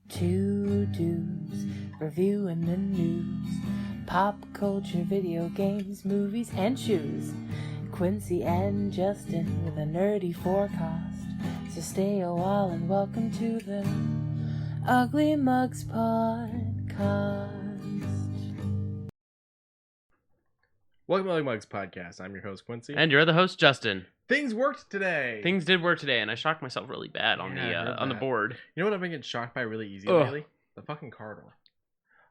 Two dudes reviewing the news, pop culture, video games, movies, and shoes. Quincey and Justin with a nerdy forecast. So stay a while and welcome to the Ugly Mugs Podcast. Welcome to Ugly Mugs Podcast. I'm your host, Quincey. And you're the host, Justin. Things worked today. Things did work today, and I shocked myself really bad on the board. You know what I've been getting shocked by really easy lately? The fucking car door.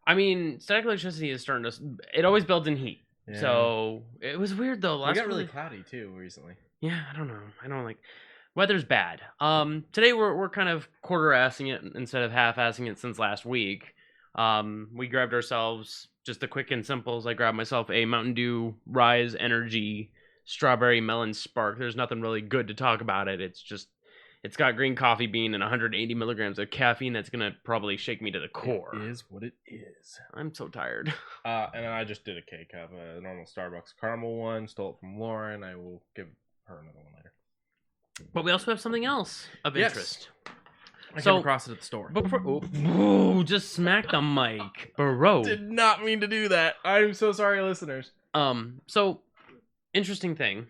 I mean, static electricity is starting to... It always builds in heat. Yeah. So, it was weird, though. It got really cloudy, too, recently. Yeah, I don't know. I don't like... Weather's bad. Today, we're kind of quarter-assing it instead of half-assing it since last week. We grabbed ourselves... Just the quick and simples. I grabbed myself a Mountain Dew Rise Energy Strawberry Melon Spark. There's nothing really good to talk about it. It's got green coffee bean and 180 milligrams of caffeine that's going to probably shake me to the core. It is what it is. I'm so tired. And then I just did a K-Cup, a normal Starbucks caramel one. Stole it from Lauren. I will give her another one later. But we also have something else of interest. I came across it at the store. Just smack the mic, bro. Did not mean to do that. I'm so sorry, listeners. So, interesting thing.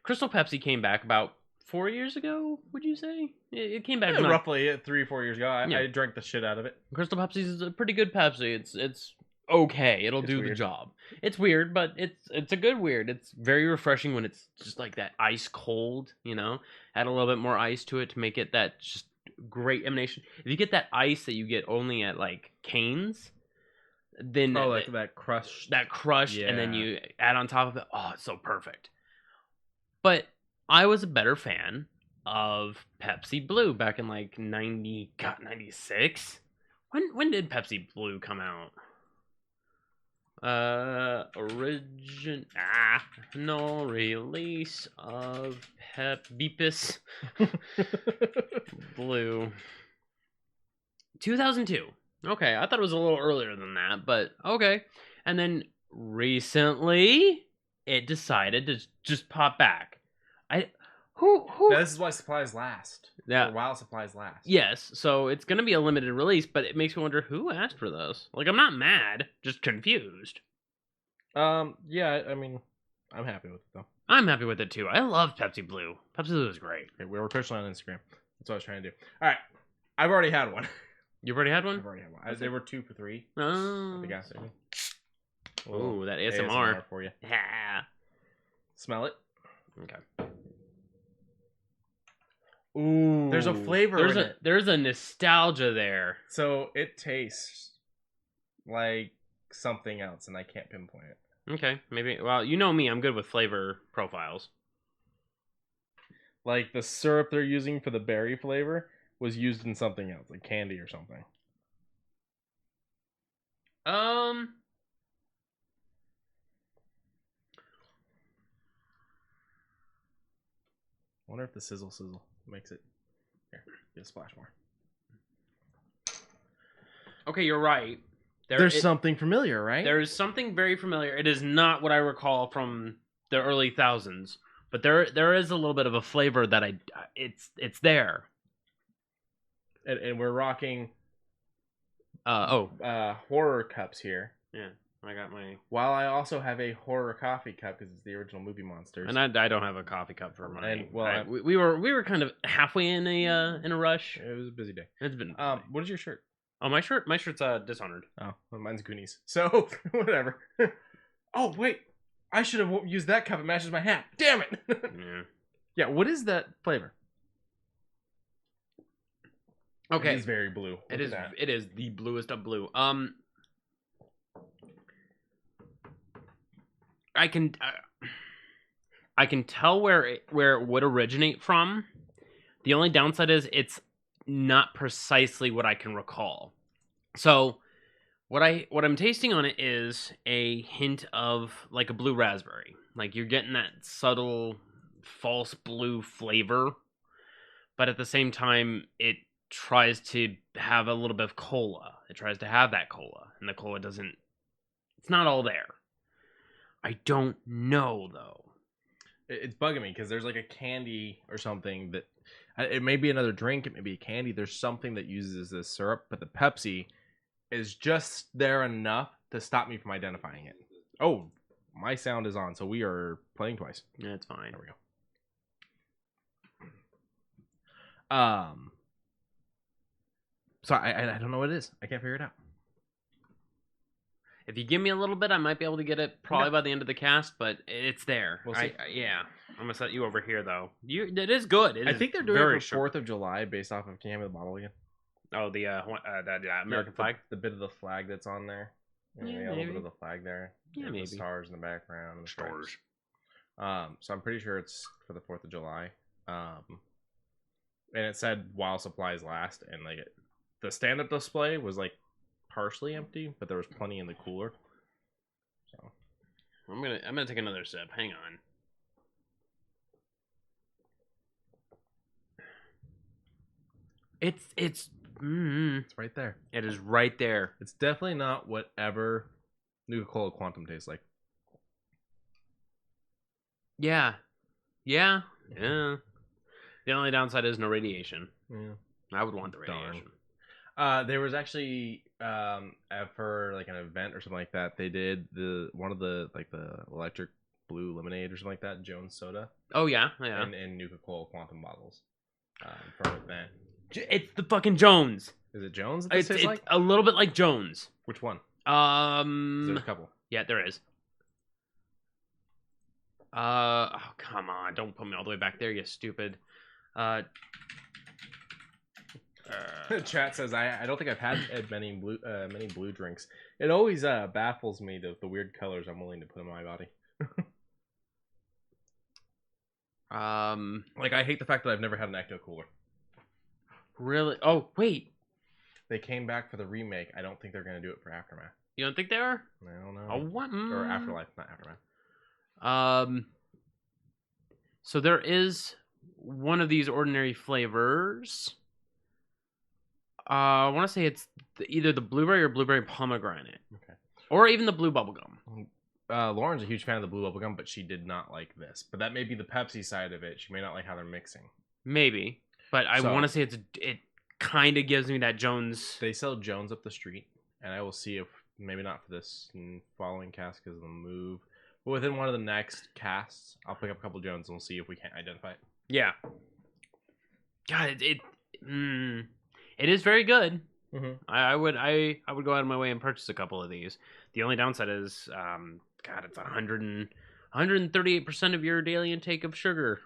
Crystal Pepsi came back about 4 years ago, would you say? It came back roughly 3 or 4 years ago. I drank the shit out of it. Crystal Pepsi is a pretty good Pepsi. It's okay. It'll do the job. It's weird, but it's a good weird. It's very refreshing when it's just like that ice cold, you know? Add a little bit more ice to it to make it that just great emanation. If you get that ice that you get only at like Cane's, then like that crushed, yeah. And then you add on top of it. Oh, it's so perfect. But I was a better fan of Pepsi Blue back in like 96. When did Pepsi Blue come out? No release of Beepus Blue 2002. Okay, I thought it was a little earlier than that, but okay. And then recently it decided to just pop back. Who now, this is why supplies last. Yeah, while supplies last. Yes, so it's gonna be a limited release, but it makes me wonder who asked for this. Like, I'm not mad, just confused. Yeah, I mean, I'm happy with it though. I'm happy with it too. I love Pepsi Blue. Pepsi Blue is great. Okay, we were personally on Instagram. That's what I was trying to do. All right, I've already had one. You've already had one? I've already had one. They were 2 for $3. Oh. At the gas station. Ooh, that ASMR for you. Yeah. Smell it. Okay. Ooh, there's a flavor in it. There's a nostalgia there. So it tastes like something else, and I can't pinpoint it. Okay, maybe. Well, you know me, I'm good with flavor profiles. Like the syrup they're using for the berry flavor was used in something else, like candy or something. I wonder if the sizzle makes it. Here, get a splash more. Okay, you're right. There's something familiar, right? There is something very familiar. It is not what I recall from the early thousands, but there is a little bit of a flavor that it's there. And we're rocking horror cups here. Yeah. I got my... While I also have a horror coffee cup because it's the original movie Monsters, and I don't have a coffee cup for mine. And we were kind of halfway in a rush. It was a busy day. It's been. What is your shirt? Oh, my shirt's Dishonored. Oh, well, mine's Goonies. So whatever. Oh wait, I should have used that cup. It matches my hat. Damn it. Yeah. Yeah. What is that flavor? Okay. It is very blue. It is the bluest of blue. I can tell where it would originate from. The only downside is it's not precisely what I can recall. So what I'm tasting on it is a hint of like a blue raspberry. Like you're getting that subtle false blue flavor, but at the same time it tries to have a little bit of cola. It tries to have that cola, and the cola doesn't. It's not all there. I don't know though. It's bugging me because there's like a candy or something that It may be another drink. It may be a candy. There's something that uses this syrup, but the Pepsi is just there enough to stop me from identifying it. Oh, my sound is on, so we are playing twice. Yeah, it's fine. There we go. So I don't know what it is. I can't figure it out. If you give me a little bit, I might be able to get it probably Okay. by the end of the cast, but it's there. We'll see. Yeah. I'm going to set you over here, though. It is good. I think they're doing it for 4th of July based off of... Can you hand me the bottle again? Oh, the American flag? The bit of the flag that's on there. Yeah, a little maybe. bit of the flag there. Yeah, There's maybe. the stars in the background. And the Stars. stripes. So I'm pretty sure it's for the 4th of July. And it said while supplies last, and like the stand-up display was like partially empty, but there was plenty in the cooler. So I'm gonna take another sip. Hang on. It's right there. It is right there. It's definitely not whatever Nuka-Cola Quantum tastes like. Yeah. The only downside is no radiation. Yeah. I would want the Darn. radiation. There was actually for like an event or something like that, they did one of the electric blue lemonade or something like that, Jones soda. Oh yeah. And Nuka-Cola Quantum bottles for an event. It's the fucking Jones. Is it Jones? It's a little bit like Jones. Which one? There's a couple. Yeah, there is. Oh come on! Don't put me all the way back there, you stupid. Chat says I don't think I've had many blue drinks. It always baffles me the weird colors I'm willing to put in my body. Like I hate the fact that I've never had an Ecto Cooler. Really? Oh wait, they came back for the remake. I don't think they're gonna do it for Aftermath. You don't think they are? I don't know. Oh what? Or Afterlife, not Aftermath. So there is one of these ordinary flavors. I want to say it's either the blueberry or blueberry pomegranate. Okay. Or even the blue bubblegum. Lauren's a huge fan of the blue bubblegum, but she did not like this. But that may be the Pepsi side of it. She may not like how they're mixing. Maybe. But I want to say it kind of gives me that Jones. They sell Jones up the street, and I will see if, maybe not for this following cast because of the move, but within one of the next casts, I'll pick up a couple Jones and we'll see if we can't identify it. Yeah. God, it is very good. Mm-hmm. I would go out of my way and purchase a couple of these. The only downside is, God, it's 138% of your daily intake of sugar.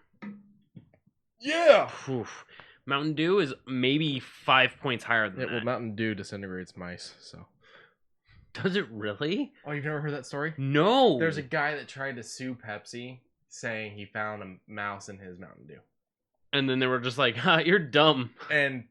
Yeah. Oof. Mountain Dew is maybe 5 points higher than that. Well, Mountain Dew disintegrates mice, so. Does it really? Oh, you've never heard that story? No. There's a guy that tried to sue Pepsi, saying he found a mouse in his Mountain Dew. And then they were just like, you're dumb. And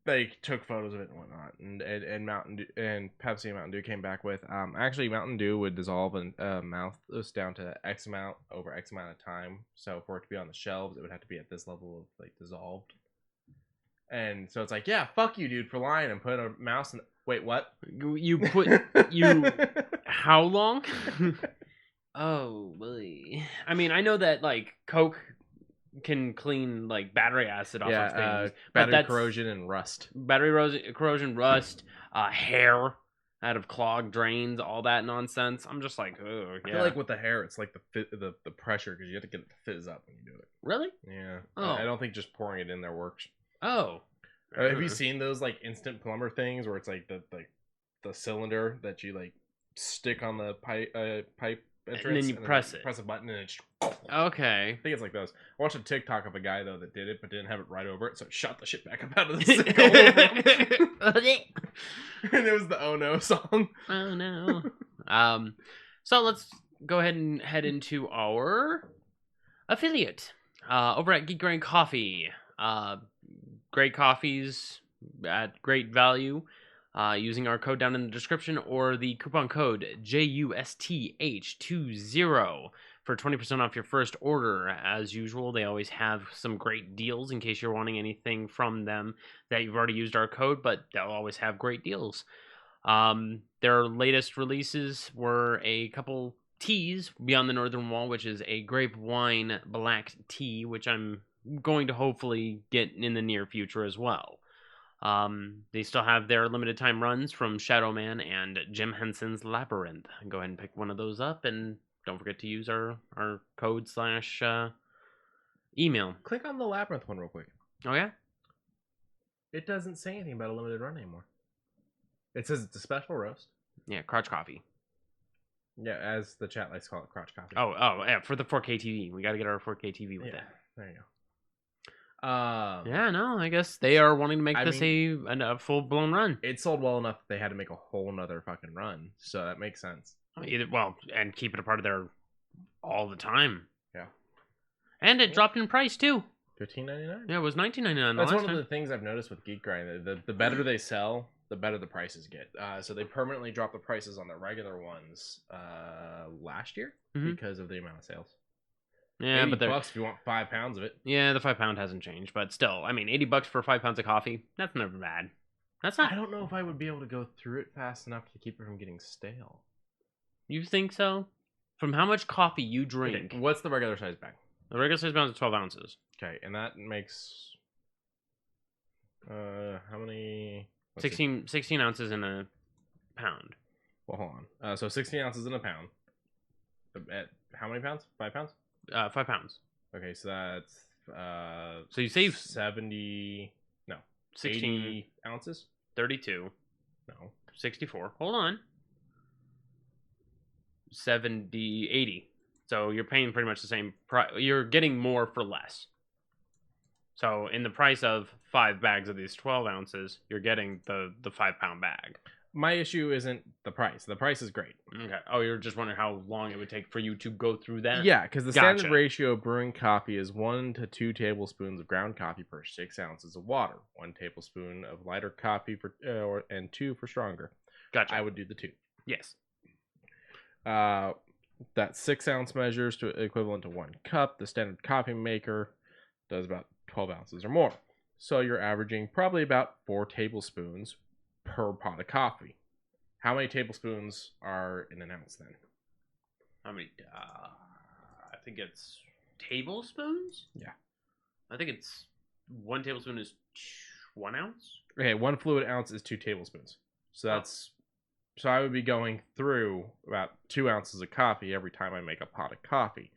they took photos of it and whatnot. And Mountain Dew, and Pepsi and Mountain Dew came back with, actually Mountain Dew would dissolve a mouse down to X amount over X amount of time. So for it to be on the shelves, it would have to be at this level of like dissolved. And so it's like, yeah, fuck you, dude, for lying and putting a mouse in. Wait, what? You put how long? Oh boy. I mean, I know that like Coke can clean like battery acid off of things. Battery corrosion and rust. Battery corrosion, rust, hair out of clogged drains, all that nonsense. I'm just like, oh yeah. I feel like with the hair, it's like the pressure because you have to get it to fizz up when you do it. Really? Yeah. Oh. I don't think just pouring it in there works. Oh. Have you seen those like instant plumber things where it's like the cylinder that you like stick on the pipe entrance and then you press press a button and it's okay. I think it's like those. I watched a TikTok of a guy though that did it but didn't have it right over it, so it shot the shit back up out of the sink all over him. And it was the Oh No song. Oh no. So let's go ahead and head into our affiliate over at Geek Grind Coffee. Great coffees at great value using our code down in the description or the coupon code JUSTH20 for 20% off your first order. As usual, they always have some great deals in case you're wanting anything from them that you've already used our code, but they'll always have great deals. Their latest releases were a couple teas, Beyond the Northern Wall, which is a grape wine black tea, which I'm going to hopefully get in the near future as well. They still have their limited time runs from Shadow Man and Jim Henson's Labyrinth. Go ahead and pick one of those up, and don't forget to use our code / email. Click on the Labyrinth one real quick. Oh yeah? It doesn't say anything about a limited run anymore. It says it's a special roast. Yeah, crotch coffee. Yeah, as the chat likes to call it, crotch coffee. Oh, yeah, for the 4K TV. We got to get our 4K TV with it. There you go. Yeah, no, I guess they are wanting to make this a full-blown run. It sold well enough that they had to make a whole nother fucking run, so that makes sense. Well, and keep it a part of their all the time. Yeah. And it dropped in price, too. $15.99? Yeah, it was $19.99. That's one of the things I've noticed with Geek Grind. The better they sell, the better the prices get. So they permanently dropped the prices on the regular ones last year because of the amount of sales. Yeah, but $80 if you want 5 pounds of it. Yeah, the 5 pound hasn't changed, but still, I mean, $80 for 5 pounds of coffee, that's never bad. That's not. I don't know if I would be able to go through it fast enough to keep it from getting stale. You think so? From how much coffee you drink? Okay, what's the regular size bag? The regular size bag is 12 ounces. Okay, and that makes how many? 16 ounces in a pound. Well, hold on. So 16 ounces in a pound. At how many pounds? 5 pounds? 5 pounds. Okay, so that's so you save 70, no, 16 80 ounces? 32. No. 64. Hold on. 70, 80. So you're paying pretty much the same price. You're getting more for less. So in the price of 5 bags of these 12 ounces, you're getting the 5 pound bag. My issue isn't the price. The price is great. Okay. Oh, you're just wondering how long it would take for you to go through that? Yeah, because the standard Gotcha. ratio of brewing coffee is 1 to 2 tablespoons of ground coffee per 6 ounces of water. 1 tablespoon of lighter coffee and 2 for stronger. Gotcha. I would do the 2. Yes. That 6 ounce measures to equivalent to 1 cup. The standard coffee maker does about 12 ounces or more. So you're averaging probably about 4 tablespoons per pot of coffee. How many tablespoons are in an ounce then? How many? I think it's tablespoons? Yeah. I think it's 1 tablespoon is 1 ounce. Okay, 1 fluid ounce is 2 tablespoons. So that's so I would be going through about 2 ounces of coffee every time I make a pot of coffee.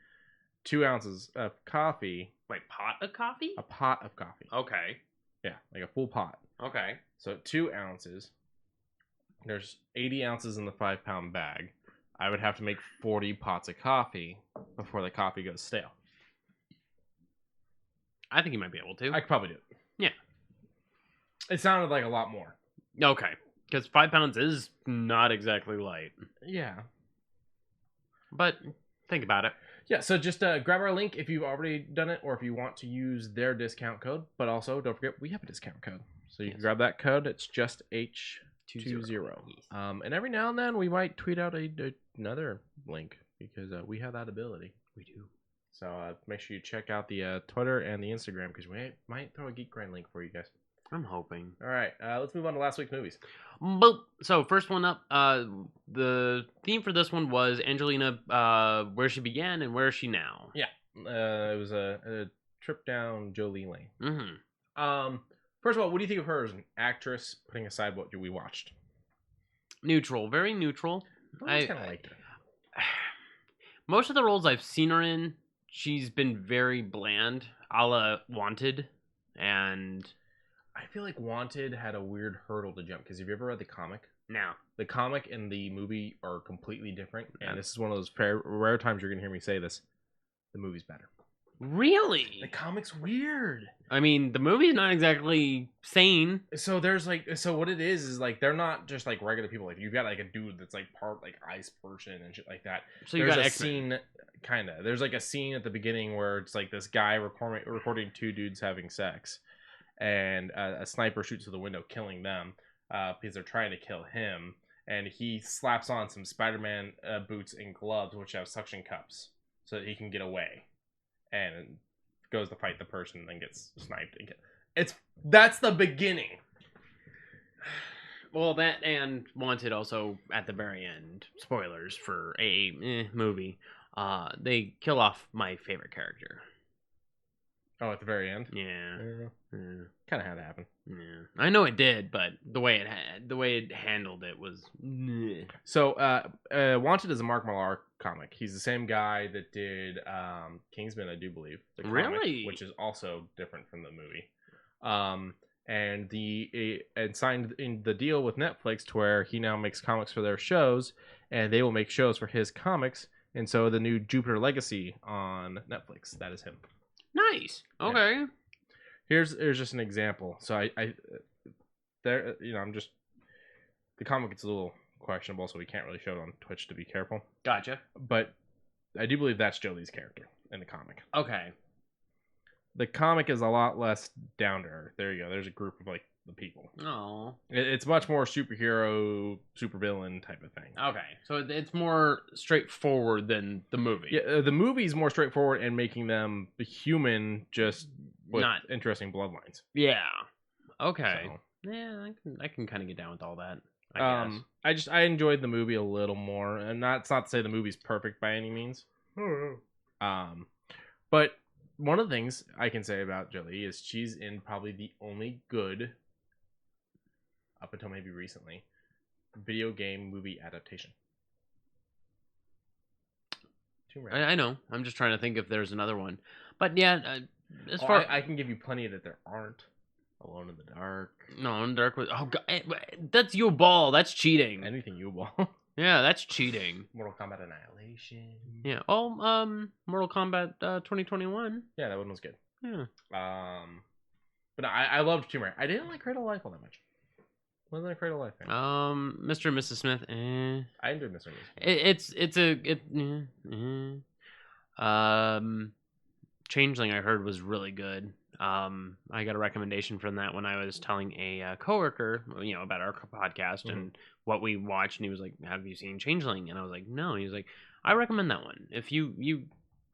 2 ounces of coffee. Wait, pot of coffee? A pot of coffee. Okay. Yeah, like a full pot. Okay. So 2 ounces. There's 80 ounces in the 5 pound bag. I would have to make 40 pots of coffee before the coffee goes stale. I think you might be able to. I could probably do it. Yeah. It sounded like a lot more. Okay. Because 5 pounds is not exactly light. Yeah. But think about it. Yeah, so just grab our link if you've already done it or if you want to use their discount code. But also, don't forget, we have a discount code. So you can grab that code. It's just H20. Yes. And every now and then we might tweet out another link because we have that ability. We do. So make sure you check out the Twitter and the Instagram because we might throw a Geek Grind link for you guys. I'm hoping. All right, let's move on to last week's movies. Boop. So first one up, the theme for this one was Angelina, where she began and where is she now? Yeah, it was a trip down Jolie Lane. Mm-hmm. First of all, what do you think of her as an actress? Putting aside what we watched, neutral, very neutral. I kind of liked her. Most of the roles I've seen her in, she's been very bland, a la Wanted, and I feel like Wanted had a weird hurdle to jump because have you ever read the comic? No. The comic and the movie are completely different, and this is one of those rare times you're gonna hear me say this. The movie's better. Really? The comic's weird. I mean, the movie's not exactly sane. So there's what it is like they're not just like regular people. Like you've got like a dude that's like part like ice person and shit like that. So you there's got a X-Men. scene, kind of. There's like a scene at the beginning where it's like this guy recording 2 dudes having sex, and a sniper shoots through the window, killing them because they're trying to kill him. And he slaps on some Spider-Man boots and gloves, which have suction cups, so that he can get away. And goes to fight the person and then gets sniped again. That's the beginning. Well, that and Wanted also at the very end. Spoilers for a movie. They kill off my favorite character. Oh, at the very end. Yeah. Kind of had to happen. Yeah. I know it did, but the way it handled it was. Bleh. So, Wanted is a Mark Millar comic. He's the same guy that did Kingsman, I do believe. The comic, Really? which is also different from the movie. And signed in the deal with Netflix to where he now makes comics for their shows, and they will make shows for his comics. And so the new Jupiter Legacy on Netflix, that is him. Nice. Okay. Yeah. Here's just an example. So there, I'm just, the comic gets a little questionable, so we can't really show it on Twitch to be careful. Gotcha. But I do believe that's Jolie's character in the comic. Okay. The comic is a lot less down to earth. There you go. There's a group of the people. Oh. It's much more superhero, supervillain type of thing. Okay. So it's more straightforward than the movie. Yeah, the movie's more straightforward and making them human, just with Not interesting bloodlines. Yeah. Okay. So, Yeah, I can kind of get down with all that. I guess. I enjoyed the movie a little more, and it's not to say the movie's perfect by any means. But one of the things I can say about Jolie is she's in probably the only good, up until maybe recently, video game movie adaptation. I know. I'm just trying to think if there's another one. But yeah, as Oh, far I can give you plenty that there aren't. Alone in the Dark. No, in Dark was God, that's you ball. That's cheating. Anything you want. Yeah, that's cheating. Mortal Kombat Annihilation. Yeah. Oh, Mortal Kombat 2021. Yeah, that one was good. Yeah. But no, I loved Tomb Raider. I didn't like Cradle of Life all that much. Wasn't a Cradle of Life fan. Mr. and Mrs. Smith. I enjoyed Mr. and Mrs. Changeling I heard was really good. I got a recommendation from that when I was telling a coworker, about our podcast and what we watched, and he was like, "Have you seen Changeling?" And I was like, "No." And he was like, "I recommend that one. If you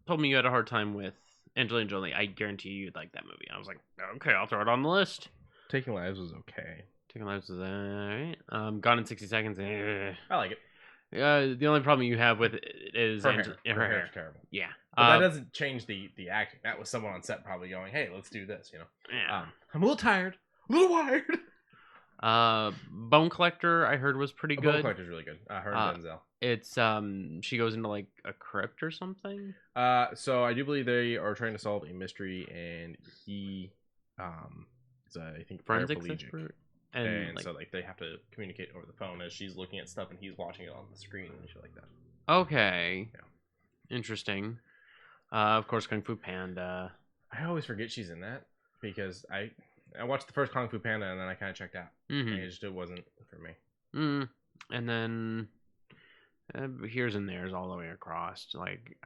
told me you had a hard time with Angelina Jolie, I guarantee you'd like that movie." I was like, "Okay, I'll throw it on the list." Taking Lives was okay. Taking Lives was alright. Gone in 60 Seconds. I like it. The only problem you have with it is her hair is terrible. Yeah. But that doesn't change the acting. That was someone on set probably going, "Hey, let's do this," Yeah. I'm a little tired, a little wired. Bone Collector I heard was pretty good. Bone Collector's really good. Her and Denzel. It's she goes into like a crypt or something. So I do believe they are trying to solve a mystery, and he is I think forensics paraplegic. expert. And so they have to communicate over the phone as she's looking at stuff and he's watching it on the screen and shit like that. Okay. Yeah. Interesting. Of course, Kung Fu Panda. I always forget she's in that because I watched the first Kung Fu Panda and then I kind of checked out. Mm-hmm. It wasn't for me. And then here's and there's all the way across. Like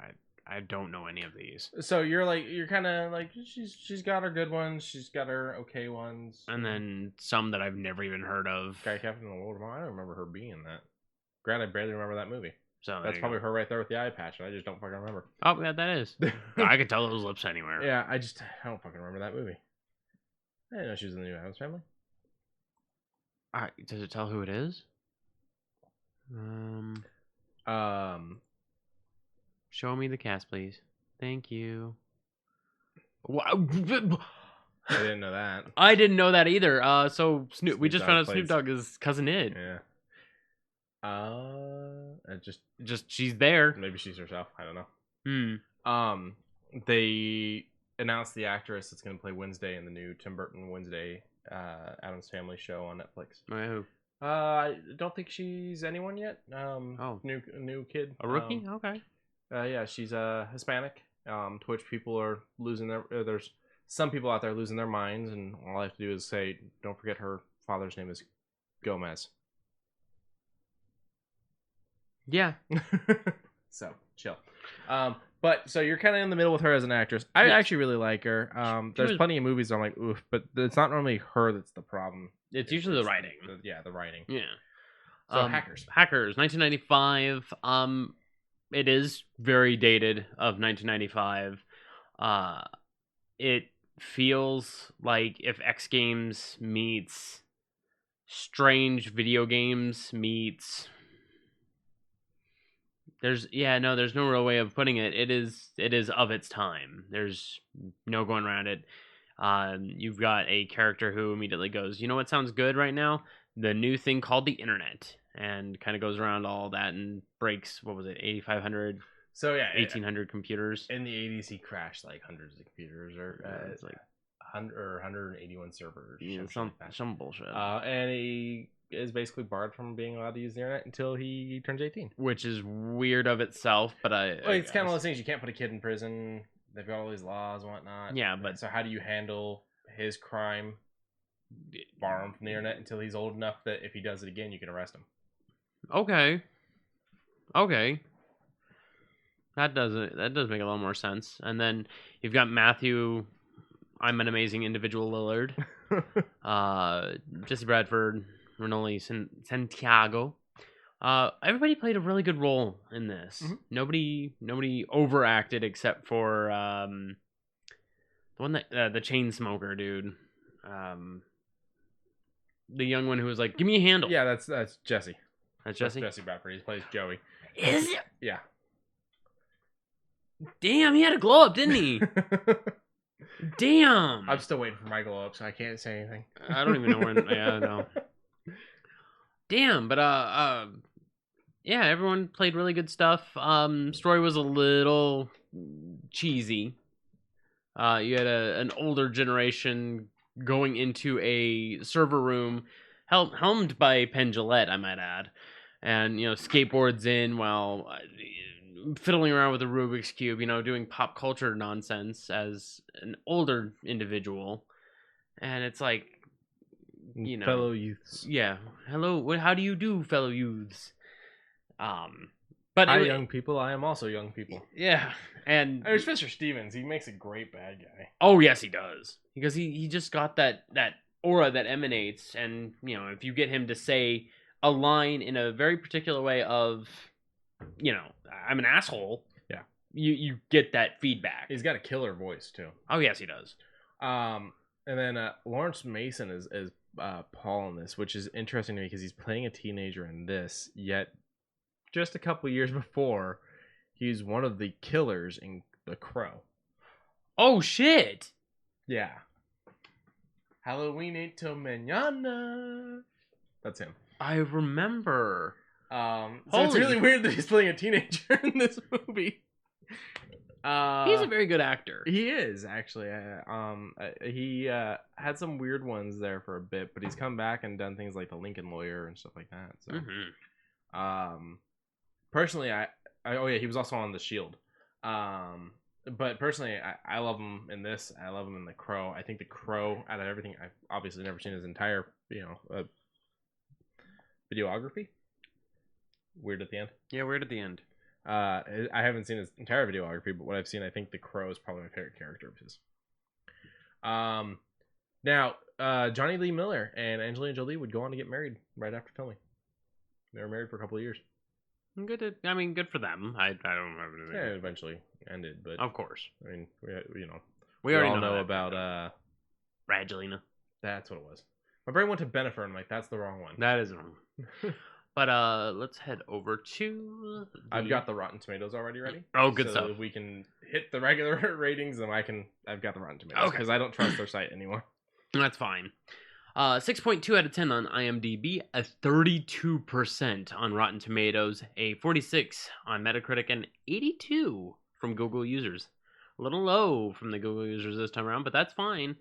I don't know any of these. So you're kind of like she's got her good ones, she's got her okay ones, and then some that I've never even heard of. Guy Captain and the World of I don't remember her being in that. Granted, I barely remember that movie. So that's probably her right there with the eye patch, and I just don't fucking remember. Oh yeah, that is. I could tell those lips anywhere. Yeah, I don't fucking remember that movie. I didn't know she was in the New Adams Family. Does it tell who it is? Show me the cast, please. Thank you. I didn't know that. I didn't know that either. So Snoop we just Dogg found out plays. Snoop Dogg is Cousin Id. Yeah. Just she's there. Maybe she's herself. I don't know. They announced the actress that's going to play Wednesday in the new Tim Burton Wednesday Addams Family show on Netflix. Who? I don't think she's anyone yet. New kid. A rookie? Okay. Yeah, she's Hispanic. Twitch people are losing there's some people out there losing their minds, and all I have to do is say, don't forget her father's name is Gomez. Yeah. So chill. But so you're kind of in the middle with her as an actress. I actually really like her. There's plenty of movies I'm like, oof, but it's not normally her that's the problem. It's usually the writing. The writing. Yeah. So Hackers, 1995. It is very dated of 1995. It feels like if X Games meets Strange Video Games meets there's no real way of putting it. It is of its time. There's no going around it. You've got a character who immediately goes, you know what sounds good right now? The new thing called the internet, and kind of goes around all that and breaks, what was it, 8,500? So yeah, 1,800 computers. In the 80s, he crashed like hundreds of computers, or It's like 181 servers. yeah, some bullshit. And he is basically barred from being allowed to use the internet until he turns 18. Which is weird of itself, but it's kind of one of those things. You can't put a kid in prison. They've got all these laws and whatnot. Yeah, but so how do you handle his crime? Bar him from the internet until he's old enough that if he does it again, you can arrest him. Okay. That does make a little more sense. And then you've got Matthew, I'm an amazing individual Lillard, Jesse Bradford, Renoli Santiago. Everybody played a really good role in this. Mm-hmm. Nobody overacted except for the one that the chain smoker dude, the young one who was like, "Give me a handle." Yeah, that's Jesse. That's Jesse. Jesse Bradford. He plays Joey. Is it? Yeah. Damn, he had a glow up, didn't he? Damn. I'm still waiting for my glow up, so I can't say anything. I don't even know when. Yeah, no. Damn, but yeah, everyone played really good stuff. Story was a little cheesy. You had an older generation going into a server room, helmed by Penn Jillette, I might add, and skateboards in while fiddling around with a Rubik's Cube, doing pop culture nonsense as an older individual. And it's like, fellow youths. Yeah. Hello. How do you do, fellow youths? But hi, young people. I am also young people. Yeah. And there's Mr. Stevens. He makes a great bad guy. Oh, yes, he does. Because he just got that aura that emanates. And, if you get him to say a line in a very particular way of, I'm an asshole. Yeah. You get that feedback. He's got a killer voice, too. Oh, yes, he does. And then Lawrence Mason is Paul in this, which is interesting to me because he's playing a teenager in this, yet just a couple years before, he's one of the killers in The Crow. Oh, shit! Yeah. Halloween ain't till mañana. That's him. I remember. So it's really weird that he's playing a teenager in this movie. He's a very good actor. He is, actually. He had some weird ones there for a bit, but he's come back and done things like The Lincoln Lawyer and stuff like that. So, personally, he was also on The Shield. But personally, I love him in this. I love him in The Crow. I think The Crow, out of everything, I've obviously never seen his entire, videography. Weird at the end. Yeah, weird at the end. I haven't seen his entire videography, but what I've seen, I think The Crow is probably my favorite character of his. Now, Johnny Lee Miller and Angelina Jolie would go on to get married right after filming. They were married for a couple of years. Good for them. I don't have anything. Yeah, it eventually ended, but of course. I mean, we already all know about Angelina. That's what it was. My brain went to Bennifer, and that's the wrong one. That is wrong. But let's head over to. I've got the Rotten Tomatoes already ready. Oh, good so stuff. If we can hit the regular ratings, then I've got the Rotten Tomatoes because I don't trust their site anymore. That's fine. 6.2 out of 10 on IMDb, a 32% on Rotten Tomatoes, a 46 on Metacritic, and 82 from Google users. A little low from the Google users this time around, but that's fine.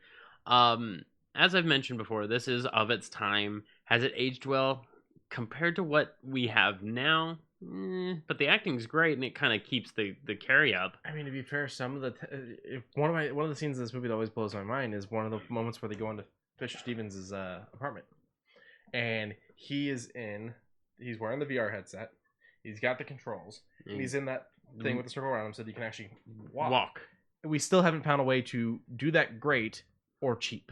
As I've mentioned before, this is of its time. Has it aged well? Compared to what we have now, but the acting's great and it kind of keeps the carry up. I mean, to be fair, some of the one of the scenes in this movie that always blows my mind is one of the moments where they go into Fisher Stevens' apartment, and he's wearing the VR headset, he's got the controls, and he's in that thing with the circle around him so that you can actually walk. We still haven't found a way to do that great or cheap.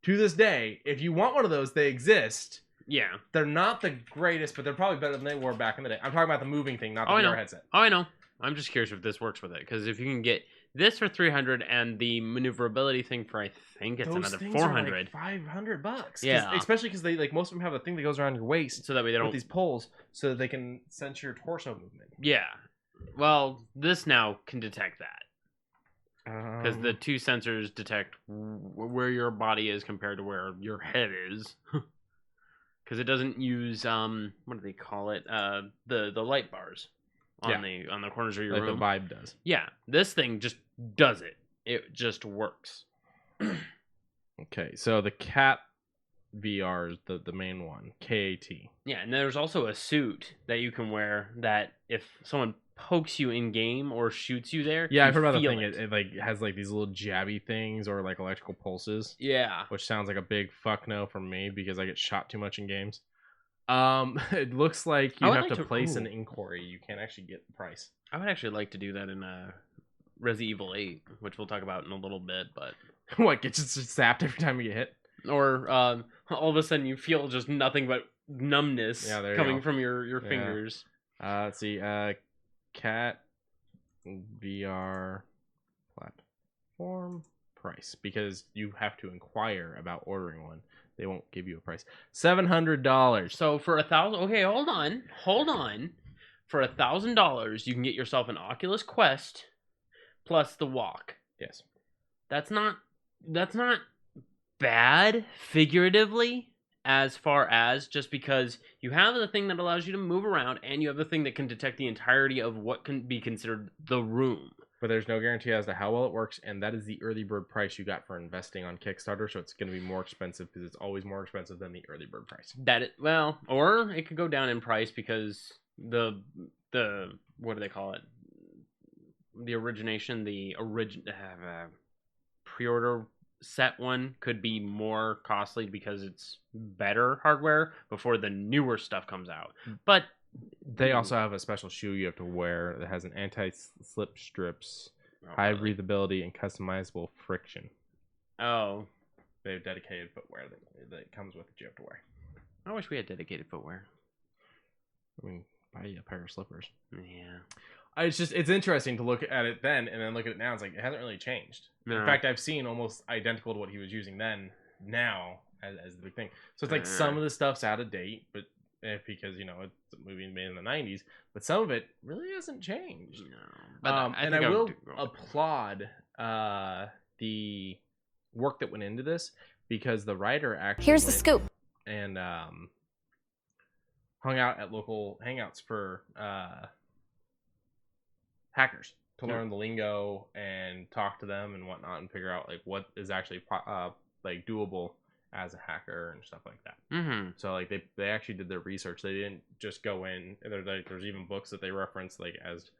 To this day, if you want one of those, they exist. Yeah. They're not the greatest, but they're probably better than they were back in the day. I'm talking about the moving thing, not the VR headset. Oh, I know. I'm just curious if this works with it, because if you can get This for 300, and the maneuverability thing for, I think it's Those another things 400. Are like $500. Yeah. Especially because they like most of them have a thing that goes around your waist, So that way they with don't. these poles, so that they can sense your torso movement. Yeah. Well, this now can detect that. Because the two sensors detect where your body is compared to where your head is. Because it doesn't use what do they call it? The light bars on the corners of your room. Like the Vibe does. Yeah, this thing just does it. It just works. Okay, so the Cat VR is the main one, KAT. Yeah, and there's also a suit that you can wear that if someone pokes you in game or shoots you there, Yeah, I've heard about the feel thing. It like has like these little jabby things or like electrical pulses. Yeah. Which sounds like a big fuck no from me because I get shot too much in games. It looks like you have to place an inquiry. You can't actually get the price. I would actually like to do that in Resident Evil 8, which we'll talk about in a little bit, but what, get just zapped every time you get hit? Or all of a sudden you feel just nothing but numbness coming from your fingers. Let's see. Cat VR platform price, because you have to inquire about ordering one. They won't give you a price. $700. So for 1,000, okay, hold on. For $1,000, you can get yourself an Oculus Quest plus the walk. Yes. That's not bad figuratively, as far as just because you have the thing that allows you to move around and you have the thing that can detect the entirety of what can be considered the room. But there's no guarantee as to how well it works, and that is the early bird price you got for investing on Kickstarter, so it's going to be more expensive because it's always more expensive than the early bird price. Or it could go down in price because the what do they call it? The pre-order set one could be more costly because it's better hardware before the newer stuff comes out. But they also have a special shoe you have to wear that has an anti-slip strips, high breathability, and customizable friction. Oh. They have dedicated footwear that comes with it you have to wear. I wish we had dedicated footwear. I mean, buy you a pair of slippers. Yeah. It's interesting to look at it then and then look at it now. It's like, it hasn't really changed. No. In fact, I've seen almost identical to what he was using then, now, as the big thing. So it's like some of the stuff's out of date, but because, you know, it's a movie made in the 90s, but some of it really hasn't changed. No. But I will applaud the work that went into this, because the writer actually here's the scoop and hung out at local hangouts for hackers to learn the lingo and talk to them and whatnot and figure out like what is actually like doable as a hacker and stuff like that. Mm-hmm. So like they actually did their research. They didn't just go in. There's even books that they reference like as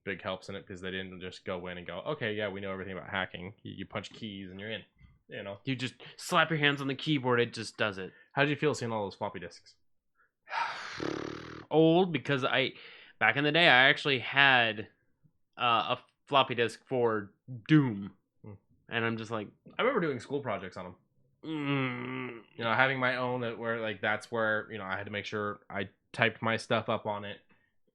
big helps in it, because they didn't just go in and go, okay, yeah, we know everything about hacking. You punch keys and you're in. You know, you just slap your hands on the keyboard. It just does it. How did you feel seeing all those floppy disks? Old, because back in the day I actually had a floppy disk for Doom, and I'm just like, I remember doing school projects on them. You know, having my own that's where, you know, I had to make sure I typed my stuff up on it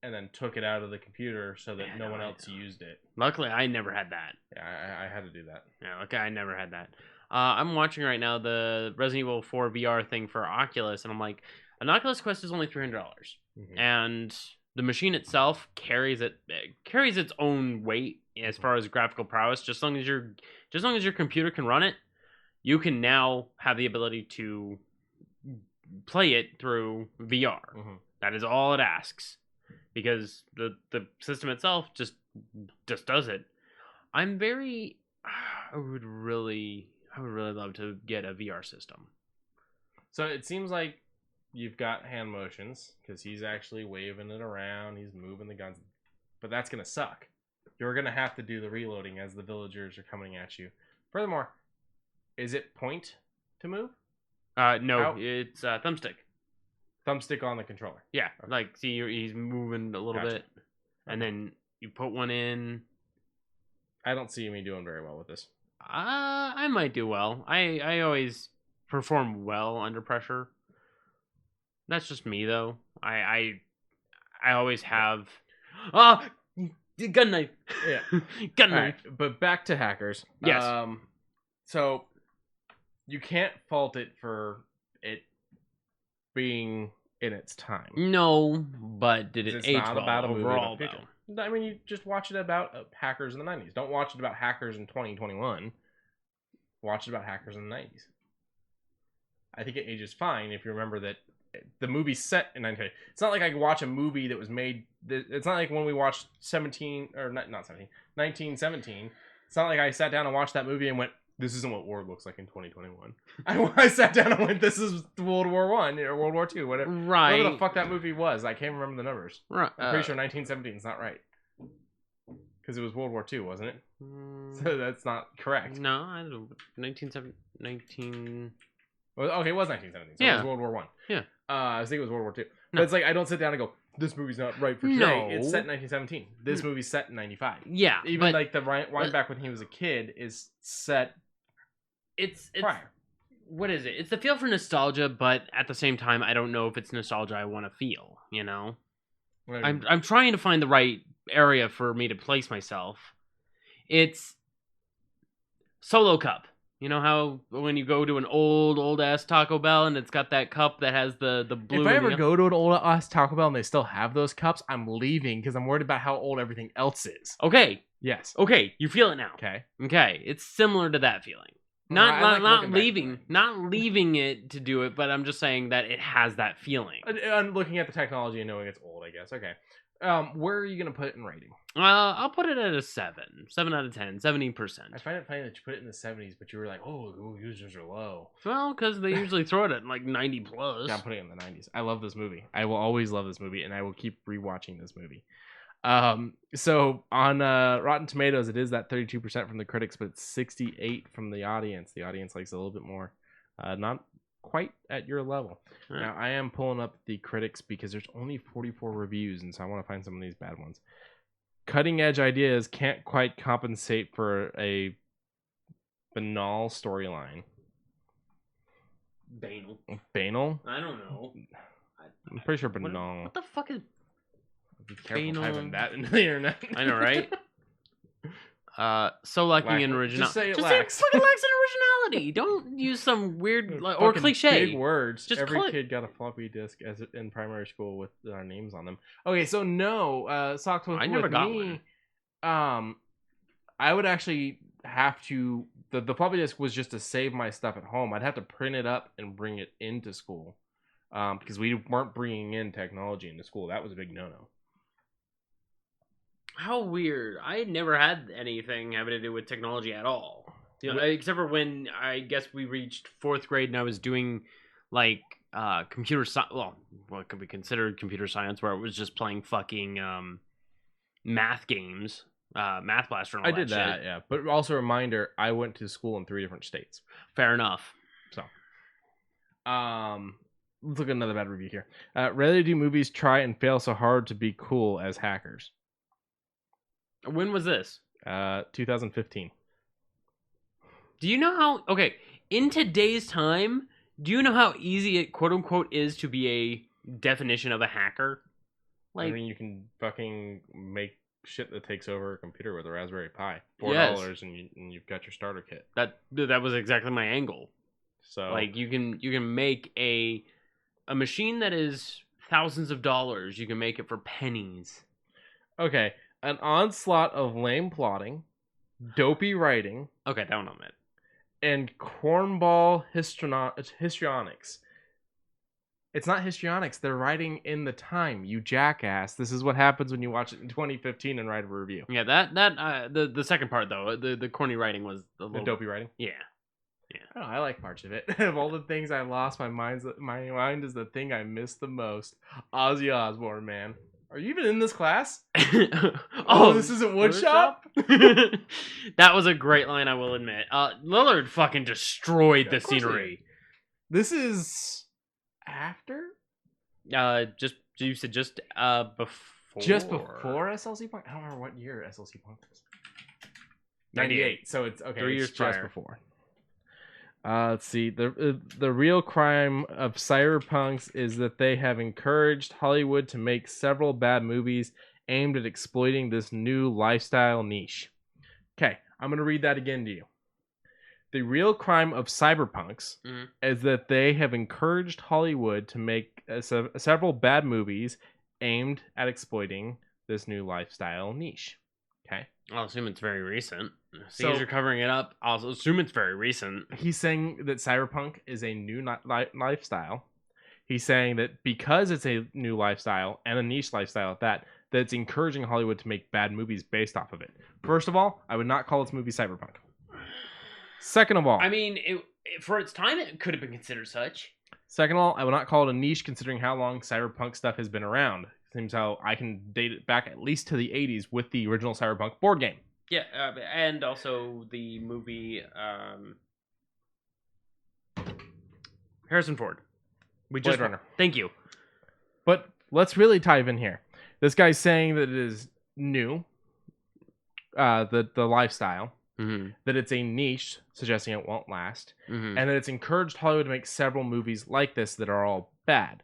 and then took it out of the computer so that no one else used it. Luckily, I never had that. Yeah, I had to do that. Yeah, okay, I never had that. I'm watching right now the Resident Evil 4 VR thing for Oculus, and I'm like, an Oculus Quest is only $300, and the machine itself carries its own weight as far as graphical prowess. Just as long as your computer can run it, you can now have the ability to play it through VR. That is all it asks, because the system itself just does it. I would really love to get a VR system. So it seems like you've got hand motions, because he's actually waving it around, he's moving the guns, but that's gonna suck. You're gonna have to do the reloading as the villagers are coming at you. Furthermore, is it point to move? No, it's thumbstick. Thumbstick on the controller. Yeah, like see, he's moving a little bit, and then you put one in. I don't see me doing very well with this. I might do well. I always perform well under pressure. That's just me, though. I always have. Gun knife. Yeah. Gun All knife. right, but back to hackers. Yes. So you can't fault it for it being in its time. No, but did it It's age not well about a movie overall, about the future. I mean, you just watch it about hackers in the 90s. Don't watch it about hackers in 2021. Watch it about hackers in the 90s. I think it ages fine if you remember that the movie's set in 19. It's not like I could watch a movie that was made. It's not like when we watched 1917. It's not like I sat down and watched that movie and went, "This isn't what war looks like in 2021." I sat down and went, "This is World War I or World War II, whatever." Right. Whatever the fuck that movie was, I can't remember the numbers. Right. I'm pretty sure 1917 is not right because it was World War II, wasn't it? So that's not correct. No, I don't. 19. Well, okay, it was 1917. So Yeah. it was World War I. Yeah. I was thinking it was World War II. No. But it's like I don't sit down and go, "This movie's not right for today." No. It's set in 1917. This movie's set in 95. Yeah. Even but like the wind back when he was a kid is set it's prior. what is it? It's the feel for nostalgia, but at the same time, I don't know if it's nostalgia I want to feel. You know, I'm trying to find the right area for me to place myself. It's Solo Cup. You know how when you go to an old ass Taco Bell and it's got that cup that has the blue. If I ever go to an old ass Taco Bell and they still have those cups, I'm leaving because I'm worried about how old everything else is. Okay, Yes. you feel it now. Okay. Okay, it's similar to that feeling. I Not like not looking back leaving, at it. not leaving it to do it, but I'm just saying that it has that feeling. I'm looking at the technology and knowing it's old, I guess. Okay. Where are you gonna put it in rating? I'll put it at a 7 out of 10, 70%. I find it funny that you put it in the 70s, but you were like, "Oh, Google users are low." Well, because they usually throw it at like 90 plus. Yeah, I'm putting it in the 90s. I love this movie. I will always love this movie, and I will keep rewatching this movie. So on Rotten Tomatoes, it is that 32% from the critics, but it's 68 from the audience. The audience likes it a little bit more. Not quite at your level. Right. Now, I am pulling up the critics because there's only 44 reviews, and so I want to find some of these bad ones. Cutting edge ideas can't quite compensate for a banal storyline. Banal. Banal? I don't know. I'm pretty sure banal. What the fuck is... Be careful banal? typing that into the internet. I know, right? So lacking in originality. Just say it Just lacks. say it fucking lacks in originality. Don't use some weird or Fucking cliche. Big words. Just Every call it- kid got a floppy disk as in primary school with our names on them. Okay, so no, socks with I never with got me, I would actually have to. The floppy disk was just to save my stuff at home. I'd have to print it up and bring it into school, because we weren't bringing in technology into school. That was a big no-no. How weird. I had never had anything having to do with technology at all. You know, except for when I guess we reached 4th grade and I was doing like computer science. Well, what could be considered computer science, where it was just playing fucking math games, Math Blaster and all I did that, shit. yeah. But also a reminder, I went to school in 3 different states. Fair enough. So, let's look at another bad review here. Rarely do movies try and fail so hard to be cool as hackers. When was this? 2015. Do you know how... Okay, in today's time, do you know how easy it, quote-unquote, is to be a definition of a hacker? Like, I mean, you can fucking make shit that takes over a computer with a Raspberry Pi. Yes. $4 and you've got your starter kit. that was exactly my angle. So, Like, you can make a machine that is thousands of dollars. You can make it for pennies. okay, an onslaught of lame plotting, dopey writing, Okay, that one I meant. and cornball histrionics. It's not histrionics. They're writing in the time, you jackass. This is what happens when you watch it in 2015 and write a review. Yeah, the second part though, the corny writing was a The little dopey writing. Yeah. I don't know, I like parts of it. Of all the things I lost, my mind is the thing I miss the most. Ozzy Osbourne, man. Are you even in this class? Oh, this isn't woodshop? That was a great line, I will admit. Lillard fucking destroyed Yeah, the of course he scenery. This is after? You said just before. Just before SLC Punk? I don't remember what year SLC Punk was. 98. So it's okay. 3 years it's just prior. before. Let's see. The real crime of cyberpunks is that they have encouraged Hollywood to make several bad movies aimed at exploiting this new lifestyle niche. Okay, I'm going to read that again to you. The real crime of cyberpunks is that they have encouraged Hollywood to make several bad movies aimed at exploiting this new lifestyle niche. Okay. I'll assume it's very recent. So You're covering it up. I'll assume it's very recent. He's saying that cyberpunk is a new lifestyle. He's saying that because it's a new lifestyle and a niche lifestyle at that it's encouraging Hollywood to make bad movies based off of it. First of all, I would not call this movie cyberpunk. Second of all, I mean, for its time, it could have been considered such. Second of all, I would not call it a niche considering how long cyberpunk stuff has been around. Seems how I can date it back at least to the 80s with the original Cyberpunk board game. Yeah, and also the movie Harrison Ford. Blade Runner. Thank you. But let's really dive in here. This guy's saying that it is new, the lifestyle, that it's a niche, suggesting it won't last, and that it's encouraged Hollywood to make several movies like this that are all bad.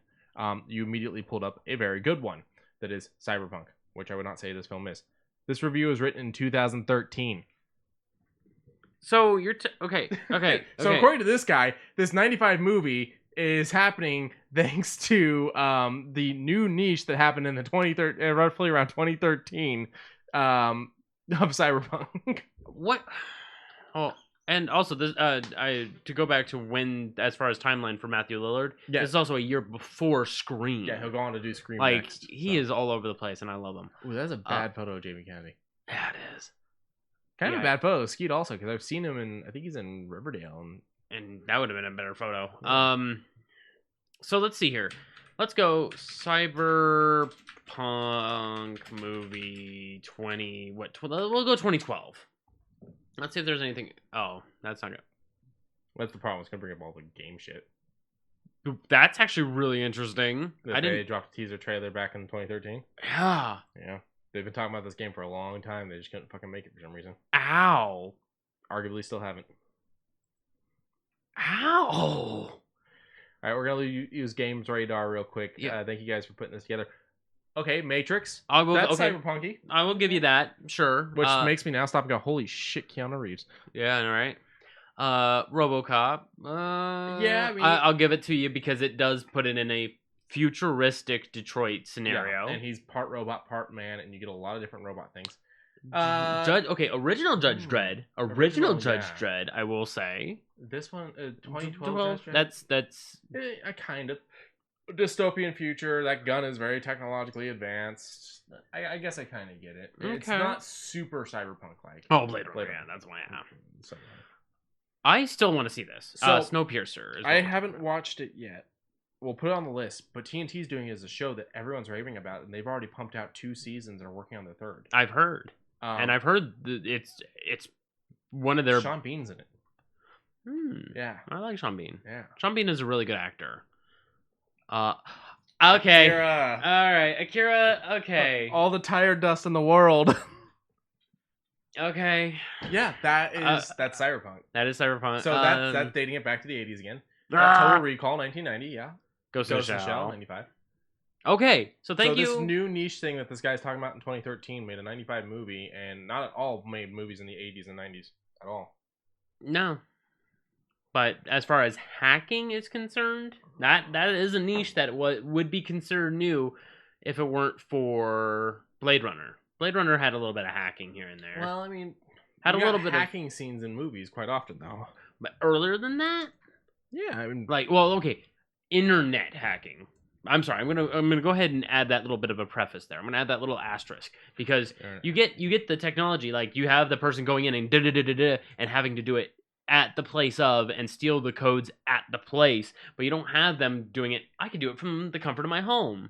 You immediately pulled up a very good one that is Cyberpunk, which I would not say this film is. This review was written in 2013. So you're okay. So according to this guy, this 95 movie is happening thanks to the new niche that happened in the roughly around 2013 of Cyberpunk. What? Oh, and also this to go back to when, as far as timeline for Matthew Lillard, this is also a year before Scream. Yeah, he'll go on to do Scream like next. He is all over the place, and I love him. Ooh, that's a bad photo of Jamie Kennedy. Yeah, it is. Kind of a bad photo of Skeet also, because I've seen him in, I think he's in Riverdale, and that would have been a better photo. So let's see here. Let's go Cyberpunk movie 20. We'll go 2012. Let's see if there's anything. Oh, that's not good. That's the problem. It's gonna bring up all the game shit. That's actually really interesting. They dropped a teaser trailer back in 2013. Yeah. Yeah. They've been talking about this game for a long time. They just couldn't fucking make it for some reason. Ow. Arguably still haven't. Ow. All right, we're gonna use Games Radar real quick. Yeah. Thank you guys for putting this together. Okay, Matrix. That's cyberpunky. I will give you that. Sure. Which makes me now stop and go, holy shit, Keanu Reeves. Yeah, all right. RoboCop. Yeah, I mean, I'll give it to you because it does put it in a futuristic Detroit scenario. Yeah, and he's part robot, part man, and you get a lot of different robot things. Original Judge Dredd. Original Judge Dredd, I will say. This one, 2012 Judge Dredd? That's a kind of dystopian future. That gun is very technologically advanced. I guess I kind of get it. Okay. It's not super cyberpunk-like. Oh, Blade Runner. Yeah, that's why I still want to see this. So, Snowpiercer. I haven't watched it yet. We'll put it on the list, but TNT's doing it as a show that everyone's raving about, and they've already pumped out 2 seasons and are working on the 3rd. I've heard. And I've heard it's one of their... Sean Bean's in it. Yeah. I like Sean Bean. Yeah. Sean Bean is a really good actor. Okay. Akira. All right. Akira, okay. All the tire dust in the world. Okay. Yeah, that's Cyberpunk. That is Cyberpunk. So that's dating it back to the 80s again. Total Recall 1990, yeah. Ghost in the Shell 95. Okay, so thank you. So this new niche thing that this guy's talking about in 2013 made a 95 movie, and not at all made movies in the 80s and 90s at all. No. But as far as hacking is concerned, that is a niche that would be considered new if it weren't for Blade Runner. Blade Runner had a little bit of hacking here and there. Well, I mean, had a little bit of hacking scenes in movies quite often, though. But earlier than that, yeah, I mean, internet hacking. I'm sorry. I'm gonna go ahead and add that little bit of a preface there. I'm gonna add that little asterisk because you get the technology, like you have the person going in and and having to do it at the place of and steal the codes at the place, but you don't have them doing it. I could do it from the comfort of my home.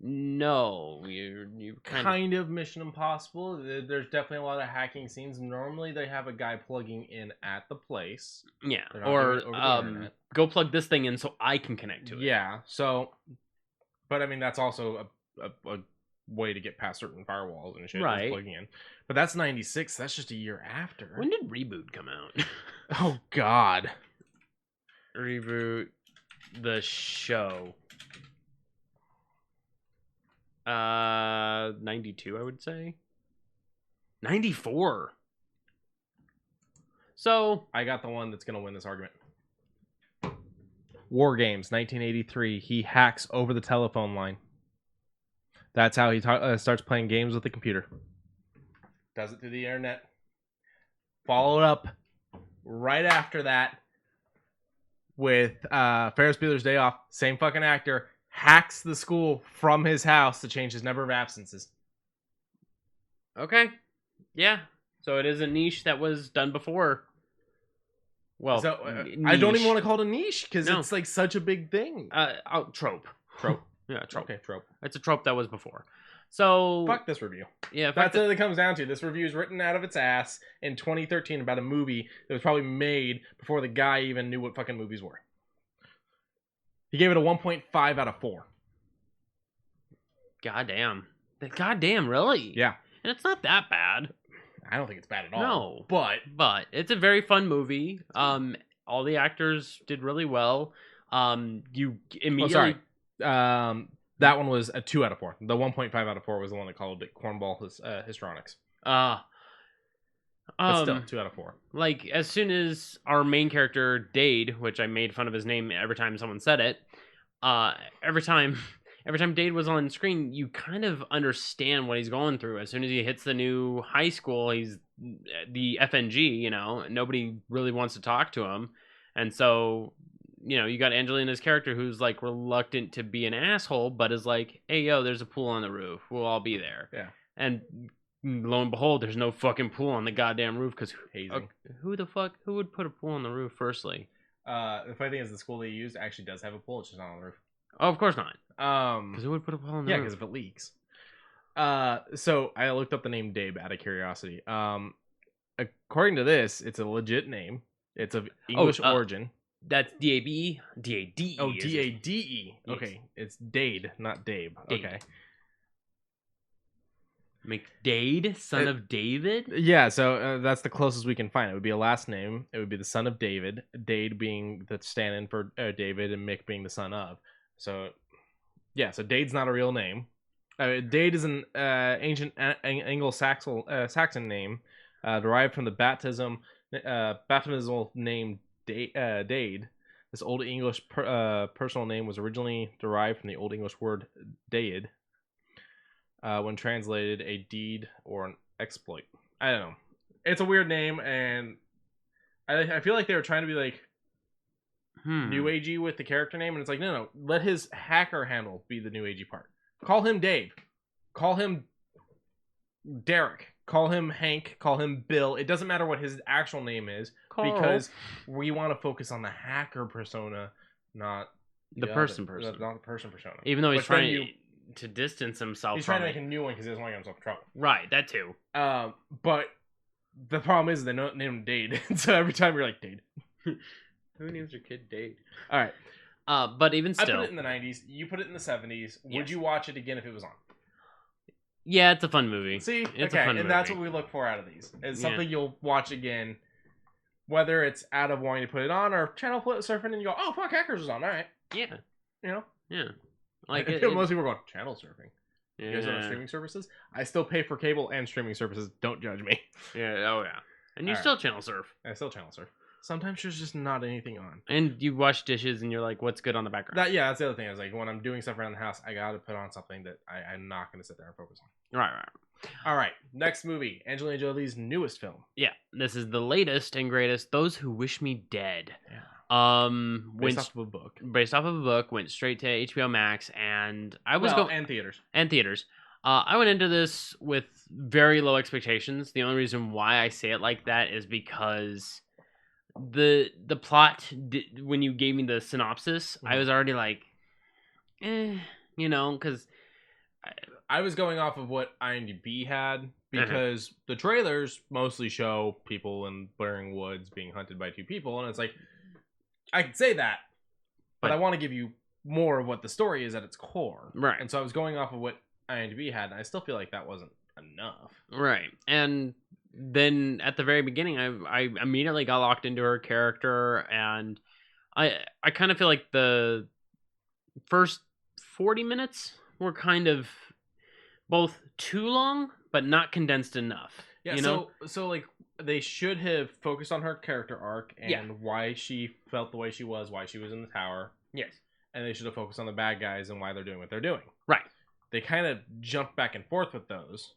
No, you kind of Mission Impossible. There's definitely a lot of hacking scenes. Normally, they have a guy plugging in at the place. Yeah, or go plug this thing in so I can connect to it. Yeah. So, but I mean, that's also a way to get past certain firewalls and shit. Right. Plugging in. But that's 96. That's just a year after. When did Reboot come out? Oh God. Reboot the show. 92, I would say. 94. So I got the one that's going to win this argument. War Games, 1983. He hacks over the telephone line. That's how he starts playing games with the computer. Does it through the internet. Followed up right after that with Ferris Bueller's Day Off. Same fucking actor. Hacks the school from his house to change his number of absences. okay, yeah. So it is a niche that was done before. Well, So I don't even want to call it a niche because it's like such a big thing. Trope. Trope. Yeah, trope. Okay, trope. It's a trope that was before. So Fuck this review. yeah, That's what it comes down to. This review is written out of its ass in 2013 about a movie that was probably made before the guy even knew what fucking movies were. He gave it a 1.5 out of 4. Goddamn. Goddamn, really? Yeah. And it's not that bad. I don't think it's bad at all. No. But it's a very fun movie. All the actors did really well. You immediately... that one was a 2 out of 4. The 1.5 out of 4 was the one that called it Cornball Histrionics. But still, 2 out of 4. Like, as soon as our main character, Dade, which I made fun of his name every time someone said it, every time Dade was on screen, you kind of understand what he's going through. As soon as he hits the new high school, he's the FNG, you know, nobody really wants to talk to him. And so, you know, you got Angelina's character who's like reluctant to be an asshole, but is like, hey, yo, there's a pool on the roof. We'll all be there. Yeah. And lo and behold, there's no fucking pool on the goddamn roof because Hazing. Who would put a pool on the roof, firstly? The funny thing is the school they used actually does have a pool. It's just not on the roof. Oh, of course not. Because who would put a pool on the yeah, roof? because if it leaks. So I looked up the name Dave out of curiosity. According to this, it's a legit name. It's of English origin. That's D-A-B-E? D-A-D-E. Oh, D-A-D-E. Okay, it's Dade, not Dave. Dade. Okay. McDade, son of David? Yeah, so that's the closest we can find. It would be a last name. It would be the son of David. Dade being the stand-in for David, and Mick being the son of. So, yeah, so Dade's not a real name. Dade is an ancient Anglo-Saxon name derived from the baptismal name Dade. This Old English personal name was originally derived from the Old English word deed, when translated a deed or an exploit. I don't know. It's a weird name, and I feel like they were trying to be like new agey with the character name, and it's like, no, let his hacker handle be the new agey part. Call him Dave. Call him Derek. Call him Hank. Call him Bill. It doesn't matter what his actual name is, because we want to focus on the hacker persona, not the person. Not the person persona. Even though he's trying to distance himself. He's trying to make a new one because he doesn't want to get himself in trouble. Right, that too. But the problem is they don't name him Dade. So every time you're like, Dade. Who names your kid Dade? All right. But even still, I put it in the 90s. You put it in the 70s. Would you watch it again if it was on? Yeah, it's a fun movie. See? It's okay, a fun and movie. that's what we look for out of these. It's something you'll watch again, whether it's out of wanting to put it on or channel surfing and you go, oh, fuck, Hackers is on. All right. Yeah. You know? Yeah. Like most people are going, channel surfing. Yeah. You guys are on streaming services? I still pay for cable and streaming services. Don't judge me. Yeah. Oh, yeah. And you All still channel surf. I still channel surf. Sometimes there's just not anything on. And you wash dishes and you're like, what's good on the background? That's the other thing. Is like when I'm doing stuff around the house, I gotta put on something that I'm not gonna sit there and focus on. Right. All right. Next movie, Angelina Jolie's newest film. Yeah, this is the latest and greatest. Those Who Wish Me Dead. Yeah. Based off of a book. Based off of a book, went straight to HBO Max, and I was and theaters. And theaters. I went into this with very low expectations. The only reason why I say it like that is because the plot, when you gave me the synopsis, I was already like, you know, because I was going off of what IMDb had, because the trailers mostly show people in Blaring Woods being hunted by two people, and it's like, I could say that, but I want to give you more of what the story is at its core. Right. And so I was going off of what IMDb had, and I still feel like that wasn't enough. Right. And then at the very beginning, I immediately got locked into her character, and I kind of feel like the first 40 minutes were kind of both too long, but not condensed enough. Yeah, you know? so like they should have focused on her character arc and why she felt the way she was, why she was in the tower. Yes. And they should have focused on the bad guys and why they're doing what they're doing. Right. They kind of jumped back and forth with those,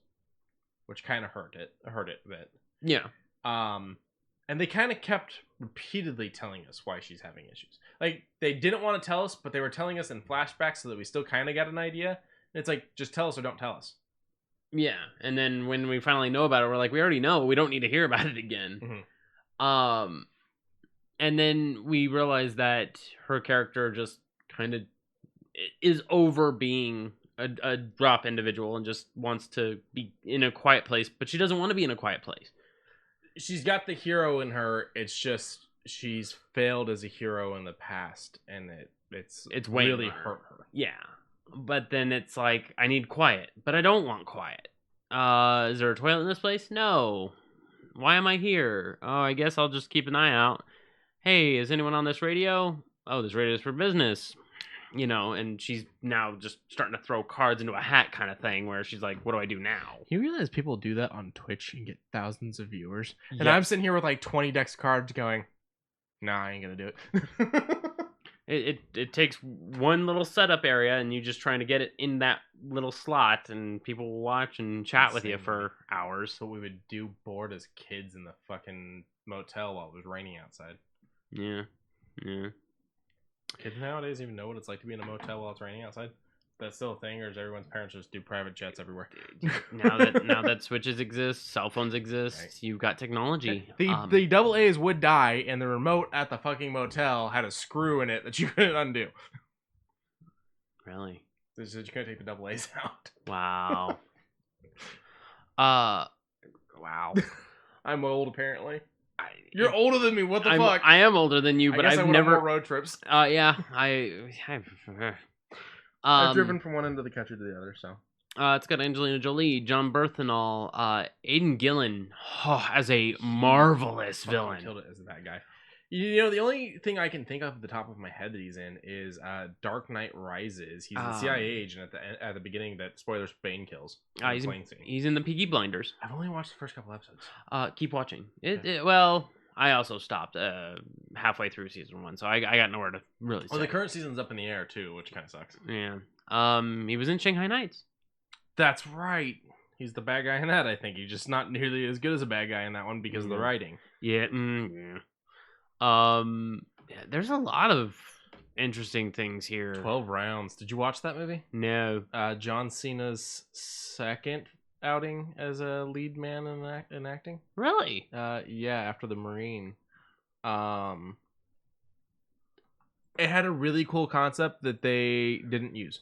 which kind of hurt it a bit. Yeah. And they kind of kept repeatedly telling us why she's having issues. Like, they didn't want to tell us, but they were telling us in flashbacks so that we still kind of got an idea. And it's like, just tell us or don't tell us. Yeah, and then when we finally know about it, we're like, we already know. We don't need to hear about it again. Mm-hmm. And then we realize that her character just kind of is over being a drop individual and just wants to be in a quiet place, but she doesn't want to be in a quiet place. She's got the hero in her. It's just she's failed as a hero in the past, and it's really hurt her. Yeah, but then it's like, I need quiet, but I don't want quiet. Is there a toilet in this place? No. Why am I here? Oh, I guess I'll just keep an eye out. Hey, is anyone on this radio? Oh, this radio is for business. You know, and she's now just starting to throw cards into a hat kind of thing, where she's like, what do I do now? You realize people do that on Twitch and get thousands of viewers? Yes. And I'm sitting here with like 20 decks cards going, nah, I ain't gonna do it. It takes one little setup area, and you just trying to get it in that little slot, and people will watch and chat with you for hours. So we would do bored as kids in the fucking motel while it was raining outside. Yeah. Kids nowadays even know what it's like to be in a motel while it's raining outside? That's still a thing, or does everyone's parents just do private jets everywhere? now that switches exist, cell phones exist, right. You've got technology. The double A's would die, and the remote at the fucking motel had a screw in it that you couldn't undo. Really? So you couldn't take the double A's out. Wow. Wow. I'm old, apparently. You're older than me. What the fuck? I am older than you, but I've never on more road trips. Yeah, I've driven from one end of the country to the other. So it's got Angelina Jolie, John Berthenol, Aidan Gillen as a marvelous villain. Killed it as a bad guy. You know, the only thing I can think of at the top of my head that he's in is Dark Knight Rises. He's the CIA agent at the beginning that, spoilers, Bane kills. He's in the Peaky Blinders. I've only watched the first couple episodes. Keep watching. Well, I also stopped halfway through season 1, so I got nowhere to really say. Well, the current season's up in the air, too, which kind of sucks. Yeah. He was in Shanghai Nights. That's right. He's the bad guy in that, I think. He's just not nearly as good as a bad guy in that one because of the writing. Yeah. There's a lot of interesting things here. 12 Rounds. Did you watch that movie? No. John Cena's second outing as a lead man in acting. Really? Yeah, after the Marine. It had a really cool concept that they didn't use.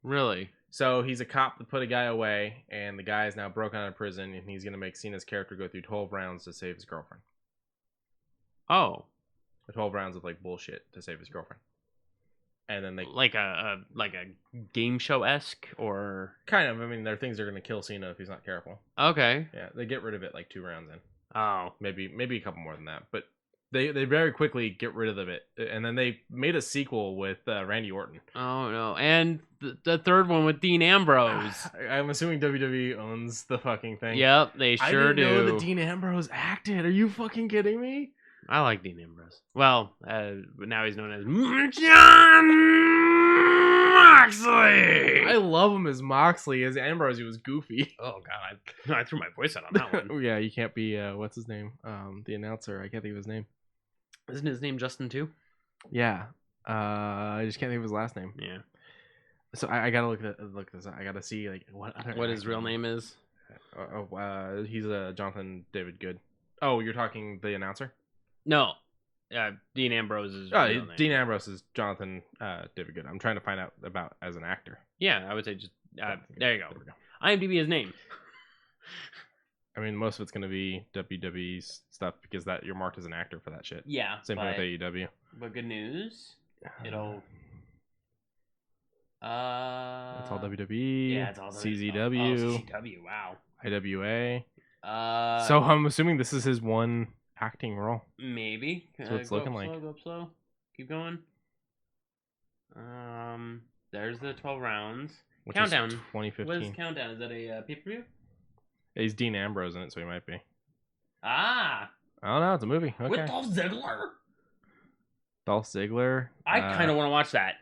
Really? So he's a cop that put a guy away, and the guy is now broken out of prison, and he's going to make Cena's character go through 12 rounds to save his girlfriend. Oh. 12 rounds of like bullshit to save his girlfriend. And then they like a game show-esque, or kind of. I mean, there are things that are going to kill Cena if he's not careful. Okay. Yeah, they get rid of it like 2 rounds in. Oh. Maybe a couple more than that, but they very quickly get rid of it. And then they made a sequel with Randy Orton. Oh no. And the third one with Dean Ambrose. I'm assuming WWE owns the fucking thing. Yep, they sure do. I didn't know that Dean Ambrose acted. Are you fucking kidding me? I like Dean Ambrose. Well, now he's known as John Moxley. I love him as Moxley. As Ambrose, he was goofy. Oh god, I threw my voice out on that one. Oh yeah, you can't be what's his name? The announcer. I can't think of his name. Isn't his name Justin too? Yeah. I just can't think of his last name. Yeah. So I gotta look this up. I gotta see like what his real name is. He's Jonathan David Good. Oh, you're talking the announcer? No, Dean Ambrose is. Dean Ambrose is Jonathan David Good. I'm trying to find out about as an actor. Yeah, I would say just there you go. There we go. IMDb his name. I mean, most of it's going to be WWE's stuff because that you're marked as an actor for that shit. Yeah. Same thing with AEW. But good news, it'll. It's all WWE. Yeah, it's all CZW. CZW. Wow. IWA. So I'm assuming this is his one acting role. Maybe. So it's looking like. Go up slow. Keep going. There's the 12 rounds. which Countdown. was 2015. What is Countdown? Is that a pay-per-view? He's Dean Ambrose in it, so he might be. Ah. I don't know. It's a movie. Okay. With Dolph Ziggler? Dolph Ziggler. I kind of want to watch that.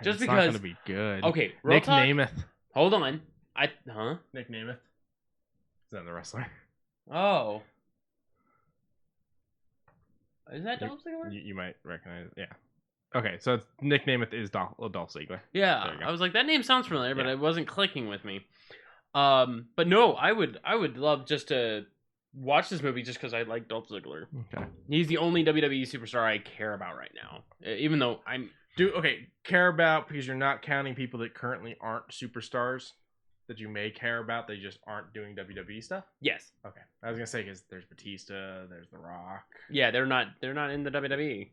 Just it's because. It's not going to be good. Okay, Nick talk. Namath. Hold on. Nick Namath. Is that the wrestler? Oh. Is that Dolph Ziggler? You might recognize it. Yeah. Okay, so it's, Nick Namath is Dolph Ziggler. Yeah, I was like, that name sounds familiar, but it wasn't clicking with me. But no, I would love just to watch this movie just because I like Dolph Ziggler. Okay. He's the only WWE superstar I care about right now. Even though care about because you're not counting people that currently aren't superstars that you may care about. They just aren't doing WWE stuff. Yes. Okay. I was gonna say because there's Batista, there's The Rock. Yeah, they're not in the WWE.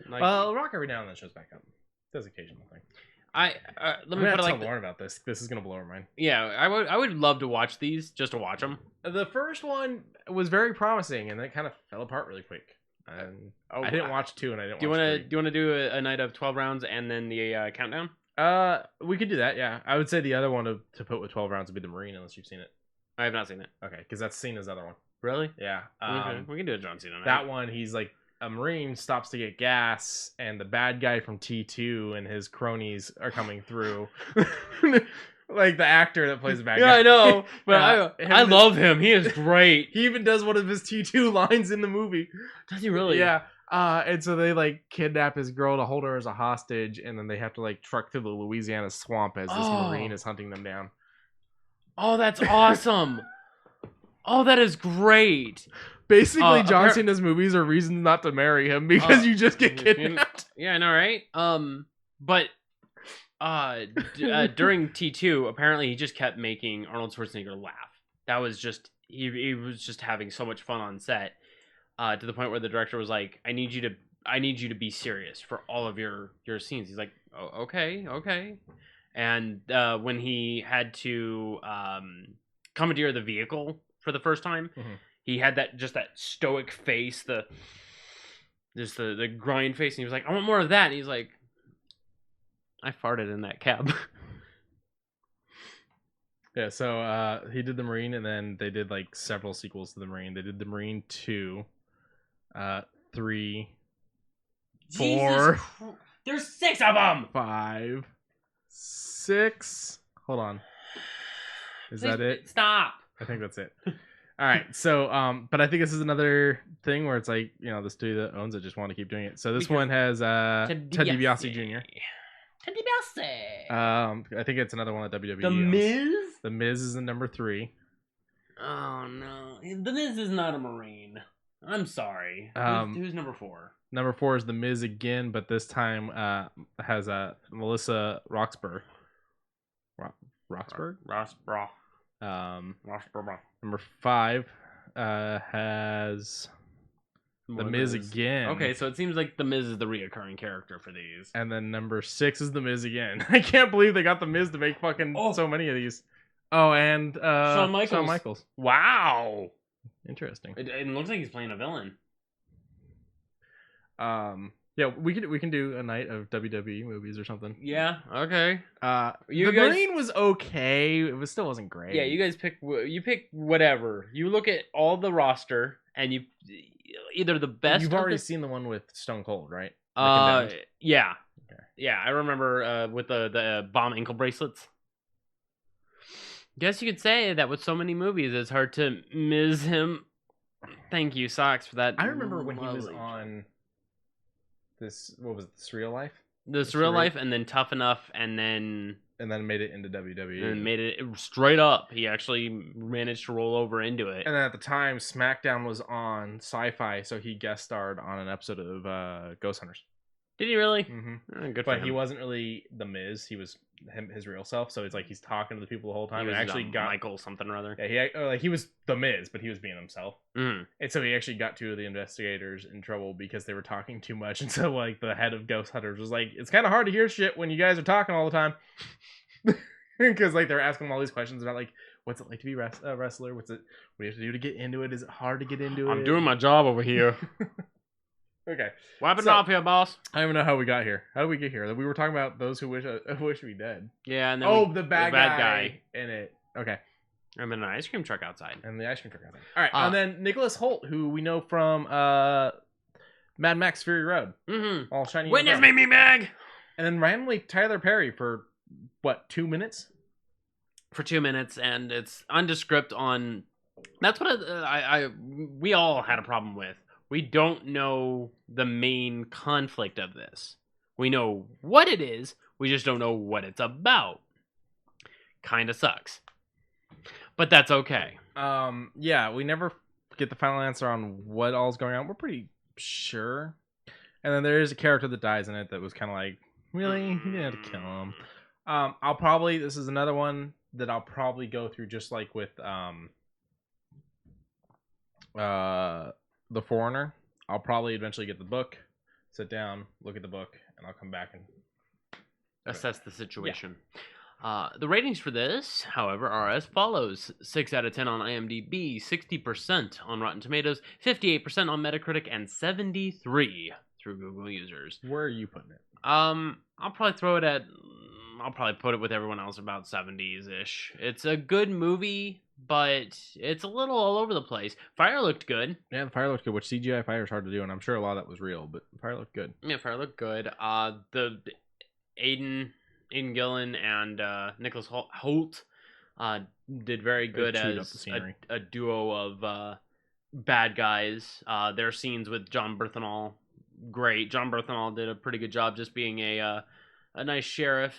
Like, The Rock every now and then shows back up. Does occasional thing. Let me put it like Lauren about this. This is gonna blow her mind. Yeah, I would love to watch these just to watch them. The first one was very promising, and then it kind of fell apart really quick. And I didn't watch 2, and I didn't. Do you want to do a night of 12 rounds and then the countdown? We could do that. Yeah, I would say the other one to put with 12 rounds would be the Marine, unless you've seen it. I have not seen it. Okay, because that's Cena's other one. Really? Yeah. Okay. We can do a John Cena night. That one, he's like a Marine stops to get gas, and the bad guy from T2 and his cronies are coming through. Like the actor that plays the bad guy. Yeah, I know. But I love him. He is great. He even does one of his T2 lines in the movie. Does he really? Yeah. And so they like kidnap his girl to hold her as a hostage, and then they have to like truck through the Louisiana swamp as this Marine is hunting them down. Oh, that's awesome. Oh, that is great. Basically, John Cena's movies are reasons not to marry him because you just get kidnapped. Yeah, I know, right? But during T2, apparently he just kept making Arnold Schwarzenegger laugh. That was just he was just having so much fun on set, to the point where the director was like, "I need you to be serious for all of your scenes." He's like, "Oh, okay." And when he had to commandeer the vehicle for the first time, he had that stoic face, the grind face, and he was like, "I want more of that." And he's like, "I farted in that cab." Yeah, so he did the Marine, and then they did like several sequels to the Marine. They did the Marine 2, 3, 4. There's 6 of them. 5, 6. Hold on. Is that it? Stop. I think that's it. All right. So, but I think this is another thing where it's like, the studio that owns it just want to keep doing it. So this one has Ted DiBiase Jr. Ted DiBiase. I think it's another one of WWE. The Miz. The Miz is in number 3. Oh no, The Miz is not a Marine. I'm sorry. Who's number 4? Number 4 is The Miz again, but this time has Melissa Roxburgh. Roxburgh? Roxburgh. Number 5 has The Miz again. Okay, so it seems like The Miz is the reoccurring character for these. And then number 6 is The Miz again. I can't believe they got The Miz to make fucking so many of these. Oh, and Shawn Michaels. Wow. Interesting. It looks like he's playing a villain. Yeah, we can do a night of WWE movies or something. Yeah. Okay. Marine was okay. It still wasn't great. Yeah, you guys pick whatever. You look at all the roster and you either the best. You've already seen the one with Stone Cold, right? Yeah. Okay. Yeah, I remember with the bomb ankle bracelets. Guess you could say that with so many movies, it's hard to miss him. Thank you, Socks, for that. I remember when he was on this. What was it? This Real Life. This Real Life, and then Tough Enough, and then made it into WWE. And made it straight up. He actually managed to roll over into it. And then at the time, SmackDown was on Sci-Fi, so he guest starred on an episode of Ghost Hunters. Did he really? Mm-hmm. Good for but him. He wasn't really the Miz. He was his real self. So it's like he's talking to the people the whole time. He was and actually got Michael something or other. Yeah, he was the Miz, but he was being himself. Mm. And so he actually got 2 of the investigators in trouble because they were talking too much. And so like the head of Ghost Hunters was like, "It's kind of hard to hear shit when you guys are talking all the time." Because like they're asking him all these questions about like, what's it like to be a wrestler? What do you have to do to get into it? Is it hard to get into it? I'm doing my job over here. Okay. What happened So- off here, boss? I don't even know how we got here. How did we get here? We were talking about those who wish me dead. Yeah, and then The bad guy in it. Okay. And then an ice cream truck outside. And the ice cream truck. All right. And then Nicholas Hoult, who we know from Mad Max Fury Road. Mm-hmm. All shiny. Witness me, Meg! And then randomly Tyler Perry for, 2 minutes? For 2 minutes, and it's undescript on... That's what we all had a problem with. We don't know the main conflict of this. We know what it is, we just don't know what it's about. Kinda sucks. But that's okay. Yeah, we never get the final answer on what all's going on. We're pretty sure. And then there is a character that dies in it that was kind of like, really? You didn't have to kill him. This is another one that I'll probably go through just like with The Foreigner. I'll probably eventually get the book, sit down, look at the book, and I'll come back and assess the situation. The ratings for this, however, are as follows: 6 out of 10 on IMDb, 60% on Rotten Tomatoes, 58% on Metacritic, and 73 through Google users. Where are you putting it? I'll probably put it with everyone else about 70s-ish. It's a good movie, but it's a little all over the place. Fire looked good. Yeah, the fire looked good, which CGI fire is hard to do, and I'm sure a lot of that was real, but the fire looked good. Yeah, fire looked good. The Aiden Gillen and Nicholas Hoult did very good as a duo of bad guys. Their scenes with John Berthenol, great. John Berthenol did a pretty good job just being a nice sheriff,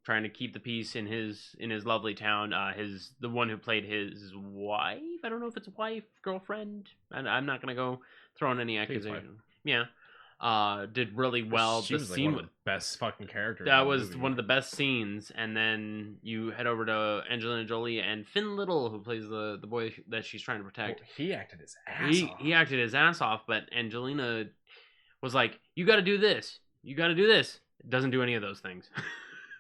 trying to keep the peace in his lovely town. The one who played his wife, I don't know if it's wife, girlfriend, and I'm not gonna go throwing any accusation. Yeah. Did really well. She was one of the best fucking characters. That was one of the best scenes. And then you head over to Angelina Jolie and Finn Little, who plays the boy that she's trying to protect. He acted his ass off. He acted his ass off, but Angelina was like, "You got to do this. You got to do this." It doesn't do any of those things.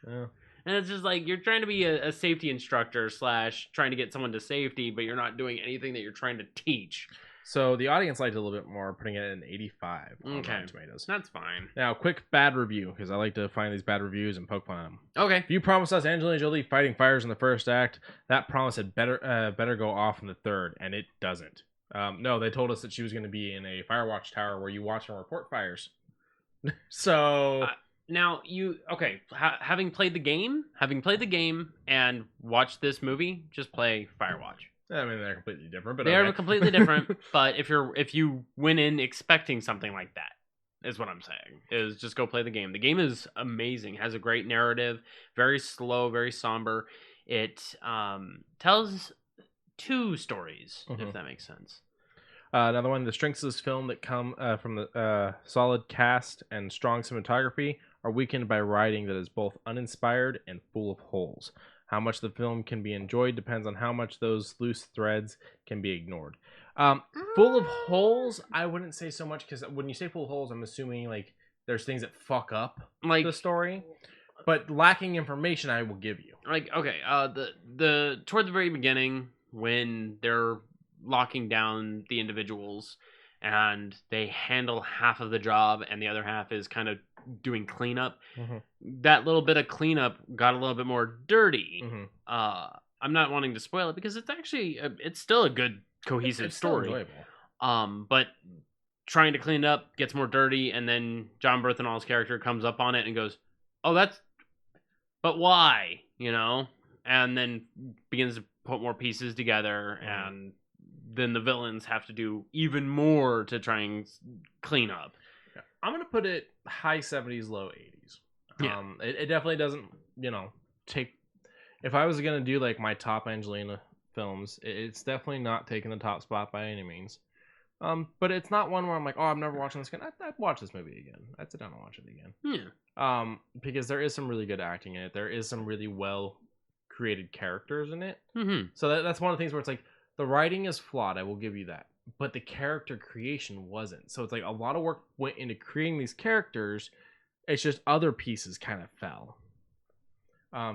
Yeah. And it's just like, you're trying to be a safety instructor / trying to get someone to safety, but you're not doing anything that you're trying to teach. So the audience liked it a little bit more, putting it at an 85 on Okay. Rotten Tomatoes. That's fine. Now, quick bad review, because I like to find these bad reviews and poke fun at them. Okay. If you promised us Angelina Jolie fighting fires in the first act, that promise had better go off in the third, and it doesn't. No, they told us that she was going to be in a firewatch tower where you watch and report fires. So... Now, having played the game and watched this movie, just play Firewatch. I mean, they're completely different, but they okay. are completely different. But if you went in expecting something like that, is what I'm saying. Is just go play the game. The game is amazing. Has a great narrative. Very slow. Very somber. It tells two stories, if that makes sense. Another one. The strengths of this film that come from the solid cast and strong cinematography are weakened by writing that is both uninspired and full of holes. How much the film can be enjoyed depends on how much those loose threads can be ignored. Full of holes, I wouldn't say so much, because when you say full of holes, I'm assuming like there's things that fuck up the story. But lacking information, I will give you. Like, okay, the toward the very beginning, when they're locking down the individuals and they handle half of the job and the other half is kind of doing cleanup. That little bit of cleanup got a little bit more dirty. I'm not wanting to spoil it because it's actually it's still a good cohesive story. Still enjoyable. But trying to clean it up gets more dirty, and then John Berthenol's character comes up on it and goes, but why? And then begins to put more pieces together, and then the villains have to do even more to try and clean up. I'm going to put it high 70s, low 80s. Yeah. It definitely doesn't, take... If I was going to do, like, my top Angelina films, it's definitely not taking the top spot by any means. But it's not one where I'm like, oh, I'm never watching this again. I'd watch this movie again. I'd sit down and watch it again. Yeah. Because there is some really good acting in it. There is some really well-created characters in it. So that's one of the things where it's like, the writing is flawed, I will give you that. But the character creation wasn't. So it's like a lot of work went into creating these characters. It's just other pieces kind of fell.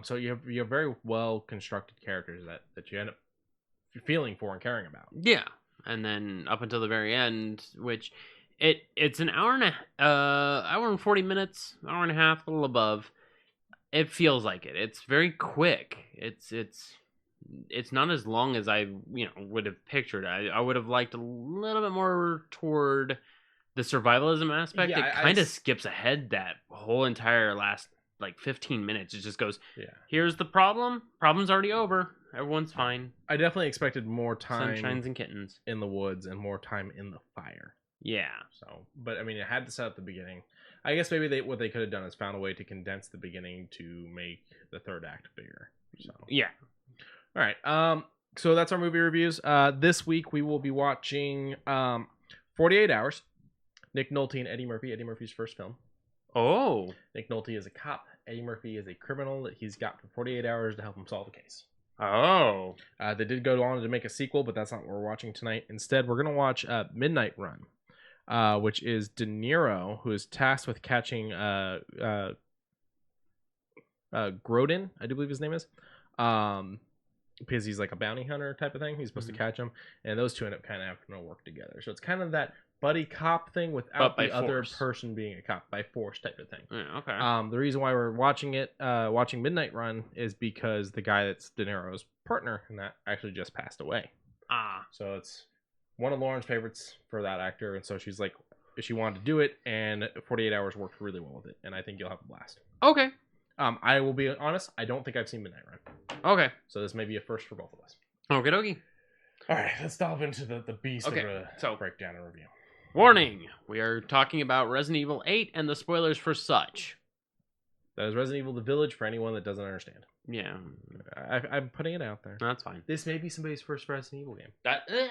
So you have very well constructed characters that you end up feeling for and caring about. Yeah. And then up until the very end, which It's an hour and 40 minutes, hour and a half, a little above. It feels like it. It's very quick. It's not as long as I would have pictured. I would have liked a little bit more toward the survivalism aspect. Yeah, it kind of skips ahead that whole entire last like 15 minutes. It just goes, here's the problem. Problem's already over. Everyone's fine. I definitely expected more time, sunshines and kittens in the woods, and more time in the fire. Yeah. So, but I mean, it had to set up the beginning. I guess maybe what they could have done is found a way to condense the beginning to make the third act bigger. So yeah. All right. So that's our movie reviews. This week we will be watching 48 Hours. Nick Nolte and Eddie Murphy. Eddie Murphy's first film. Oh. Nick Nolte is a cop. Eddie Murphy is a criminal that he's got for 48 hours to help him solve a case. Oh. They did go on to make a sequel, but that's not what we're watching tonight. Instead, we're going to watch Midnight Run, which is De Niro, who is tasked with catching Grodin, I do believe his name is. Because he's like a bounty hunter type of thing. He's supposed to catch him. And those two end up kind of having to work together. So it's kind of that buddy cop thing without the other person being a cop, by force type of thing. Yeah, okay. The reason why we're watching Midnight Run is because the guy that's De Niro's partner in that actually just passed away. So it's one of Lauren's favorites for that actor, and so she's like, she wanted to do it, and 48 Hours worked really well with it, and I think you'll have a blast. Okay. I will be honest, I don't think I've seen Midnight Run. Okay. So this may be a first for both of us. Okie dokie. All right, let's delve into the beast of a breakdown and review. Warning! We are talking about Resident Evil 8 and the spoilers for such. That is Resident Evil The Village for anyone that doesn't understand. Yeah. I'm putting it out there. That's fine. This may be somebody's first Resident Evil game.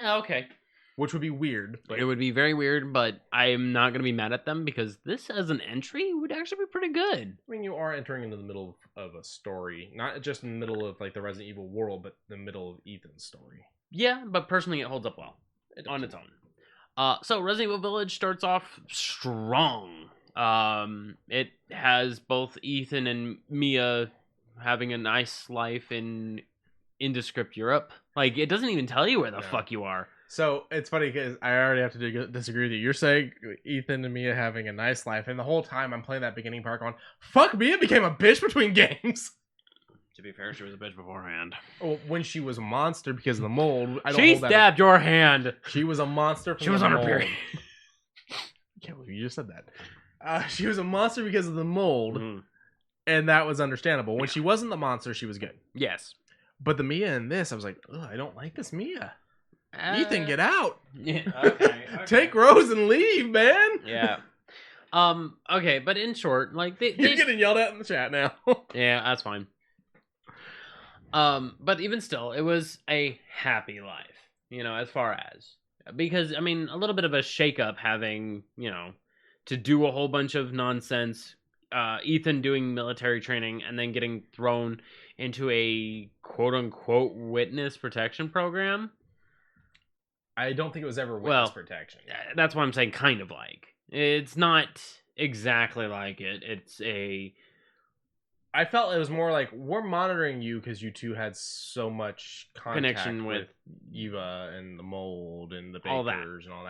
Okay. Which would be weird. But it would be very weird, but I'm not going to be mad at them because this as an entry would actually be pretty good. I mean, you are entering into the middle of a story. Not just in the middle of like the Resident Evil world, but the middle of Ethan's story. Yeah, but personally it holds up well on its own. So Resident Evil Village starts off strong. It has both Ethan and Mia having a nice life in indescript Europe. Like, it doesn't even tell you where the fuck you are. So it's funny because I already have to disagree with you. You're saying Ethan and Mia having a nice life, and the whole time I'm playing that beginning part going, fuck, Mia became a bitch between games. To be fair, she was a bitch beforehand. Well, when she was a monster because of the mold, she stabbed your hand. She was a monster. She was on her period. I can't believe you just said that. She was a monster because of the mold, and that was understandable. When she wasn't the monster, she was good. Yes, but the Mia in this, I was like, ugh, I don't like this Mia. Ethan, get out. Yeah, okay. Take Rose and leave, man. Yeah. Okay, but in short, like you're getting yelled at in the chat now. Yeah, that's fine. But even still, it was a happy life, as far as, because, I mean, a little bit of a shakeup having, to do a whole bunch of nonsense, Ethan doing military training and then getting thrown into a quote-unquote witness protection program. I don't think it was ever witness protection. That's what I'm saying, kind of like. It's not exactly like it. It's a... I felt it was more like, we're monitoring you because you two had so much connection with Eva and the mold and the bakers and all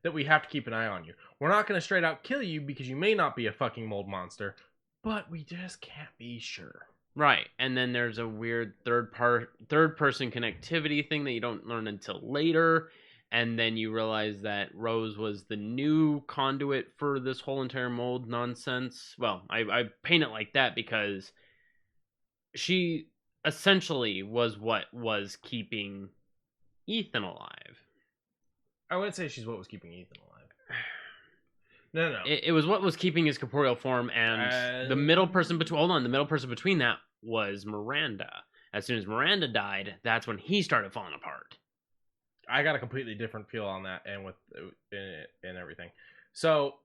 that we have to keep an eye on you. We're not going to straight out kill you because you may not be a fucking mold monster, but we just can't be sure. Right, and then there's a weird third-person connectivity thing that you don't learn until later, and then you realize that Rose was the new conduit for this whole entire mold nonsense. Well, I paint it like that because she essentially was what was keeping Ethan alive. I wouldn't say she's what was keeping Ethan alive. No. It was what was keeping his corporeal form, and the middle person between that was Miranda. As soon as Miranda died, that's when he started falling apart. I got a completely different feel on that, and with and everything. So,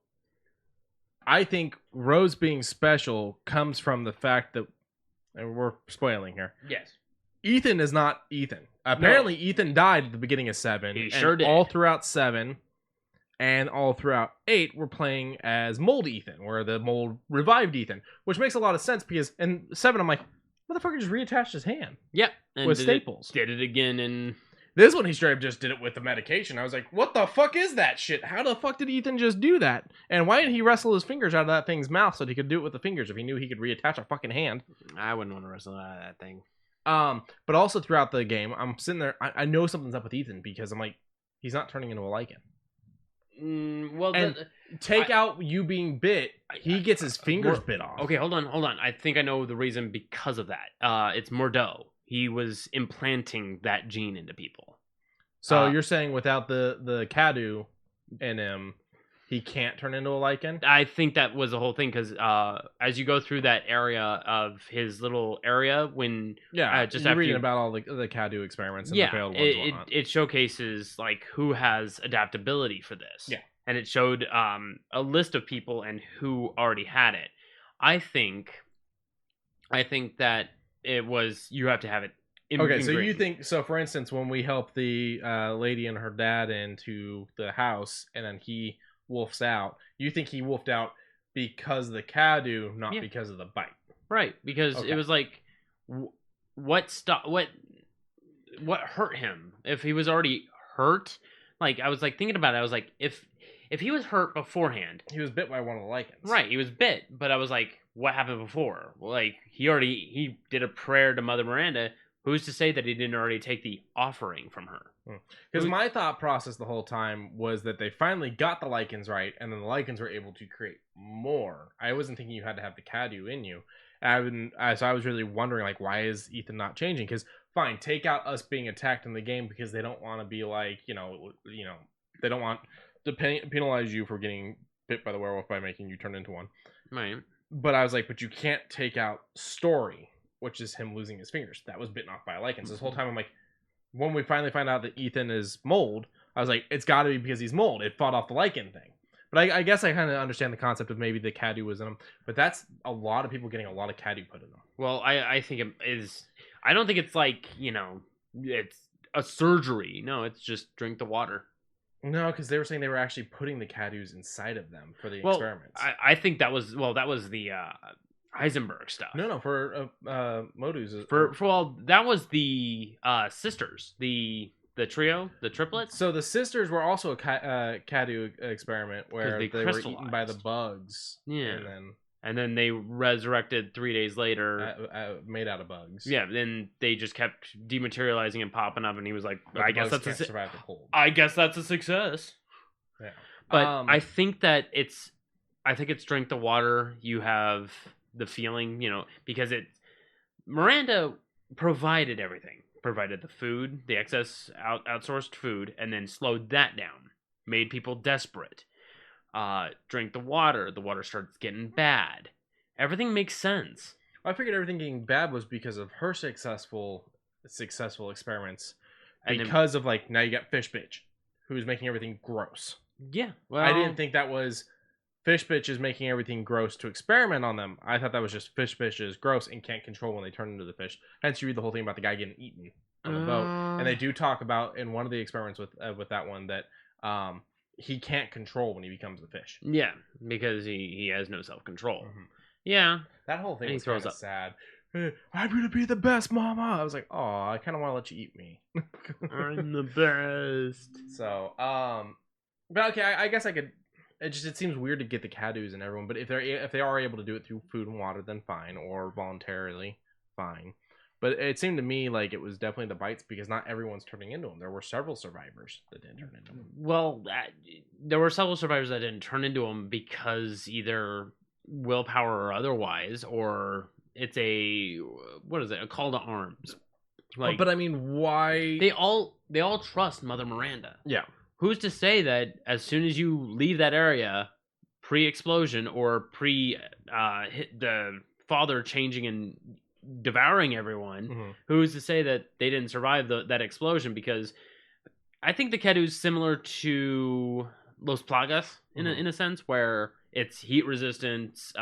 I think Rose being special comes from the fact that, and we're spoiling here. Yes. Ethan is not Ethan. Apparently, Ethan died at the beginning of 7. He sure did. All throughout 7 and all throughout 8, we're playing as Mold Ethan, where the mold revived Ethan, which makes a lot of sense because in 7, I'm like, motherfucker just reattached his hand. Yep. And with staples. Did it again in This one, he straight up just did it with the medication. I was like, what the fuck is that shit? How the fuck did Ethan just do that? And why didn't he wrestle his fingers out of that thing's mouth so that he could do it with the fingers if he knew he could reattach a fucking hand? I wouldn't want to wrestle out of that thing. But also throughout the game, I'm sitting there, I know something's up with Ethan because I'm like, he's not turning into a lycan. Take out you being bit, he gets his fingers bit off. Okay, hold on. I think I know the reason because of that. It's Mordeaux. He was implanting that gene into people. So you're saying without the Cadu in him, he can't turn into a Lycan? I think that was the whole thing, because as you go through that area of his little area, when just you're reading about all the Cadu experiments and the failed ones and whatnot. It showcases like who has adaptability for this. Yeah, and it showed a list of people and who already had it. I think that it was you have to have it. Okay, so you think so? For instance, when we help the lady and her dad into the house, and then he wolfs out, you think he wolfed out because of the Cadu, not because of the bite, right? Because it was like, what hurt him? If he was already hurt, like I was like thinking about it, I was like, if he was hurt beforehand, he was bit by one of the Lycans, right? He was bit, but I was like, what happened before? Like he did a prayer to Mother Miranda. Who's to say that he didn't already take the offering from her? Because my thought process the whole time was that they finally got the Lycans right, and then the Lycans were able to create more. I wasn't thinking you had to have the Cadu in you. So I was really wondering, like, why is Ethan not changing? Because, fine, take out us being attacked in the game because they don't want to be like, they don't want to penalize you for getting bit by the werewolf by making you turn into one. Right. But I was like, but you can't take out story, which is him losing his fingers. That was bitten off by a Lycan. So this whole time I'm like, when we finally find out that Ethan is mold, I was like, it's got to be because he's mold. It fought off the Lycan thing. But I guess I kind of understand the concept of maybe the Cadu was in him. But that's a lot of people getting a lot of Cadu put in them. Well, I think it is... I don't think it's like, it's a surgery. No, it's just drink the water. No, because they were saying they were actually putting the Cadus inside of them for the experiments. I think that was... Well, that was the... Heisenberg stuff. No, for Modu's. That was the sisters, the trio, the triplets. So the sisters were also a Cadu experiment where they were eaten by the bugs. Yeah, and then they resurrected 3 days later, made out of bugs. Yeah, then they just kept dematerializing and popping up, and he was like, "I guess that's survive the cold. I guess that's a success." Yeah, but I think it's drink the water. You have the feeling, because Miranda provided everything, provided the food, the excess outsourced food, and then slowed that down, made people desperate. Drink the water starts getting bad. Everything makes sense. I figured everything getting bad was because of her successful experiments, and because of now you got Fish Bitch, who's making everything gross. Yeah, well, I didn't think that was Fish Bitch is making everything gross to experiment on them. I thought that was just Fish Bitch is gross and can't control when they turn into the fish. Hence, you read the whole thing about the guy getting eaten on the boat, and they do talk about in one of the experiments with that one that he can't control when he becomes the fish. Yeah, because he has no self-control. Mm-hmm. Yeah, that whole thing was kind of sad. I'm gonna be the best, Mama. I was like, oh, I kind of want to let you eat me. I'm the best. So, but okay, I guess I could. It seems weird to get the Cadus and everyone, but if they are able to do it through food and water, then fine, or voluntarily, fine. But it seemed to me like it was definitely the bites because not everyone's turning into them. There were several survivors that didn't turn into them. Well, there were several survivors that didn't turn into them because either willpower or otherwise, or it's a call to arms. But I mean, why? They all trust Mother Miranda. Yeah. Who's to say that as soon as you leave that area, pre-explosion or the father changing and devouring everyone, who's to say that they didn't survive that explosion? Because I think the Kedu is similar to Los Plagas in a sense, where it's heat resistance,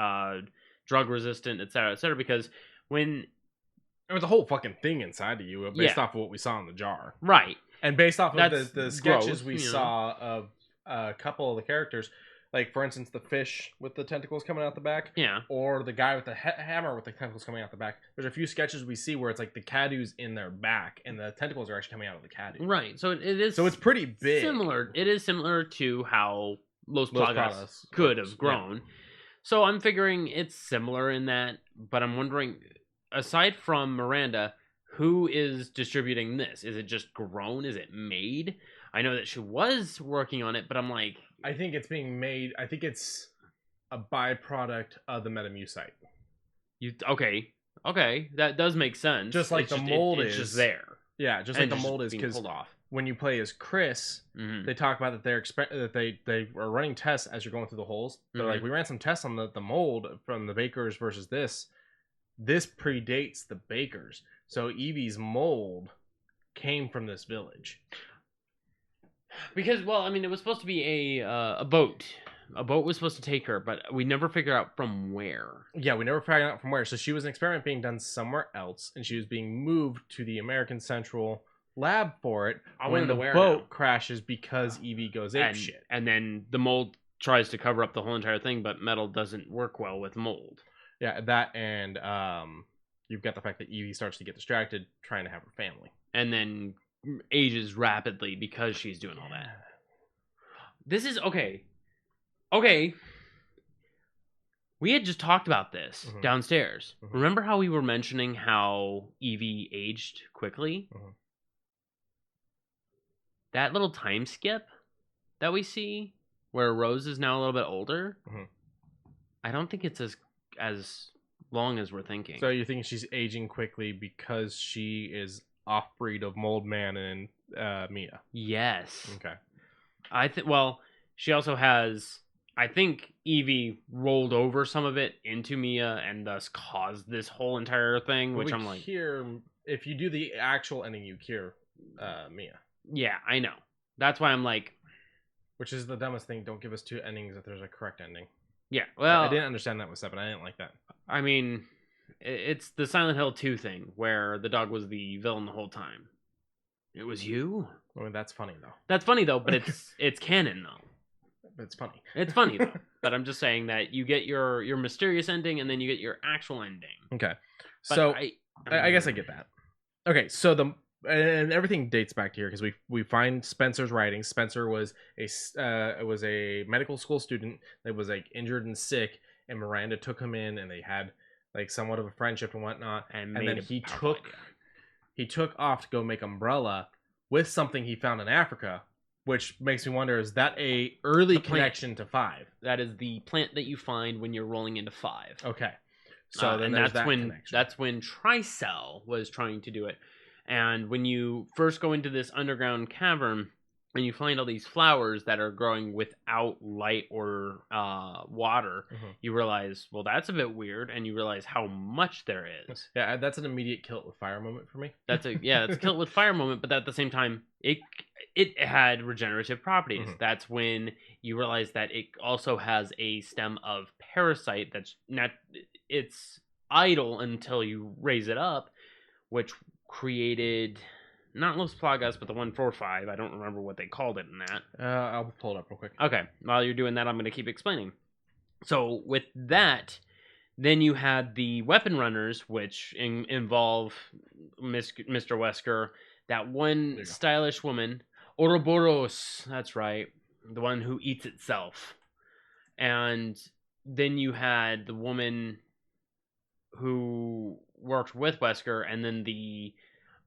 drug resistant, etc. Because when there was a whole fucking thing inside of you based off of what we saw in the jar, right? And based off of the sketches we saw of a couple of the characters, Like, for instance, the fish with the tentacles coming out the back. Yeah. Or the guy with the hammer with the tentacles coming out the back. There's a few sketches we see where it's like the Cadu's in their back and the tentacles are actually coming out of the Cadu. Right. So it is. So it's pretty big. Similar. It is similar to how Los Los Plagas Pradas could works, have grown. So I'm figuring it's similar in that, but I'm wondering, aside from Miranda, who is distributing this? Is it just grown? Is it made? I know that she was working on it, but I'm like... I think it's being made... I think it's a byproduct of the Metamucite. Okay, that does make sense. Just like the mold is... It's just there. Yeah, just like the mold is, because when you play as Chris, they talk about that they are running tests as you're going through the holes. They're like, we ran some tests on the mold from the Bakers versus this. This predates the Bakers. So Evie's mold came from this village. Because, well, I mean, it was supposed to be a boat. A boat was supposed to take her, but we never figured out from where. Yeah, we never figured out from where. So she was an experiment being done somewhere else, and she was being moved to the American Central Lab for it when the boat crashes because Evie goes apeshit. And then the mold tries to cover up the whole entire thing, but metal doesn't work well with mold. Yeah, that and you've got the fact that Evie starts to get distracted trying to have her family. And then ages rapidly because she's doing all that. This is okay. We had just talked about this downstairs. Remember how we were mentioning how Evie aged quickly? That little time skip that we see where Rose is now a little bit older, I don't think it's as long as we're thinking. So you think she's aging quickly because she is off-breed of Mold Man and Mia? Yes. Okay. Well, she also has... I think Evie rolled over some of it into Mia and thus caused this whole entire thing, which I'm like... If you do the actual ending, you cure Mia. Yeah, I know. That's why I'm like... Which is the dumbest thing. Don't give us two endings if there's a correct ending. Yeah, well... I didn't understand that with 7. I didn't like that. I mean, it's the Silent Hill 2 thing, where the dog was the villain the whole time. It was you? I mean, that's funny, though. That's funny, though, but it's canon, though. It's funny. It's funny, though. But I'm just saying that you get your mysterious ending, and then you get your actual ending. Okay. But so, I guess I get that. Okay, so and everything dates back to here, because we find Spencer's writings. Spencer was a medical school student that was, like, injured and sick, and Miranda took him in, and they had, like, somewhat of a friendship and whatnot. And then he took off to go make Umbrella with something he found in Africa, which makes me wonder, is that a early connection to 5? That is the plant that you find when you're rolling into 5. Okay. So then and that's when Tricell was trying to do it. And when you first go into this underground cavern and you find all these flowers that are growing without light or water, you realize, well, that's a bit weird, and you realize how much there is. Yeah, that's an immediate kill it with fire moment for me. That's a kill it with fire moment, but at the same time, it had regenerative properties. That's when you realize that it also has a stem of parasite that's not... It's idle until you raise it up, which created... Not Los Plagas, but the 145. I don't remember what they called it in that. I'll pull it up real quick. Okay. While you're doing that, I'm going to keep explaining. So with that, then you had the weapon runners, which involve Mr. Wesker, that one stylish woman, Ouroboros. That's right, the one who eats itself. And then you had the woman who worked with Wesker, and then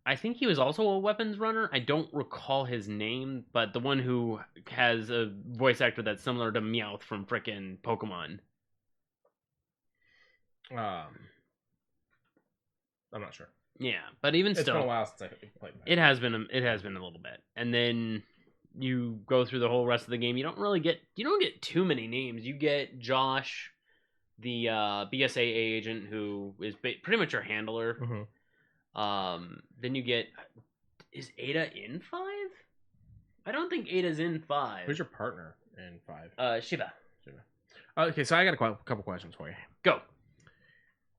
I think he was also a weapons runner. I don't recall his name, but the one who has a voice actor that's similar to Meowth from frickin' Pokemon. I'm not sure. Yeah, but even still, it's been a while since I played that. It has been a little bit. And then you go through the whole rest of the game. You don't get too many names. You get Josh, the BSAA agent, who is pretty much your handler. Then you get... Is Ada in 5? I don't think Ada's in 5. Who's your partner in 5? Shiva. Okay, so I got a couple questions for you. Go.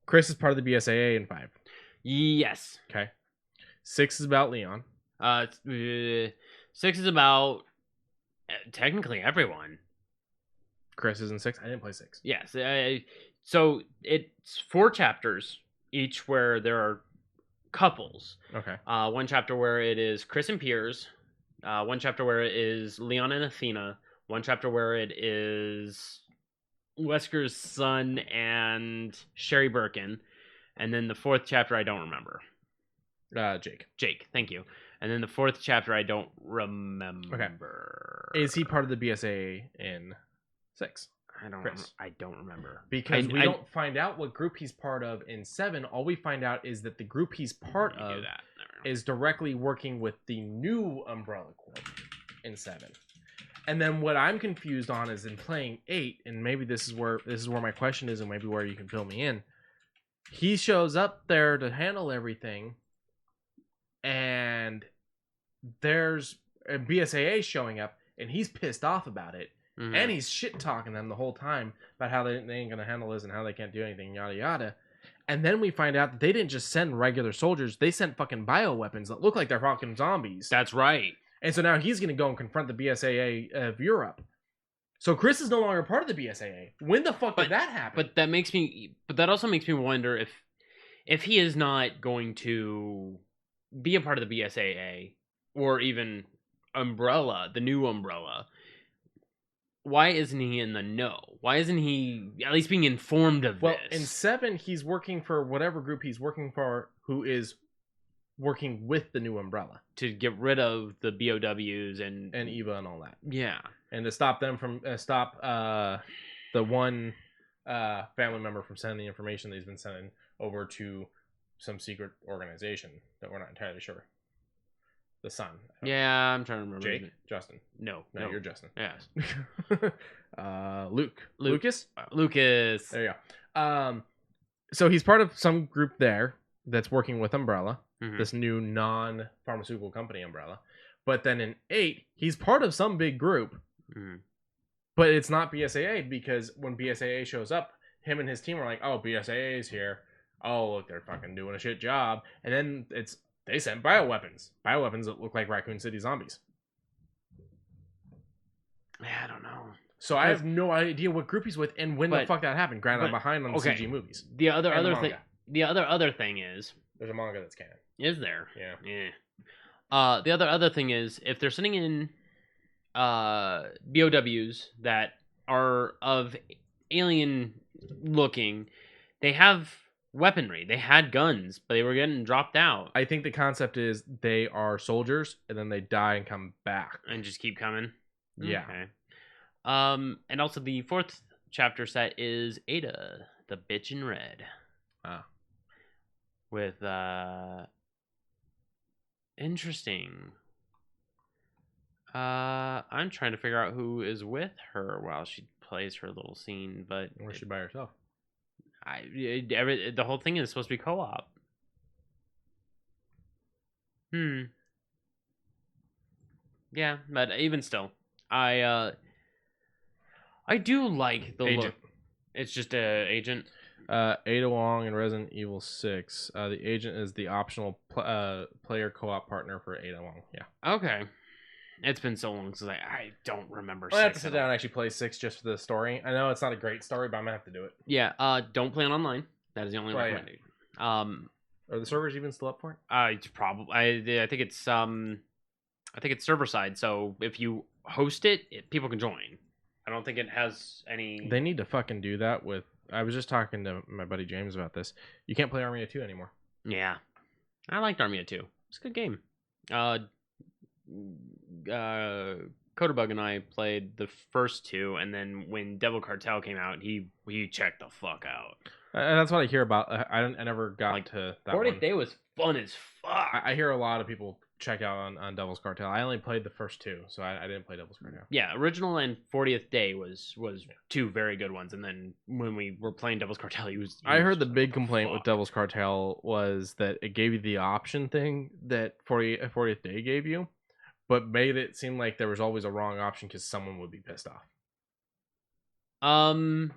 Chris is part of the BSAA in 5. Yes. Okay. 6 is about Leon. 6 is about technically everyone. Chris is in 6. I didn't play 6. Yes. So it's 4 chapters each where there are couples. Okay. One chapter where it is Chris and Piers. One chapter where it is Leon and Athena. One chapter where it is Wesker's son and Sherry Birkin. And then the 4th chapter I don't remember. Jake, thank you. And then the 4th chapter I don't remember. Okay. Is he part of the BSAA in 6? I don't remember. Because we don't find out what group he's part of in 7. All we find out is that the group he's part of is directly working with the new Umbrella Corps in 7. And then what I'm confused on is in playing 8, and maybe this is where my question is, and maybe where you can fill me in. He shows up there to handle everything, and there's a BSAA showing up, and he's pissed off about it. Mm-hmm. And he's shit-talking them the whole time about how they ain't going to handle this and how they can't do anything, yada yada. And then we find out that they didn't just send regular soldiers, they sent fucking bioweapons that look like they're fucking zombies. That's right. And so now he's going to go and confront the BSAA of Europe. So Chris is no longer part of the BSAA. When the fuck did that happen? But that also makes me wonder if he is not going to be a part of the BSAA or even Umbrella, the new Umbrella. Why isn't he in the know? Why isn't he at least being informed of this? Well, in 7, he's working for whatever group he's working for, who is working with the new Umbrella to get rid of the BOWs and Eva and all that. Yeah, and to stop them from the one family member from sending the information that he's been sending over to some secret organization that we're not entirely sure. The son. Yeah, I'm trying to remember. Jake? Justin. No, you're Justin. Yes. Lucas? Lucas. There you go. So he's part of some group there that's working with Umbrella, this new non-pharmaceutical company Umbrella. But then in 8, he's part of some big group. But it's not BSAA, because when BSAA shows up, him and his team are like, oh, BSAA is here. Oh, look, they're fucking doing a shit job. And then they sent bioweapons that look like Raccoon City zombies. Yeah, I don't know. So I have no idea what group he's with and when the fuck that happened. Granted, I'm behind on the CG movies. The other thing is there's a manga that's canon. Is there? Yeah. The other thing is, if they're sending in BOWs that are of alien looking, they have weaponry. They had guns, but they were getting dropped out. I think the concept is they are soldiers and then they die and come back and just keep coming. Yeah. Okay. And also the 4th chapter set is Ada, the bitch in red. With interesting. I'm trying to figure out who is with her while she plays her little scene, but or is she by herself? The whole thing is supposed to be co-op. Yeah, but even still, I do like the agent. look. It's just a agent. Ada Wong in Resident Evil 6. The agent is the optional player co-op partner for Ada Wong. Yeah. Okay. It's been so long since I don't remember. I have to sit down and actually play 6 just for the story. I know it's not a great story, but I'm gonna have to do it. Yeah. Don't play it online. That is the only recommendation. Yeah. Are the servers even still up for it? It's probably. I think it's server side. So if you host it, people can join. I don't think it has any. They need to fucking do that with. I was just talking to my buddy James about this. You can't play Armia 2 anymore. Yeah, I liked Armia 2. It's a good game. Codebug and I played the first 2, and then when Devil Cartel came out, he checked the fuck out. That's what I hear about. I never got to that 40th one. Day was fun as fuck. I hear a lot of people check out on Devil's Cartel. I only played the first 2, so I didn't play Devil's Cartel. Yeah, original and 40th Day was 2 very good ones, and then when we were playing Devil's Cartel, I heard the big complaint with Devil's Cartel was that it gave you the option thing that 40th Day gave you, but made it seem like there was always a wrong option because someone would be pissed off.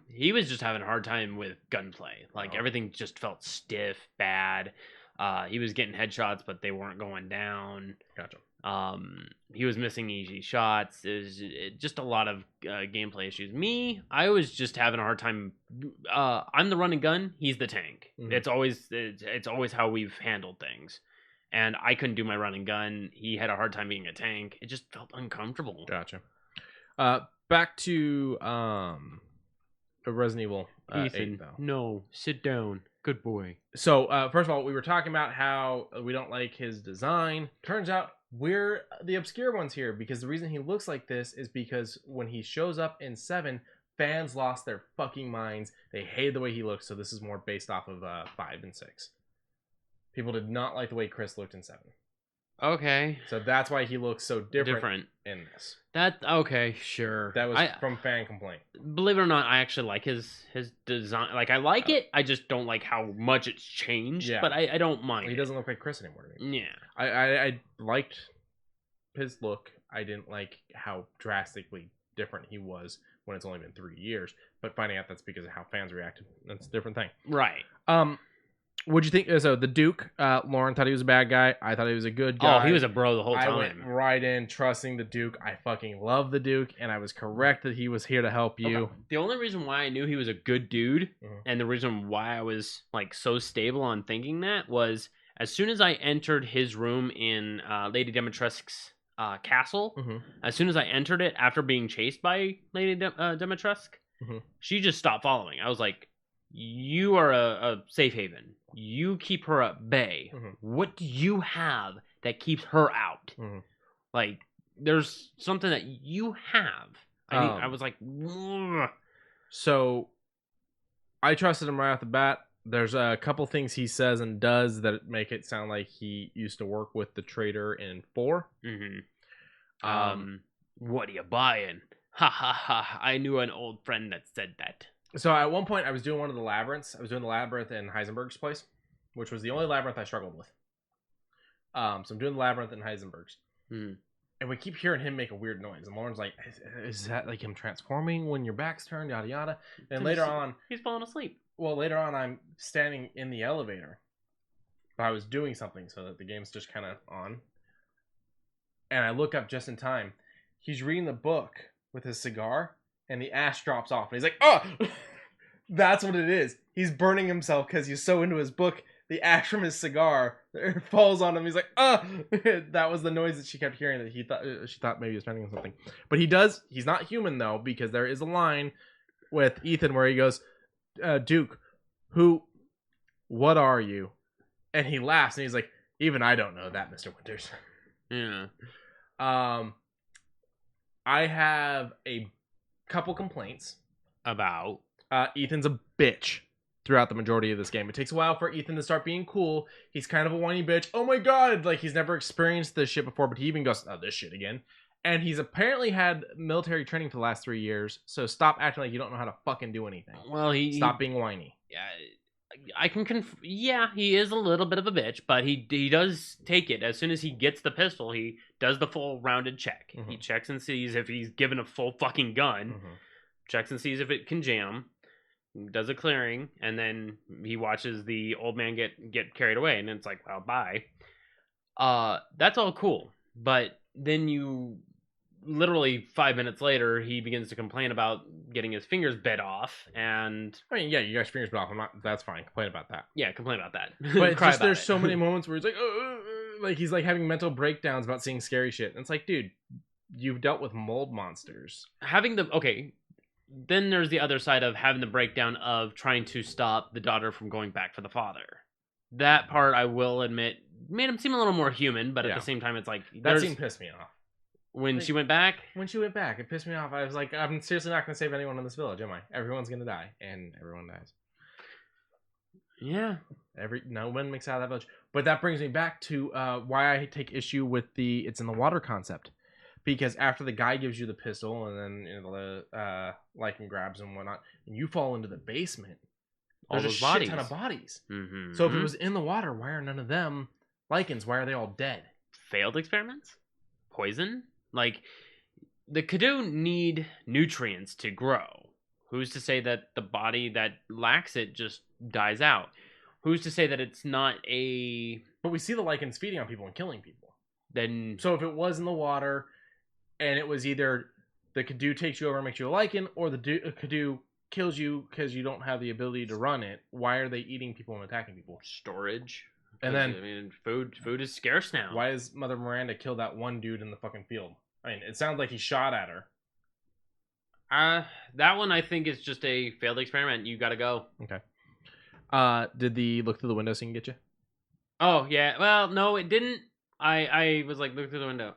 He was just having a hard time with gunplay. Like everything just felt stiff, bad. He was getting headshots, but they weren't going down. Gotcha. He was missing easy shots. Just a lot of gameplay issues. I was just having a hard time. I'm the run and gun. He's the tank. Mhm. It's always how we've handled things. And I couldn't do my run and gun. He had a hard time being a tank. It just felt uncomfortable. Gotcha. Back to Resident Evil 8, though. No, sit down. Good boy. So, first of all, we were talking about how we don't like his design. Turns out we're the obscure ones here, because the reason he looks like this is because when he shows up in 7, fans lost their fucking minds. They hated the way he looks, so this is more based off of 5 and 6. People did not like the way Chris looked in 7. Okay. So that's why he looks so different in this. Okay, sure. That was from fan complaint. Believe it or not, I actually like his design. Like, I like it. I just don't like how much it's changed. Yeah. But I don't mind. He doesn't look like Chris anymore to me. Yeah. I liked his look. I didn't like how drastically different he was when it's only been 3 years. But finding out that's because of how fans reacted, that's a different thing. Right. What'd you think? So the Duke, Lauren thought he was a bad guy. I thought he was a good guy. Oh, he was a bro the whole time. I went right in trusting the Duke. I fucking love the Duke, and I was correct that he was here to help you. Okay. The only reason why I knew he was a good dude, and the reason why I was like so stable on thinking that, was as soon as I entered his room in Lady Dimitrescu's castle, as soon as I entered it after being chased by Lady Dimitrescu, she just stopped following. I was like, you are a safe haven. You keep her at bay. What do you have that keeps her out? Like, there's something that you have. I was like, ugh. So I trusted him right off the bat. There's a couple things he says and does that make it sound like he used to work with the trader in 4. What are you buying? Ha ha ha! I knew an old friend that said that. So at one point, I was doing one of the labyrinths. I was doing the labyrinth in Heisenberg's place, which was the only labyrinth I struggled with. So I'm doing the labyrinth in Heisenberg's. And we keep hearing him make a weird noise. And Lauren's like, is that like him transforming when your back's turned, yada yada? And later on... He's falling asleep. Well, later on, I'm standing in the elevator. But I was doing something so that the game's just kind of on. And I look up just in time. He's reading the book with his cigar, and the ash drops off. And he's like, oh! That's what it is. He's burning himself because he's so into his book. The ash from his cigar falls on him. He's like, oh! That was the noise that she kept hearing, that she thought maybe he was burning something. But he's not human, though, because there is a line with Ethan where he goes, Duke, what are you? And he laughs, and he's like, even I don't know that, Mr. Winters. Yeah. I have a couple complaints about Ethan's a bitch throughout the majority of this game. It takes a while for Ethan to start being cool. He's kind of a whiny bitch. Oh my god, like he's never experienced this shit before, but he even goes, oh, this shit again. And he's apparently had military training for the last 3 years, so stop acting like you don't know how to fucking do anything. Well, stop being whiny. Yeah, I can yeah, he is a little bit of a bitch, but he does take it. As soon as he gets the pistol, he does the full rounded check. He checks and sees if he's given a full fucking gun, checks and sees if it can jam, does a clearing, and then he watches the old man get carried away, and it's like, well, bye. That's all cool, but then you literally 5 minutes later, he begins to complain about getting his fingers bit off, and I mean, yeah, you got your fingers bit off. That's fine. Complain about that. Yeah, complain about that. But it's just there's so many moments where he's like he's like having mental breakdowns about seeing scary shit. And it's like, dude, you've dealt with mold monsters. Then there's the other side of having the breakdown of trying to stop the daughter from going back for the father. That part, I will admit, made him seem a little more human, but at the same time, it's like that scene pissed me off. When she went back? When she went back, it pissed me off. I was like, I'm seriously not going to save anyone in this village, am I? Everyone's going to die, and everyone dies. Yeah. No one makes it out of that village. But that brings me back to why I take issue with it's in the water concept. Because after the guy gives you the pistol, and then the Lycan grabs and whatnot, and you fall into the basement, there's a shit ton of bodies. So if it was in the water, why are none of them Lycans? Why are they all dead? Failed experiments? Poison? Like, the Kadu need nutrients to grow. Who's to say that the body that lacks it just dies out? who's to say that it's not a... But we see the lichens feeding on people and killing people. Then... So if it was in the water, and it was either the Kadoo takes you over and makes you a lichen, or the Kadoo kills you because you don't have the ability to run it, why are they eating people and attacking people? Storage. And then... I mean, food is scarce now. Why is Mother Miranda kill that one dude in the fucking field? I mean, it sounds like he shot at her. That one I think is just a failed experiment. You gotta go. Okay. Did the look through the window scene get you? Oh, yeah. Well, no, it didn't. I was like, look through the window.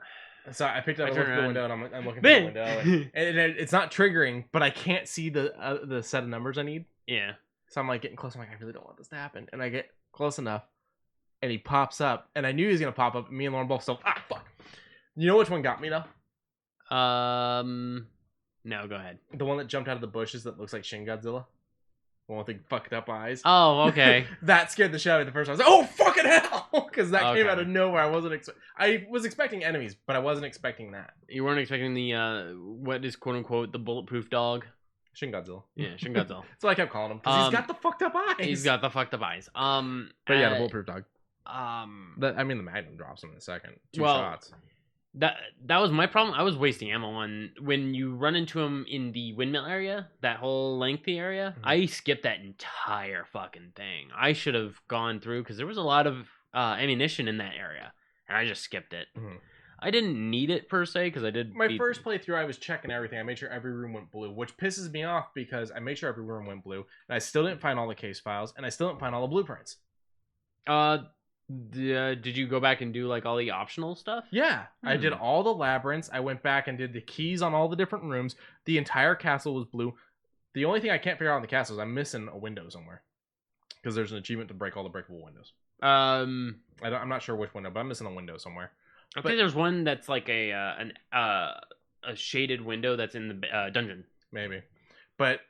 So I picked up and looked through the window, and I'm looking through the window, and it's not triggering, but I can't see the set of numbers I need. Yeah. So I'm like getting close. I'm like, I really don't want this to happen, and I get close enough, and he pops up, and I knew he was gonna pop up. And me and Lauren both still, fuck. You know which one got me though? No, go ahead. The one that jumped out of the bushes that looks like Shin Godzilla. The one with the fucked up eyes. Oh, okay. That scared the shit out of me the first time. I was like, oh, fucking hell! Because that came Okay. out of nowhere. I was expecting enemies, but I wasn't expecting that. You weren't expecting the, what is quote unquote the bulletproof dog? Shin Godzilla. Yeah, Shin Godzilla. So I kept calling him because he's got the fucked up eyes. He's got the fucked up eyes. But yeah, the bulletproof dog. The The Magnum drops him in a second. Two shots. That was my problem. I was wasting ammo on when you run into him in the windmill area, that whole lengthy area. Mhm. I skipped that entire fucking thing. I should have gone through because there was a lot of ammunition in that area, and I just skipped it. Mhm. I didn't need it per se because I did. My first playthrough, I was checking everything. I made sure every room went blue, which pisses me off because I made sure every room went blue, and I still didn't find all the case files, and I still didn't find all the blueprints. Did you go back and do like all the optional stuff? Yeah, I did all the labyrinths. I went back and did the keys on all the different rooms. The entire castle was blue. The only thing I can't figure out in the castle is I'm missing a window somewhere because there's an achievement to break all the breakable windows. I'm not sure which window, but I'm missing a window somewhere. I think there's one that's like a shaded window that's in the dungeon. Maybe, but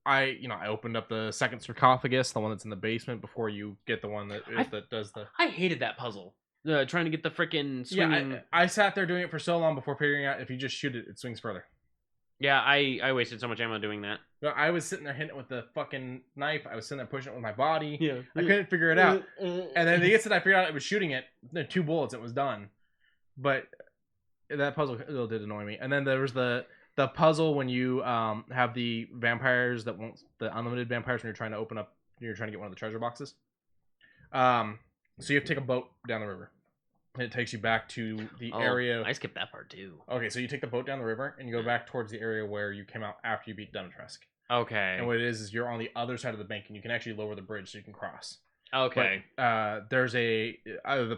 I opened up the second sarcophagus, the one that's in the basement, before you get the one that does the. I hated that puzzle. Trying to get the freaking swinging. Yeah, I sat there doing it for so long before figuring out if you just shoot it, it swings further. Yeah, I wasted so much ammo doing that. I was sitting there hitting it with the fucking knife. I was sitting there pushing it with my body. Yeah, I couldn't figure it out. And then the instant I figured out it was shooting it, 2 bullets, it was done. But that puzzle did annoy me. And then there was the puzzle when you have the vampires the unlimited vampires when you're trying to get one of the treasure boxes. So you have to take a boat down the river. And it takes you back to the area. I skipped that part too. Okay, so you take the boat down the river and you go back towards the area where you came out after you beat Dumitresk. Okay. And what it is you're on the other side of the bank and you can actually lower the bridge so you can cross. Okay. But, there's the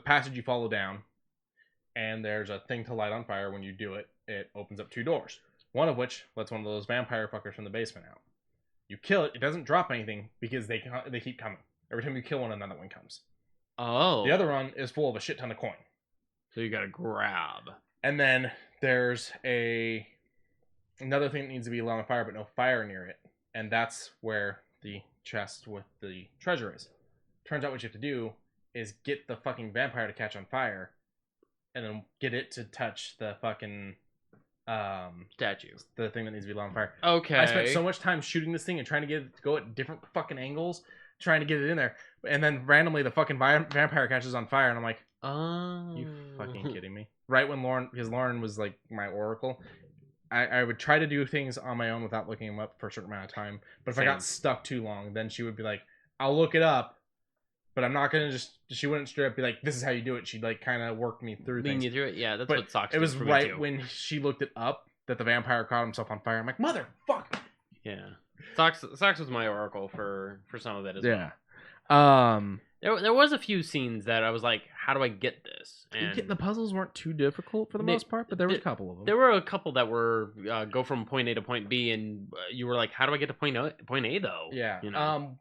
passage you follow down, and there's a thing to light on fire. When you do it, it opens up 2 doors. One of which lets one of those vampire fuckers from the basement out. You kill it, it doesn't drop anything because they keep coming. Every time you kill one, another one comes. Oh. The other one is full of a shit ton of coin. So you gotta grab. And then there's another thing that needs to be lit on fire, but no fire near it. And that's where the chest with the treasure is. Turns out what you have to do is get the fucking vampire to catch on fire, and then get it to touch the fucking statue. The thing that needs to be lit on fire. Okay. I spent so much time shooting this thing and trying to get it to go at different fucking angles, trying to get it in there. And then randomly the fucking vampire catches on fire, and I'm like, oh, you fucking kidding me? Right when Lauren was like my oracle, I would try to do things on my own without looking them up for a certain amount of time. But if I got stuck too long, then she would be like, I'll look it up, but I'm not gonna she wouldn't straight up be like, this is how you do it. She'd like kind of work me through things. you through it. Yeah, that's but what sucks. It was right when she looked it up that the vampire caught himself on fire. I'm like, motherfuck. Yeah, Sox was my oracle for some of it as well. Yeah. There was a few scenes that I was like, how do I get this? And the puzzles weren't too difficult for the most part, but there was a couple of them. There were a couple that were go from point A to point B, and you were like, how do I get to point A though? Yeah. You know?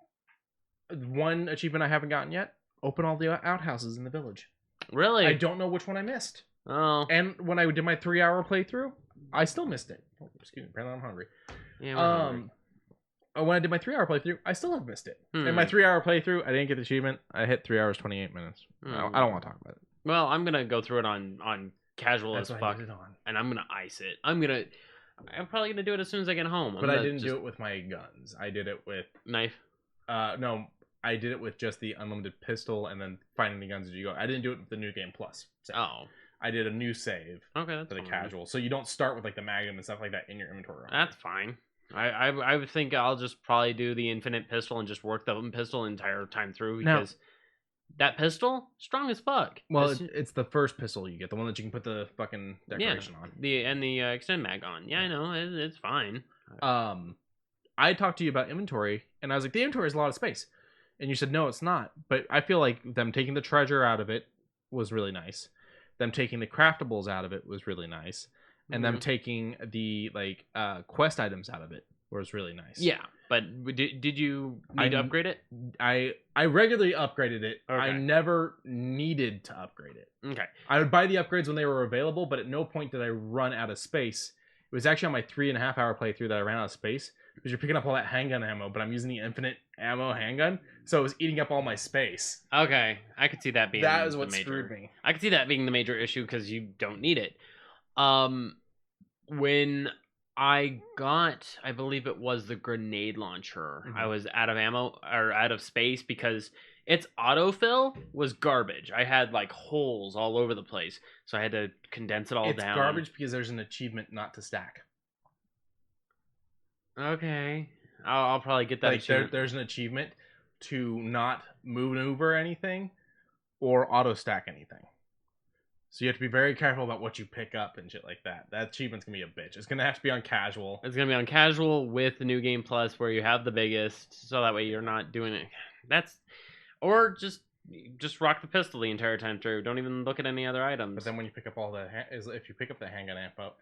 One achievement I haven't gotten yet: open all the outhouses in the village. Really? I don't know which one I missed. Oh. And when I did my 3-hour playthrough, I still missed it. Oh, excuse me. Apparently, I'm hungry. Yeah. We're hungry. When I did my 3-hour playthrough, I still have missed it. In my 3-hour playthrough, I didn't get the achievement. I hit 3 hours 28 minutes. I don't want to talk about it. Well, I'm gonna go through it on casual as fuck, and I'm gonna ice it. I'm probably gonna do it as soon as I get home. But I didn't do it with my guns. I did it with knife. No, I did it with just the unlimited pistol and then finding the guns as you go. I didn't do it with the New Game Plus. Oh. I did a new save. Okay, that's for the fine. casual. So you don't start with like the Magnum and stuff like that in your inventory. That's fine. I would think I'll just probably do the infinite pistol and just work the pistol the entire time through because that pistol strong as fuck. Well, it's the first pistol you get, the one that you can put the fucking decoration on. The extend mag on. Yeah, I know it's fine. I talked to you about inventory, and I was like, the inventory is a lot of space, and you said no, it's not. But I feel like them taking the treasure out of it was really nice. Them taking the craftables out of it was really nice. And them taking the quest items out of it was really nice. Yeah, but did you need to upgrade it? I regularly upgraded it. Okay. I never needed to upgrade it. Okay. I would buy the upgrades when they were available, but at no point did I run out of space. It was actually on my 3.5 hour playthrough that I ran out of space because you're picking up all that handgun ammo, but I'm using the infinite ammo handgun, so it was eating up all my space. Okay, I could see that being that is what screwed me. I could see that being the major issue because you don't need it. When I got, I believe it was the grenade launcher, I was out of ammo or out of space because its autofill was garbage. I had like holes all over the place, so I had to condense it all down. It's garbage because there's an achievement not to stack. Okay, I'll probably get that. Like there's an achievement to not maneuver anything or auto stack anything. So you have to be very careful about what you pick up and shit like that. That achievement's gonna be a bitch. It's gonna have to be on casual. It's gonna be on casual with the New Game Plus, where you have the biggest, so that way you're not doing it. Or just rock the pistol the entire time through. Don't even look at any other items. But then when you pick up if you pick up the handgun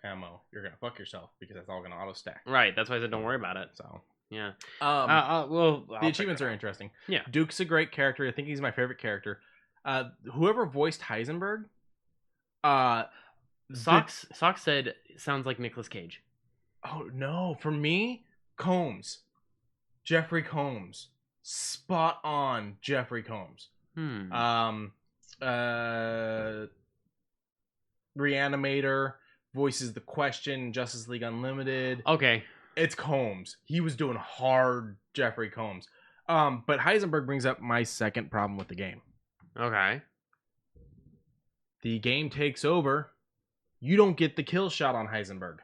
ammo, you're gonna fuck yourself because that's all gonna auto stack. Right. That's why I said don't worry about it. So yeah. The achievements are interesting. Yeah. Duke's a great character. I think he's my favorite character. Whoever voiced Heisenberg. Socks said sounds like Nicolas Cage. Oh no, for me, Jeffrey Combs, spot on Jeffrey Combs. Reanimator voices the Question, Justice League Unlimited. Okay, it's Combs. He was doing hard Jeffrey Combs. But Heisenberg brings up my second problem with the game. Okay. The game takes over. You don't get the kill shot on Heisenberg.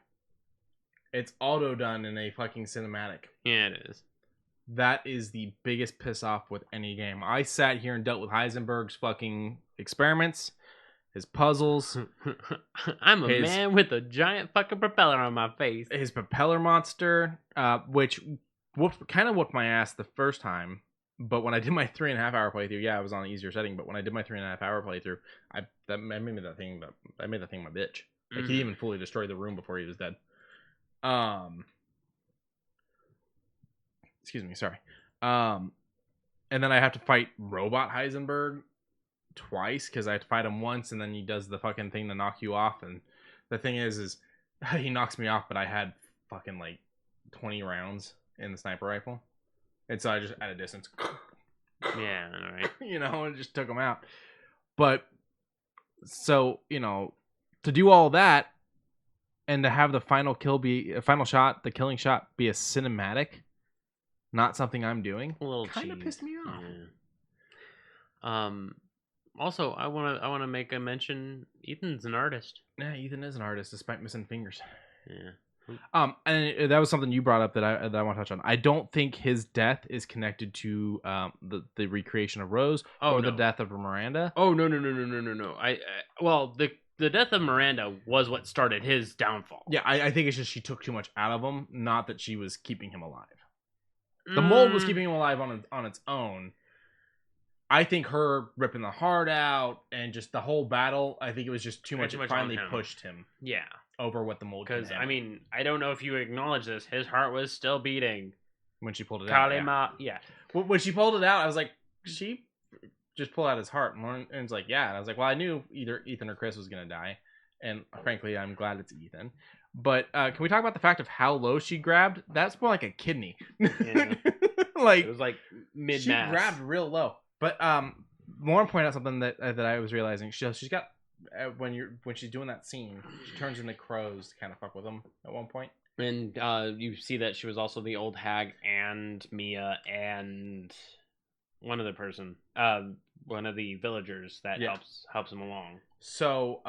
It's auto done in a fucking cinematic. Yeah, it is. That is the biggest piss off with any game. I sat here and dealt with Heisenberg's fucking experiments, his puzzles. I'm a man with a giant fucking propeller on my face. His propeller monster, which kind of whooped my ass the first time. But when I did my 3.5 hour playthrough, I was on an easier setting. But when I did my 3.5 hour playthrough, I made that thing my bitch. Like he even fully destroyed the room before he was dead. Excuse me, sorry. And then I have to fight Robot Heisenberg twice because I have to fight him once, and then he does the fucking thing to knock you off. And the thing is he knocks me off, but I had fucking like 20 rounds in the sniper rifle. And so I just, at a distance, yeah, all right. And just took him out. But, so, to do all that, and to have the final kill be, a final shot, the killing shot, be a cinematic, not something I'm doing, a little kind of pissed me off. Yeah. Also, I want to make a mention, Ethan's an artist. Yeah, Ethan is an artist, despite missing fingers. Yeah. And that was something you brought up that I want to touch on. I don't think his death is connected to the recreation of Rose the death of Miranda. Oh no. Well, the death of Miranda was what started his downfall. Yeah, I think it's just she took too much out of him, not that she was keeping him alive. The mold was keeping him alive on its own. I think her ripping the heart out and just the whole battle, I think it was just too much. It finally pushed him. Yeah. Over what the mold can handle. Because, I mean, I don't know if you acknowledge this. His heart was still beating. When she pulled it out. Yeah. When she pulled it out, I was like, she just pulled out his heart. And it's like, yeah. And I was like, well, I knew either Ethan or Chris was going to die. And frankly, I'm glad it's Ethan. But can we talk about the fact of how low she grabbed? That's more like a kidney. Yeah. Like, it was like mid-mass. She grabbed real low. But more point out something that I was realizing. She's got... when she's doing that scene, she turns into crows to kind of fuck with them at one point. And you see that she was also the old hag and Mia and one other person, one of the villagers that helps him along. So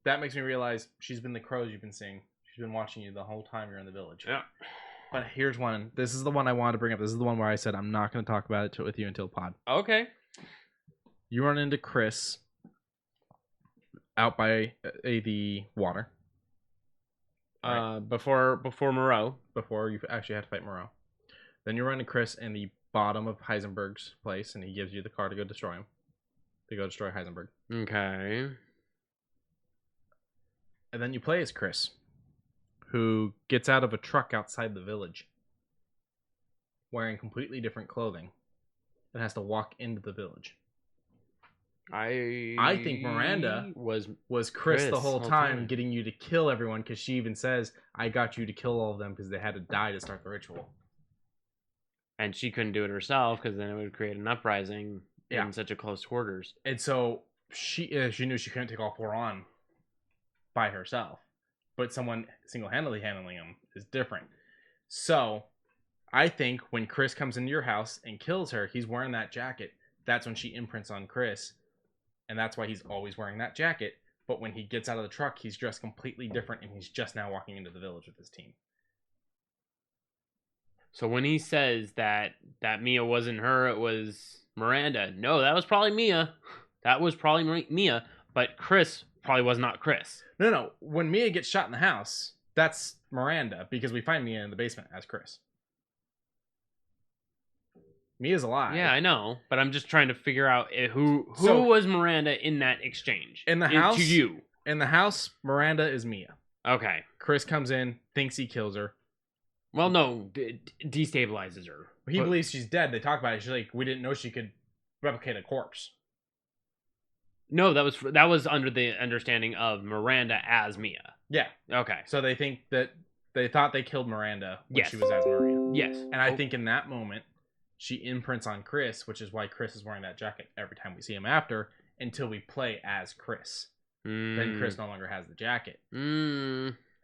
that makes me realize she's been the crows you've been seeing. She's been watching you the whole time you're in the village. Yeah. But here's one. This is the one I wanted to bring up. This is the one where I said I'm not going to talk about it with you until pod. Okay. You run into Chris out by the water. Right. Before Moreau. Before you actually had to fight Moreau. Then you run into Chris in the bottom of Heisenberg's place, and he gives you the car to go destroy him. To go destroy Heisenberg. Okay. And then you play as Chris, who gets out of a truck outside the village, wearing completely different clothing, and has to walk into the village. I think Miranda was Chris the whole time, getting you to kill everyone, because she even says, I got you to kill all of them because they had to die to start the ritual. And she couldn't do it herself because then it would create an uprising in such a close quarters. And so she knew she couldn't take all 4 on by herself. But someone single-handedly handling them is different. So I think when Chris comes into your house and kills her, he's wearing that jacket. That's when she imprints on Chris. And that's why he's always wearing that jacket. But when he gets out of the truck, he's dressed completely different, and he's just now walking into the village with his team. So when he says that Mia wasn't her, it was Miranda. No, that was probably Mia. That was probably Mia. But Chris probably was not Chris. No. When Mia gets shot in the house, that's Miranda, because we find Mia in the basement as Chris. Mia's alive. Yeah, I know, but I'm just trying to figure out who was Miranda in that exchange. In the house? To you. In the house, Miranda is Mia. Okay. Chris comes in, thinks he kills her. Well, no, destabilizes her. He believes she's dead. They talk about it. She's like, we didn't know she could replicate a corpse. No, that was under the understanding of Miranda as Mia. Yeah. Okay. So they think that they thought they killed Miranda when she was as Maria. Yes. And I think in that moment, she imprints on Chris, which is why Chris is wearing that jacket every time we see him after, until we play as Chris. Then Chris no longer has the jacket.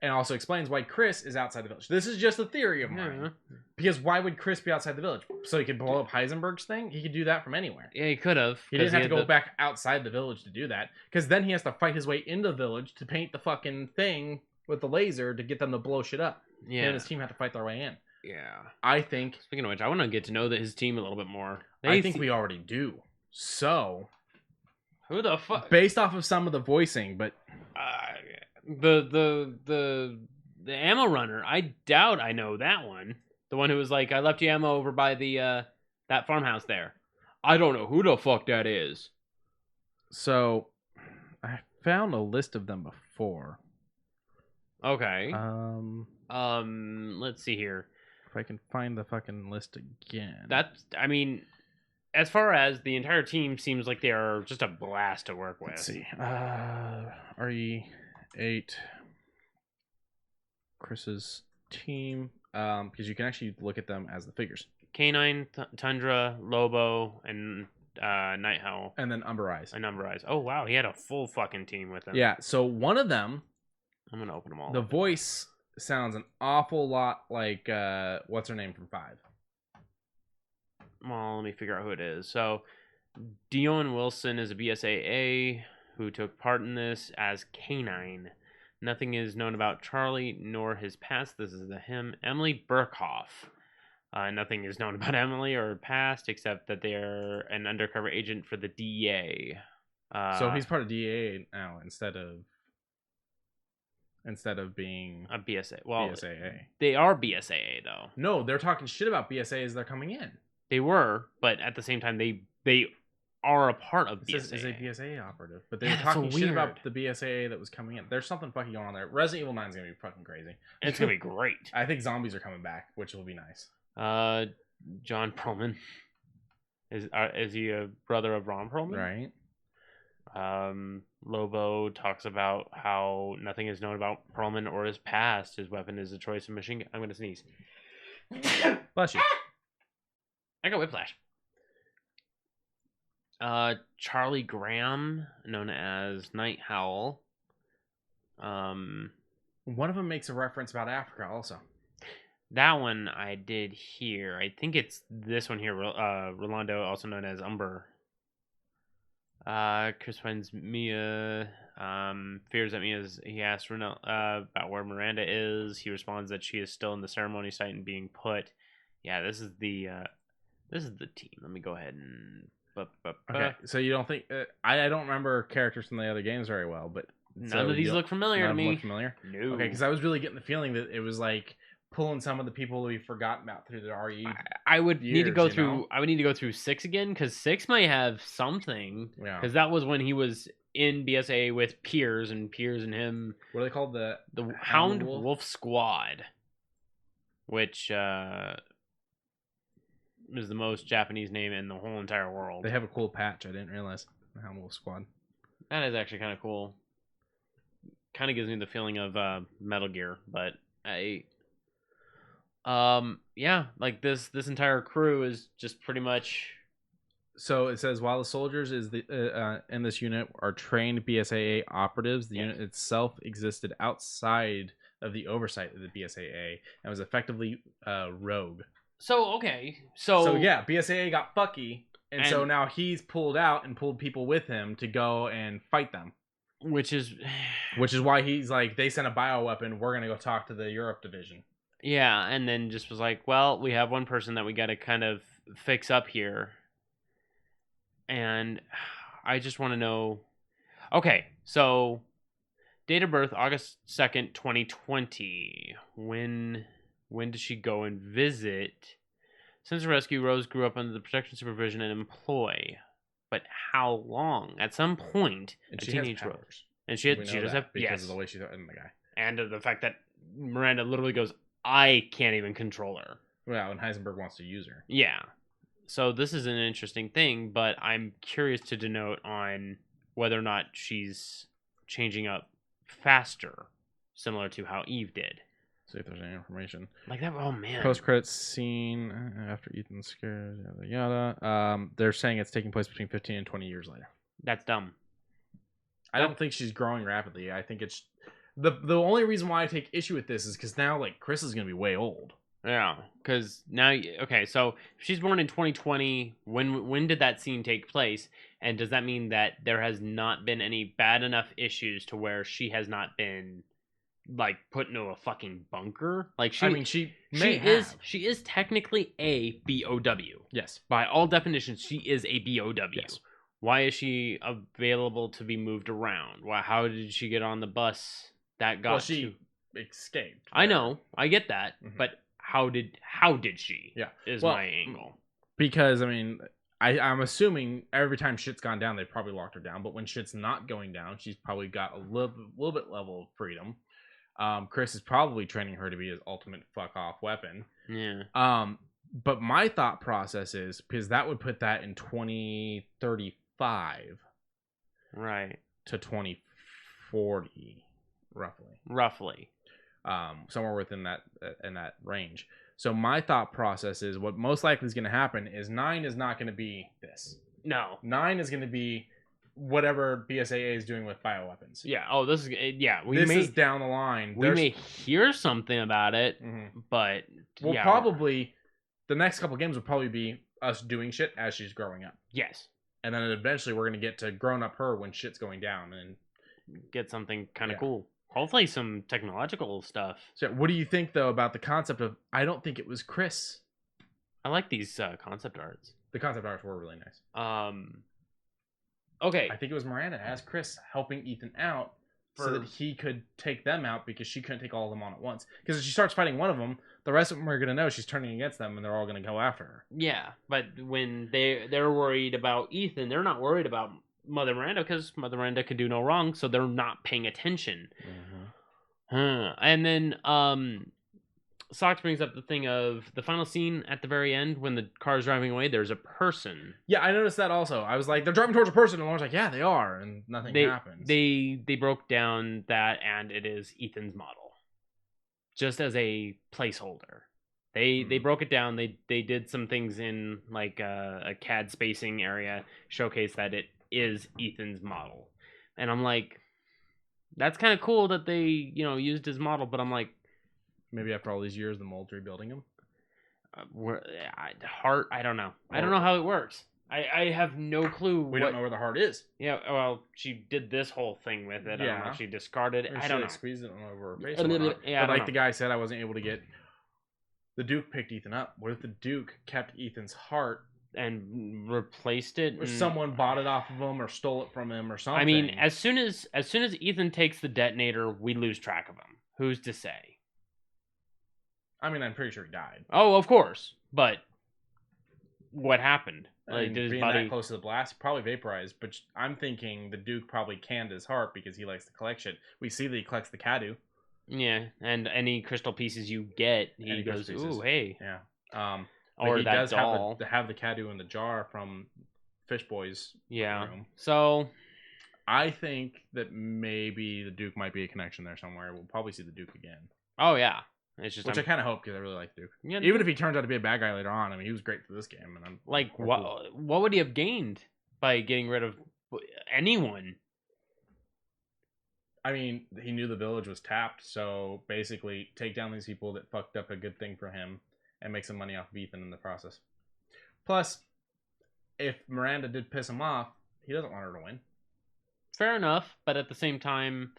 And also explains why Chris is outside the village. This is just a theory of mine. Yeah. Because why would Chris be outside the village? So he could blow up Heisenberg's thing? He could do that from anywhere. Yeah, he could have. He didn't have to go back outside the village to do that. Because then he has to fight his way into the village to paint the fucking thing with the laser to get them to blow shit up. Yeah. And his team had to fight their way in. Yeah. I think... Speaking of which, I want to get to know his team a little bit more. I think we already do. So... Who the fuck? Based off of some of the voicing, but... The ammo runner, I doubt I know that one. The one who was like, I left you ammo over by the that farmhouse there. I don't know who the fuck that is. So, I found a list of them before. Okay. Let's see here. If I can find the fucking list again. I mean, as far as the entire team seems like they are just a blast to work with. Let's see. RE8. Chris's team, because you can actually look at them as the figures. Canine, Tundra, Lobo, and Night Howl. And then Umber Eyes. Oh, wow. He had a full fucking team with him. Yeah, so one of them... I'm going to open them all. The voice sounds an awful lot like, what's her name from 5? Well, let me figure out who it is. So, Dion Wilson is a BSAA who took part in this as Canine. Nothing is known about Charlie nor his past. This is him. Emily Burkhoff. Nothing is known about Emily or her past except that they're an undercover agent for the DEA. So he's part of DEA now instead of being a BSA. Well, BSAA. They are BSAA though. No, they're talking shit about BSA as they're coming in. They were, but at the same time, they are a part of BSAA. This is a BSAA operative, but they're talking shit about the BSAA that was coming in. There's something fucking going on there. Resident Evil 9 is gonna be fucking crazy. It's gonna be great. I think zombies are coming back, which will be nice. John Perlman is he a brother of Ron Perlman? Right. Lobo talks about how nothing is known about Perlman or his past. His weapon is a choice of machine gun. I'm gonna sneeze. Bless you. I got whiplash. Charlie Graham, known as Night Howl. One of them makes a reference about Africa also. That one I did here. I think it's this one here. Rolando, also known as Umber. Chris finds Mia. Fears that he asks about where Miranda is. He responds that she is still in the ceremony site and being put. Yeah, this is the team. Let me go ahead and. Okay, so you don't think I don't remember characters from the other games very well, but none of these look familiar to me. Look familiar? No. Okay, because I was really getting the feeling that it was like pulling some of the people that we forgot about through the RE. I would need to go through. I would need to go through 6 again because 6 might have something. Yeah. Because that was when he was in BSA with Piers and him. What are they called? The Hound Wolf Squad, which is the most Japanese name in the whole entire world. They have a cool patch. I didn't realize. The Hound Wolf Squad. That is actually kind of cool. Kind of gives me the feeling of Metal Gear, but yeah, like this entire crew is just pretty much. So it says while the soldiers in this unit are trained BSAA operatives, the unit itself existed outside of the oversight of the BSAA and was effectively rogue. So yeah, BSAA got fucky, and so now he's pulled out and pulled people with him to go and fight them. Which is why he's like, they sent a bioweapon. We're gonna go talk to the Europe division. Yeah, and then just was like, well, we have one person that we got to kind of fix up here, and I just want to know. Okay, so date of birth August 2nd, 2020. When did she go and visit? Since the rescue, Rose grew up under the protection, supervision, and employ. But how long? At some point, and a she teenage has Rose. And she does have because of the way she's in the guy. And the fact that Miranda literally goes, I can't even control her. Well, and Heisenberg wants to use her. Yeah. So this is an interesting thing, but I'm curious to denote on whether or not she's changing up faster, similar to how Eve did. See if there's any information. Like that. Oh man. Post-credits scene after Ethan's scared. Yada yada. They're saying it's taking place between 15 and 20 years later. That's dumb. I don't think she's growing rapidly. I think it's the only reason why I take issue with this is because now like Chris is gonna be way old. Yeah, because now so if she's born in 2020, when did that scene take place? And does that mean that there has not been any bad enough issues to where she has not been like put into a fucking bunker? Like she is technically a BOW. Yes. By all definitions, she is a BOW. Yes. Why is she available to be moved around? How did she get on the bus that got she escaped. I know. I get that. Mm-hmm. But how did she? Yeah. Is my angle. Because I mean, I'm assuming every time shit's gone down, they've probably locked her down. But when shit's not going down, she's probably got a little bit level of freedom. Chris is probably training her to be his ultimate fuck off weapon. Yeah. But my thought process is because that would put that in 2035, right, to 2040, roughly. Somewhere within that in that range. So my thought process is what most likely is going to happen is 9 is not going to be this. No, 9 is going to be whatever BSAA is doing with bioweapons. Yeah. Oh, this is this is down the line. We may hear something about it, but probably the next couple games will probably be us doing shit as she's growing up. Yes. And then eventually we're going to get to grown up her when shit's going down and get something kind of cool. Hopefully some technological stuff. So what do you think, though, about the concept of... I don't think it was Chris. I like these concept arts. The concept arts were really nice. Okay. I think it was Miranda as Chris helping Ethan out so that he could take them out because she couldn't take all of them on at once. Because if she starts fighting one of them, the rest of them are going to know she's turning against them and they're all going to go after her. Yeah, but when they're worried about Ethan, they're not worried about Mother Miranda because Mother Miranda could do no wrong, so they're not paying attention. And then Sox brings up the thing of the final scene at the very end when the car is driving away. There's a person. Yeah, I noticed that also. I was like, they're driving towards a person, and Lauren's like, yeah, they are, and nothing happens. They broke down that, and it is Ethan's model, just as a placeholder. They broke it down. They did some things in like a CAD spacing area, showcase that it is Ethan's model, and I'm like, that's kind of cool that they used his model, but I'm like, Maybe after all these years, the mold's rebuilding him. Heart, I don't know. I don't know how it works. I have no clue. We don't know where the heart is. Yeah, well, she did this whole thing with it. I don't know if she discarded it. I don't know. Squeezed it over her face. But the guy said, I wasn't able to get... The Duke picked Ethan up. What if the Duke kept Ethan's heart and replaced it? Or someone bought it off of him or stole it from him or something. I mean, as soon as Ethan takes the detonator, we lose track of him. Who's to say? I mean, I'm pretty sure he died. Oh, of course. But what happened? Like, did his body that close to the blast? Probably vaporized. But I'm thinking the Duke probably canned his heart because he likes to collect shit. We see that he collects the Cadu. Yeah, and any crystal pieces you get, he goes, "Ooh, hey." Yeah. Or he that does doll. have the Cadu in the jar from Fish Boy's room. So I think that maybe the Duke might be a connection there somewhere. We'll probably see the Duke again. Oh yeah. It's just I kind of hope because I really like Duke. Yeah, even if he turns out to be a bad guy later on, I mean, he was great for this game. And I'm like, what would he have gained by getting rid of anyone? I mean, he knew the village was tapped, so basically take down these people that fucked up a good thing for him and make some money off of Ethan in the process. Plus, if Miranda did piss him off, he doesn't want her to win. Fair enough, but at the same time,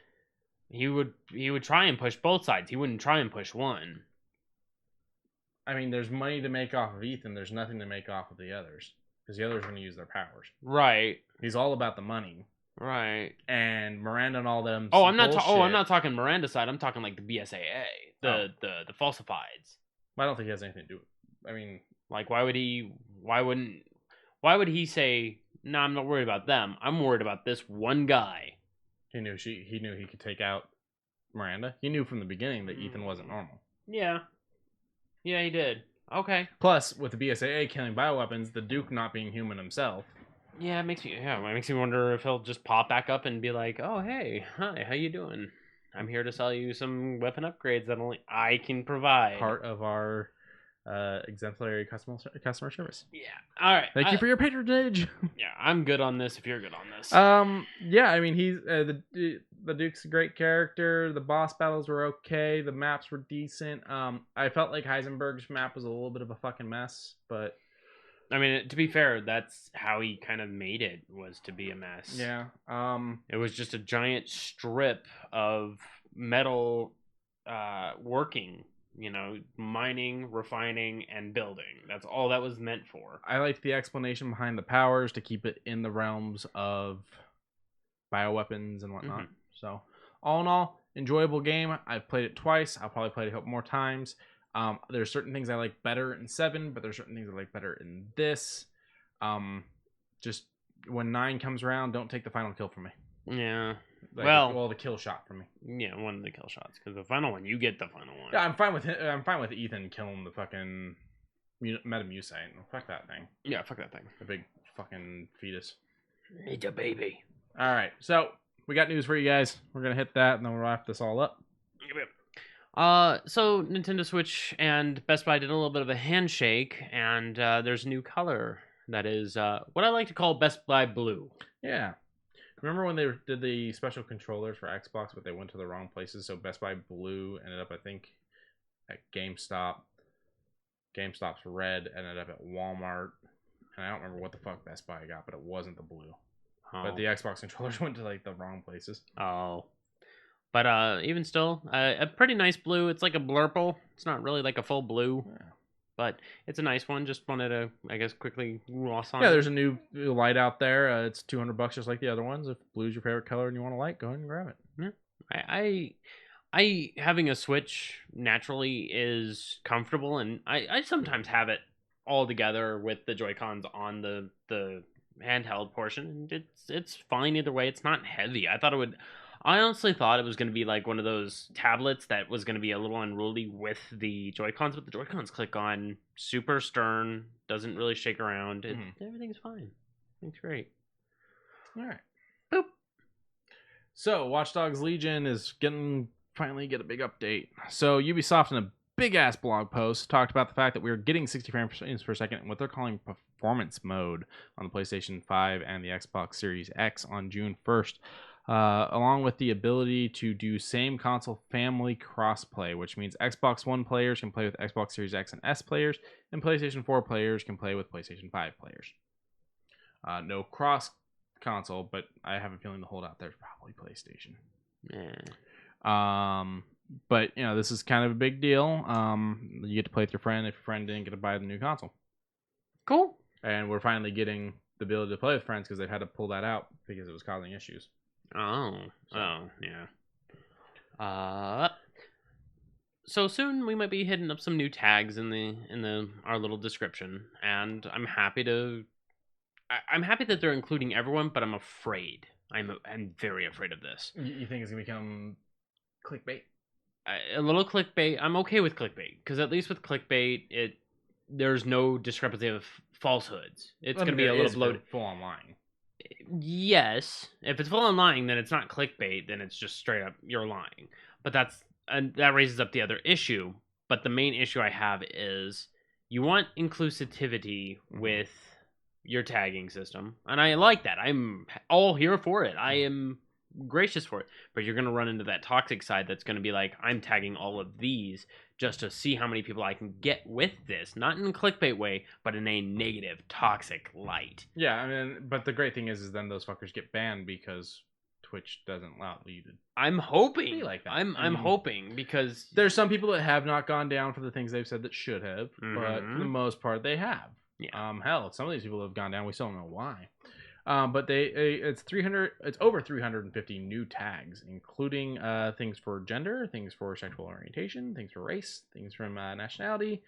he would try and push both sides. He wouldn't try and push one. I mean, there's money to make off of Ethan. There's nothing to make off of the others because the others are going to use their powers. Right. He's all about the money. Right. And Miranda and all them. I'm not talking Miranda's side. I'm talking like the BSAA, the falsifieds. I don't think he has anything to do with it. I mean, like, why would he say, "No, I'm not worried about them. I'm worried about this one guy." He knew he could take out Miranda. He knew from the beginning that Ethan wasn't normal. Yeah. Yeah, he did. Okay. Plus, with the BSAA killing bioweapons, the Duke not being human himself. Yeah, it makes me wonder if he'll just pop back up and be like, "Oh, hey, hi, how you doing? I'm here to sell you some weapon upgrades that only I can provide." Part of our exemplary customer service. Yeah. All right. Thank you for your patronage. Yeah, I'm good on this. If you're good on this. Yeah. I mean, he's the Duke's a great character. The boss battles were okay. The maps were decent. I felt like Heisenberg's map was a little bit of a fucking mess, but. I mean, to be fair, that's how he kind of made it, was to be a mess. Yeah. It was just a giant strip of metal working, mining, refining, and building. That's all that was meant for. I liked the explanation behind the powers to keep it in the realms of bioweapons and whatnot. Mm-hmm. So, all in all, enjoyable game. I've played it twice. I'll probably play it a couple more times. There's certain things I like better in 7, but there's certain things I like better in this. Just when 9 comes around, don't take the final kill from me. Yeah. The kill shot from me. Yeah, one of the kill shots, because the final one, you get the final one. Yeah, I'm fine with Ethan killing the fucking Metamucite. Fuck that thing. Yeah, fuck that thing. The big fucking fetus. It's a baby. All right, so we got news for you guys. We're gonna hit that, and then we'll wrap this all up. Yep. So Nintendo Switch and Best Buy did a little bit of a handshake, and there's a new color that is what I like to call Best Buy Blue. Yeah. Remember when they did the special controllers for Xbox, but they went to the wrong places? So Best Buy Blue ended up, I think, at GameStop. GameStop's Red ended up at Walmart. And I don't remember what the fuck Best Buy got, but it wasn't the blue. Oh. But the Xbox controllers went to like the wrong places. Oh. But even still, a pretty nice blue. It's like a blurple. It's not really like a full blue. Yeah. But it's a nice one. Just wanted to, I guess, quickly gloss on it. Yeah, there's a new light out there. It's $200 just like the other ones. If blue's your favorite color and you want a light, go ahead and grab it. Yeah. I having a Switch naturally is comfortable, and I sometimes have it all together with the Joy-Cons on the handheld portion, and it's fine either way. It's not heavy. I honestly thought it was going to be like one of those tablets that was going to be a little unruly with the Joy-Cons, but the Joy-Cons click on super stern, doesn't really shake around. Everything's fine. It's great. All right. Boop. So, Watch Dogs Legion is finally get a big update. So, Ubisoft in a big-ass blog post talked about the fact that we were getting 60 frames per second in what they're calling performance mode on the PlayStation 5 and the Xbox Series X on June 1st. along with the ability to do same console family crossplay, which means Xbox One players can play with Xbox Series X and S players, and PlayStation 4 players can play with PlayStation 5 players. No cross console, but I have a feeling the holdout there's probably PlayStation. But this is kind of a big deal. You get to play with your friend if your friend didn't get to buy the new console. Cool. And we're finally getting the ability to play with friends because they've had to pull that out because it was causing issues. Yeah. So soon we might be hitting up some new tags in our little description, and I'm happy that they're including everyone, but I'm afraid. I'm very afraid of this. You think it's gonna become clickbait? A little clickbait. I'm okay with clickbait because at least with clickbait, there's no discrepancy of falsehoods. It's going to be a little bloated. Full online. Yes, if it's full online, then it's not clickbait. Then it's just straight up you're lying. But that raises up the other issue. But the main issue I have is you want inclusivity with your tagging system, and I like that. I'm all here for it. I am gracious for it, but you're going to run into that toxic side that's going to be like, I'm tagging all of these just to see how many people I can get with this, not in a clickbait way, but in a negative, toxic light. Yeah, I mean, but the great thing is then those fuckers get banned because Twitch doesn't allow you to. I'm hoping be like that. I'm hoping because there's some people that have not gone down for the things they've said that should have, but for the most part they have. Yeah. Hell, some of these people have gone down. We still don't know why. But it's over 350 new tags, including things for gender, things for sexual orientation, things for race, things from nationality,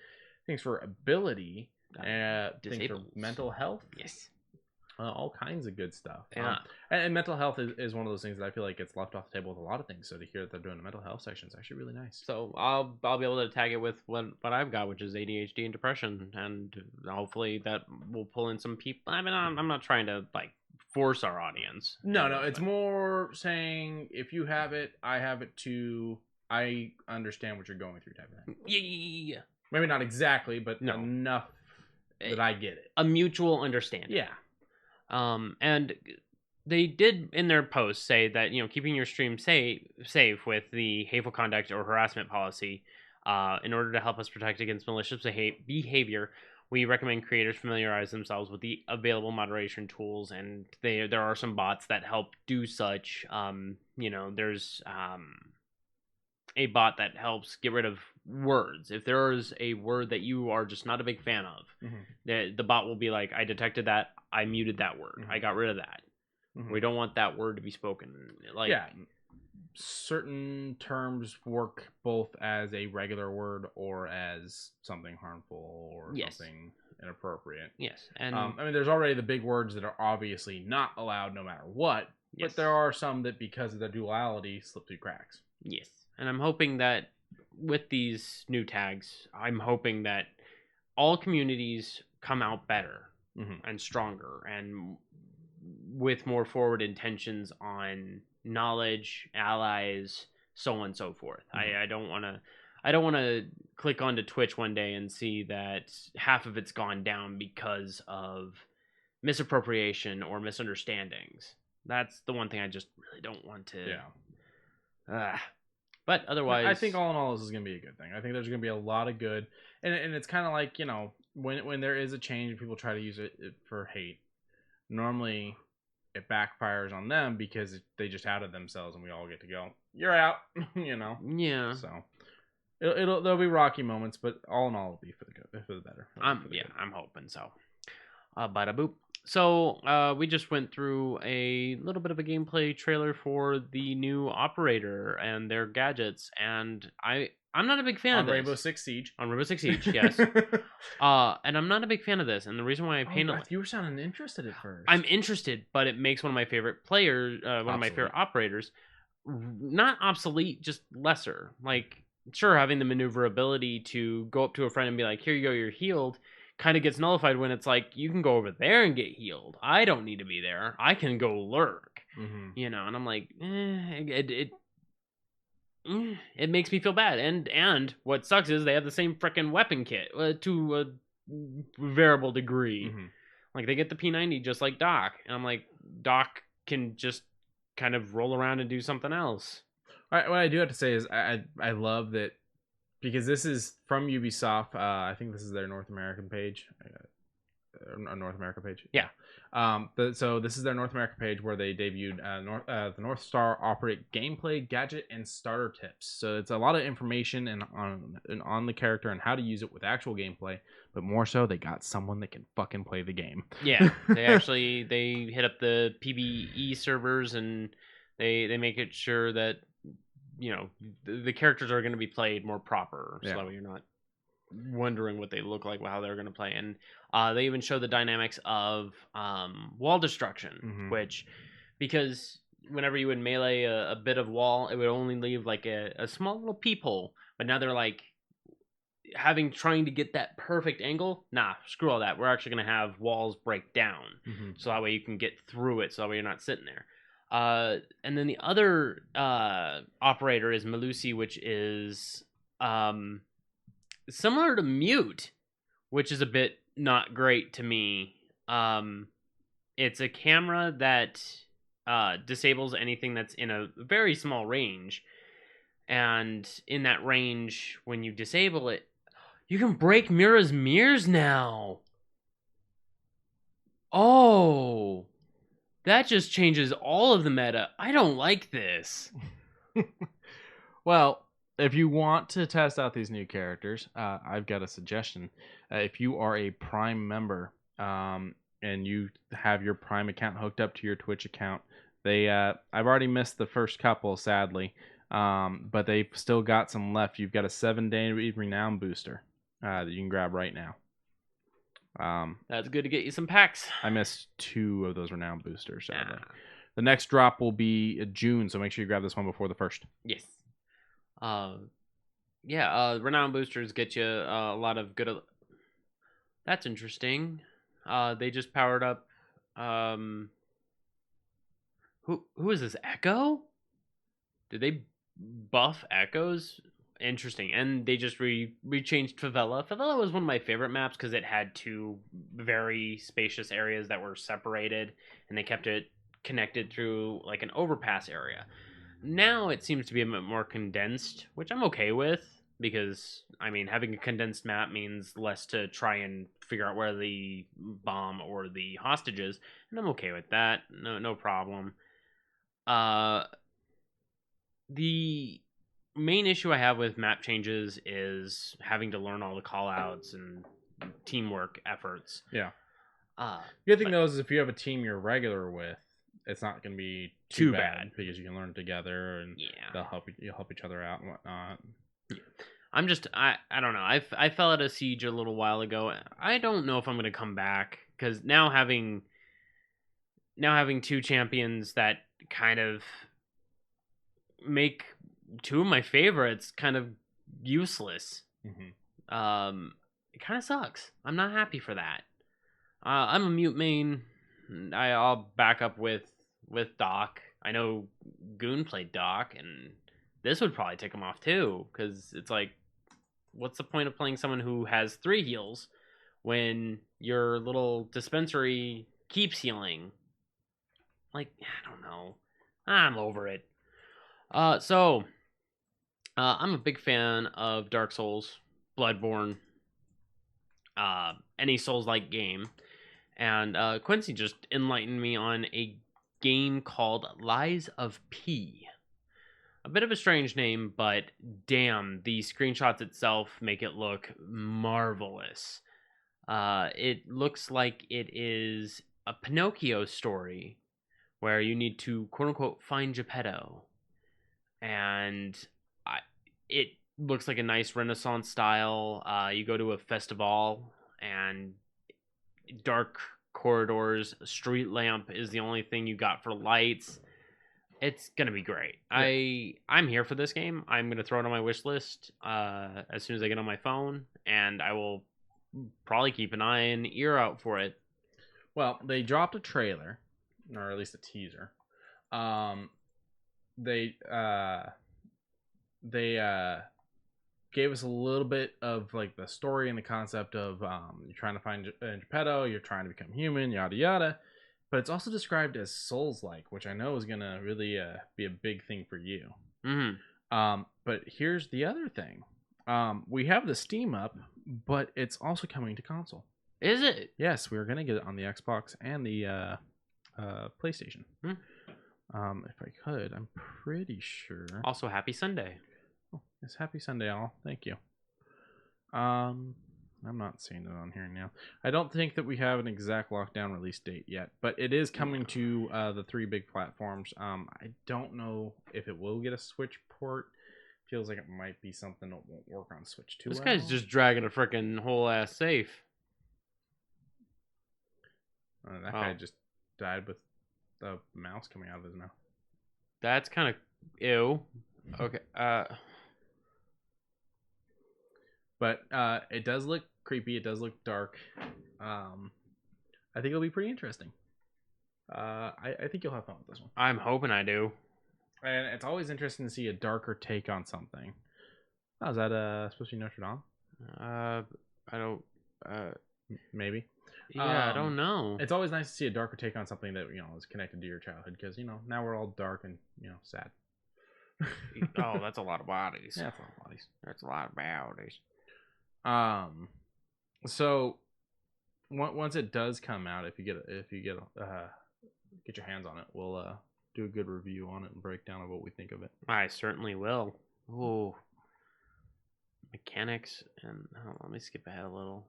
things for ability, things for mental health. Yes. All kinds of good stuff. Yeah. And mental health is one of those things that I feel like gets left off the table with a lot of things. So to hear that they're doing a mental health section is actually really nice. So I'll be able to tag it with what I've got, which is ADHD and depression, and hopefully that will pull in some people. I mean, I'm not trying to force our audience. No, it's more saying if you have it, I have it too. I understand what you're going through, type of thing. Yeah. Maybe not exactly, but enough that I get it. A mutual understanding. Yeah. And they did in their post say that keeping your stream safe with the hateful conduct or harassment policy, in order to help us protect against malicious behavior, we recommend creators familiarize themselves with the available moderation tools, and there are some bots that help do such. There's a bot that helps get rid of words. If there is a word that you are just not a big fan of, the bot will be like, I detected that, I muted that word, I got rid of that. We don't want that word to be spoken. Certain terms work both as a regular word or as something harmful or something inappropriate. Yes. And there's already the big words that are obviously not allowed no matter what, but there are some that because of the duality slip through cracks. Yes. And I'm hoping that with these new tags, I'm hoping that all communities come out better and stronger and with more forward intentions on knowledge, allies, so on and so forth. I don't want to click onto Twitch one day and see that half of it's gone down because of misappropriation or misunderstandings. That's the one thing I just really don't want to. Yeah. But otherwise, I think all in all, this is going to be a good thing. I think there's going to be a lot of good, and it's kind of like when there is a change, people try to use it for hate. Normally, it backfires on them because they just outed themselves, and we all get to go, "You're out," Yeah. So there'll be rocky moments, but all in all, it'll be for the better. I'm hoping so. Bada boop. So we just went through a little bit of a gameplay trailer for the new operator and their gadgets, and I'm not a big fan of this. Rainbow Six Siege. On Rainbow Six Siege, yes. And I'm not a big fan of this, and the reason why I painted you were sounding interested at first. I'm interested, but it makes one of my favorite players, one of my favorite operators, not obsolete, just lesser. Sure, having the maneuverability to go up to a friend and be like, "Here you go, you're healed," kind of gets nullified when it's like, you can go over there and get healed. I don't need to be there. I can go lurk. And I'm like, it makes me feel bad. And what sucks is they have the same freaking weapon kit to a variable degree. They get the P90 just like Doc. And I'm like, Doc can just kind of roll around and do something else. What I do have to say is I love that, because this is from Ubisoft. I think this is their North American page. North America page. Yeah. So this is their North America page where they debuted the North Star Operate gameplay, gadget, and starter tips. So it's a lot of information and on the character and how to use it with actual gameplay. But more so, they got someone that can fucking play the game. Yeah, they hit up the PvE servers and they make it sure that the characters are going to be played more proper, so that way you're not wondering what they look like, how they're going to play. And they even show the dynamics of wall destruction, which, because whenever you would melee a bit of wall, it would only leave like a small little peephole. But now they're like trying to get that perfect angle. Nah, screw all that. We're actually going to have walls break down, so that way you can get through it, so that way you're not sitting there. And then the other operator is Melusi, which is similar to Mute, which is a bit not great to me. It's a camera that disables anything that's in a very small range. And in that range, when you disable it, you can break Mira's mirrors now. Oh, that just changes all of the meta. I don't like this. Well, if you want to test out these new characters, I've got a suggestion. If you are a Prime member and you have your Prime account hooked up to your Twitch account, I've already missed the first couple, sadly, but they've still got some left. You've got a 7-day renown booster that you can grab right now. That's good to get you some packs. I missed 2 of those renown boosters, sadly. The next drop will be June, so make sure you grab this one before the first. Yes. Renown boosters get you a lot of good. That's interesting. They just powered up. Who is this? Echo? Did they buff Echoes? Interesting. And they just rechanged Favela. Favela was one of my favorite maps because it had 2 very spacious areas that were separated, and they kept it connected through like an overpass area. Now it seems to be a bit more condensed, which I'm okay with, because having a condensed map means less to try and figure out where the bomb or the hostage is, and I'm okay with that. No problem. The main issue I have with map changes is having to learn all the callouts and teamwork efforts. Yeah. Good thing though is if you have a team you're regular with, it's not going to be too bad because you can learn together and you'll help each other out and whatnot. Yeah. I don't know. I fell out of Siege a little while ago. I don't know if I'm going to come back, because now having 2 champions that kind of make 2 of my favorites kind of useless. It kind of sucks. I'm not happy for that. I'm a Mute main. I'll back up with Doc. I know Goon played Doc, and this would probably take him off too, because it's like, what's the point of playing someone who has 3 heals when your little dispensary keeps healing? Like, I don't know. I'm over it. So I'm a big fan of Dark Souls, Bloodborne, any Souls-like game. And Quincey just enlightened me on a game called Lies of P. A bit of a strange name, but damn, the screenshots itself make it look marvelous. It looks like it is a Pinocchio story where you need to, quote-unquote, find Geppetto. And it looks like a nice Renaissance style. You go to a festival, and dark corridors, street lamp is the only thing you got for lights. It's gonna be great. Yeah. I'm here for this game. I'm gonna throw it on my wish list as soon as I get on my phone, and I will probably keep an eye and ear out for it. Well, they dropped a trailer, or at least a teaser. They gave us a little bit of like the story and the concept of you're trying to find Geppetto, you're trying to become human, yada yada, but it's also described as Souls-like, which I know is gonna really be a big thing for you. But here's the other thing: we have the Steam up, but it's also coming to console. Is it? Yes, we're gonna get it on the Xbox and the PlayStation. If I could, I'm pretty sure. Also, happy Sunday. Oh, it's happy Sunday, all. Thank you. I'm not seeing it on here now. I don't think that we have an exact lockdown release date yet, but it is coming to the 3 big platforms. I don't know if it will get a Switch port. Feels like it might be something that won't work on Switch too This well. guy's just dragging a freaking whole ass safe. That guy just died with the mouse coming out of his mouth. That's kind of ew. Okay. But it does look creepy. It does look dark. I think it'll be pretty interesting. I think you'll have fun with this one. I'm hoping I do. And it's always interesting to see a darker take on something. Oh, is that supposed to be Notre Dame? I don't. Maybe. Yeah, I don't know. It's always nice to see a darker take on something that is connected to your childhood, because now we're all dark and sad. Oh, that's a lot of bodies. Yeah, that's a lot of bodies. That's a lot of bodies. So once it does come out, if you get your hands on it, we'll do a good review on it and breakdown of what we think of it. I certainly will. Ooh. Mechanics and let me skip ahead a little.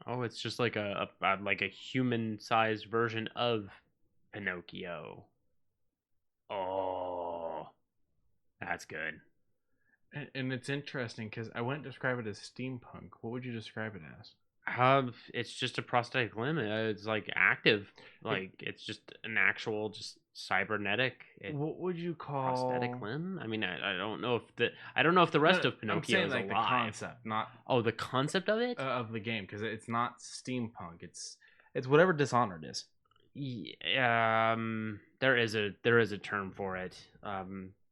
Oh, it's just like a human-sized version of Pinocchio. Oh, that's good. And it's interesting because I wouldn't describe it as steampunk. What would you describe it as? It's just a prosthetic limb. It's like active, like it's just an actual, just cybernetic. What would you call prosthetic limb? I mean, I don't know if the rest of Pinocchio is like alive. The concept, not the concept of it of the game, because it's not steampunk. It's whatever Dishonored is. Yeah, there is a term for it.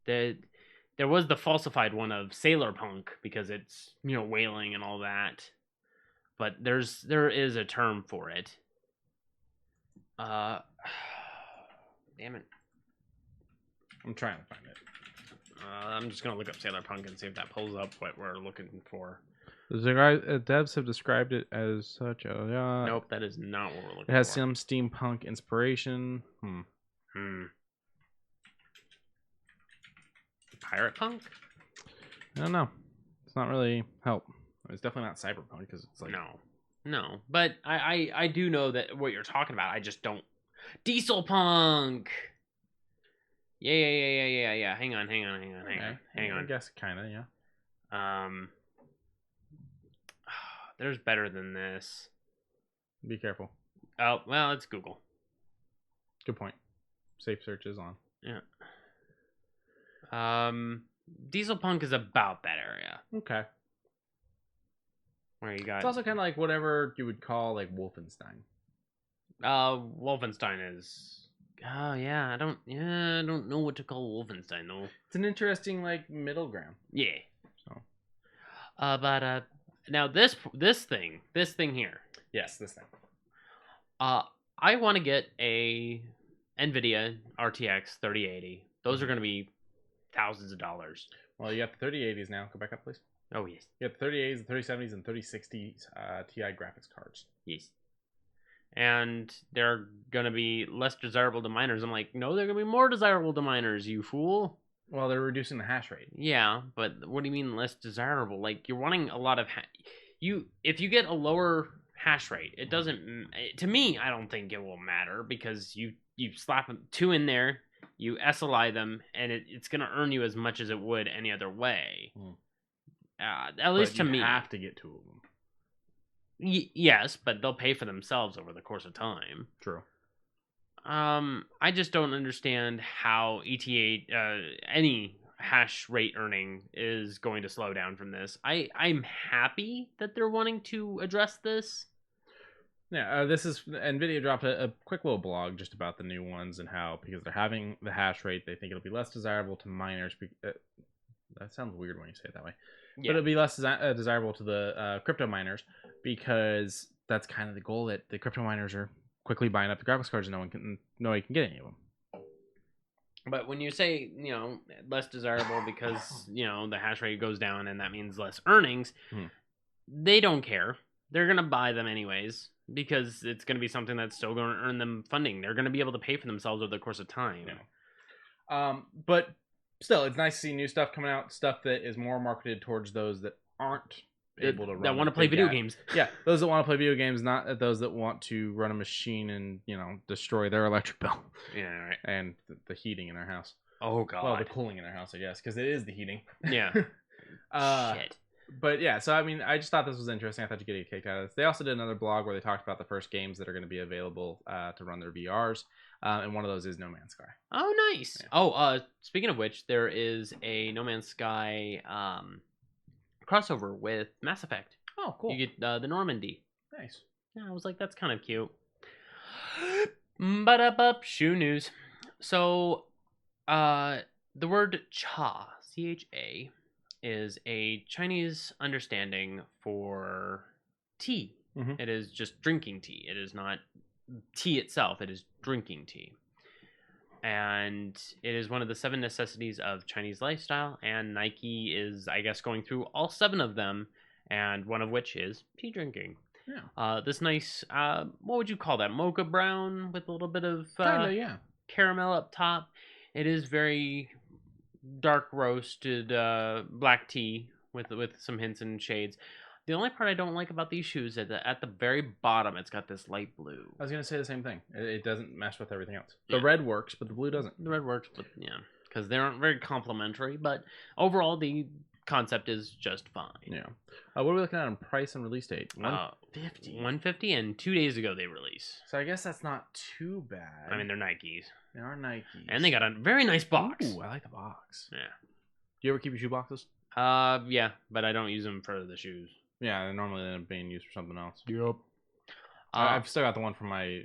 There was the falsified one of Cyberpunk because it's whaling and all that. But there is a term for it. Damn it. I'm trying to find it. I'm just gonna look up Cyberpunk and see if that pulls up what we're looking for. The devs have described it as such a... Nope, that is not what we're looking for. It has some steampunk inspiration. Pirate punk? I don't know. It's not really help. It's definitely not cyberpunk because it's like no. But I do know that what you're talking about. I just don't. Diesel punk. Yeah. Hang on. I guess kind of, yeah. There's better than this. Be careful. Oh well, it's Google. Good point. Safe search is on. Yeah. Diesel punk is about that area. Okay. Where you got. It's also kind of like whatever you would call like Wolfenstein. Wolfenstein is. Oh yeah, I don't know what to call Wolfenstein though. It's an interesting like middle ground. Yeah. So. But now this thing here. Yes, this thing. I want to get a NVIDIA RTX 3080. Those are going to be thousands of dollars. Well, you got the 3080s now. Go back up, please. Oh, yes. You got the 3080s, the 3070s, and 3060s Ti graphics cards. Yes. And they're going to be less desirable to miners. I'm like, no, they're going to be more desirable to miners, you fool. Well, they're reducing the hash rate. Yeah, but what do you mean less desirable? Like, you're wanting a lot of... If you get a lower hash rate, it doesn't... To me, I don't think it will matter because you slap 2 in there, you SLI them, and it's going to earn you as much as it would any other way. At least to me. You have to get 2 of them. Yes, but they'll pay for themselves over the course of time. True. I just don't understand how ETA, any hash rate earning is going to slow down from this. I'm happy that they're wanting to address this. Yeah, this is NVIDIA dropped a quick little blog just about the new ones and how, because they're having the hash rate, they think it'll be less desirable to miners. That sounds weird when you say it that way. Yeah. But it'll be less desirable to the crypto miners because that's kind of the goal, that the crypto miners are quickly buying up the graphics cards, and nobody can get any of them. But when you say, less desirable because, the hash rate goes down and that means less earnings, they don't care. They're going to buy them anyways because it's going to be something that's still going to earn them funding. They're going to be able to pay for themselves over the course of time. Yeah. But still, it's nice to see new stuff coming out, stuff that is more marketed towards those that aren't able to run. That want to play video games. Yeah, those that want to play video games, not those that want to run a machine and, destroy their electric bill. Yeah, right. And the heating in their house. Oh, God. Well, the cooling in their house, I guess, because it is the heating. Yeah. Shit. But yeah, so I mean, I just thought this was interesting. I thought you'd get a kick out of this. They also did another blog where they talked about the first games that are going to be available to run their VRs, and one of those is No Man's Sky. Oh, nice. Yeah. Oh, speaking of which, there is a No Man's Sky crossover with Mass Effect. Oh, cool. You get the Normandy. Nice. Yeah, I was like, that's kind of cute. But shoe news. So, the word cha, C-H-A, is a Chinese understanding for tea. Mm-hmm. It is just drinking tea. It is not tea itself. It is drinking tea. And it is one of the 7 necessities of Chinese lifestyle. And Nike is, I guess, going through all 7 of them. And one of which is tea drinking. Yeah. This nice, what would you call that? Mocha brown with a little bit of yeah, caramel up top. It is very dark roasted black tea with some hints and shades. The only part I don't like about these shoes is that at the very bottom it's got this light blue. I was gonna say the same thing. It doesn't mesh with everything else. The red works, but the blue doesn't. The red works, but because they aren't very complementary. But overall, the concept is just fine. Yeah. What are we looking at on price and release date? $150, and 2 days ago they released. So I guess that's not too bad. I mean, they're Nikes. They are Nikes. And they got a very nice box. Ooh, I like the box. Yeah. Do you ever keep your shoe boxes? Yeah, but I don't use them for the shoes. Yeah, they normally end up being used for something else. Yep. I've still got the one from my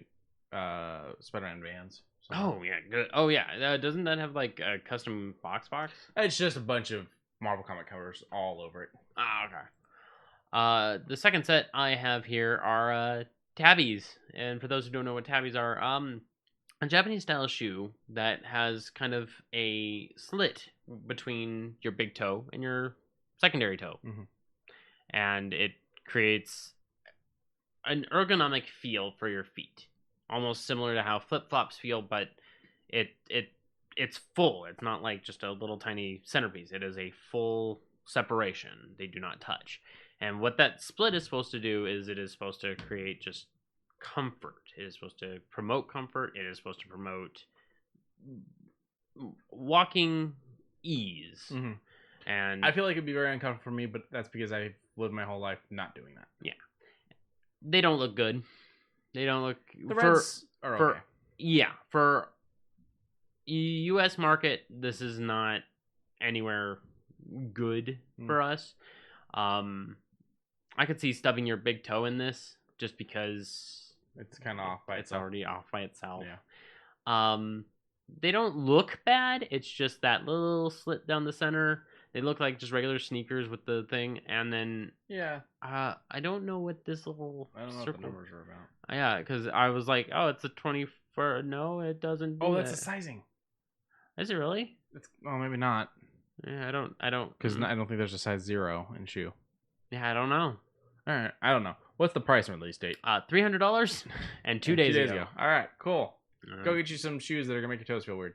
Spider-Man Vans. So. Oh, yeah, good. Oh, yeah. Doesn't that have, like, a custom box? It's just a bunch of Marvel comic covers all over it. Oh, okay. The second set I have here are tabbies. And for those who don't know what tabbies are, a Japanese-style shoe that has kind of a slit between your big toe and your secondary toe. Mm-hmm. And it creates an ergonomic feel for your feet. Almost similar to how flip-flops feel, but it's full. It's not like just a little tiny centerpiece. It is a full separation. They do not touch. And what that split is supposed to do is it is supposed to create just comfort. It is supposed to promote comfort. It is supposed to promote walking ease. Mm-hmm. And I feel like it'd be very uncomfortable for me, but that's because I've lived my whole life not doing that. Yeah. They don't look good. They don't look... The reds are okay. Yeah. For U.S. market, this is not anywhere good for us. I could see stubbing your big toe in this just because... It's kind of off by itself. It's already off by itself. Yeah. They don't look bad. It's just that little slit down the center. They look like just regular sneakers with the thing, and then I don't know what this little I don't know circle... what the numbers are about. Yeah, because I was like, oh, it's a 24. No, it doesn't. Oh, that's the sizing. Is it really? Well, maybe not. Yeah, I don't. Because I don't think there's a size 0 in shoe. Yeah, I don't know. All right, I don't know. What's the price and release date? $300 and 2 days ago. All right, cool. Go get you some shoes that are gonna make your toes feel weird.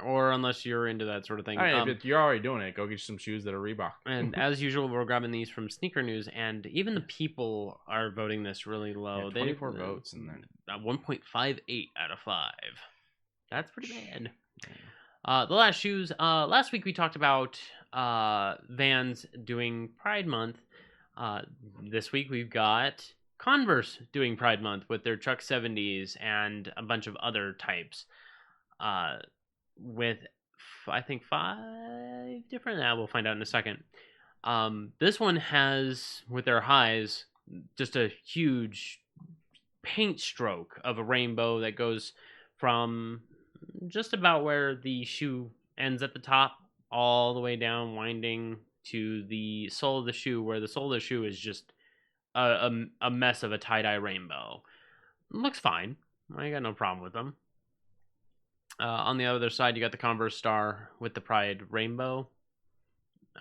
Or unless you're into that sort of thing. If you're already doing it, go get you some shoes that are Reebok. And as usual, we're grabbing these from Sneaker News, and even the people are voting this really low. 24 votes, and then 1.58 out of 5. That's pretty bad. The last shoes. Last week we talked about Vans doing Pride Month. This week we've got Converse doing Pride Month with their Chuck 70s and a bunch of other types. With I think 5 different. We'll find out in a second. This one has, with their highs, just a huge paint stroke of a rainbow that goes from just about where the shoe ends at the top all the way down, winding to the sole of the shoe, where the sole of the shoe is just a mess of a tie-dye rainbow. Looks fine. I got no problem with them. On the other side, you got the Converse star with the Pride rainbow.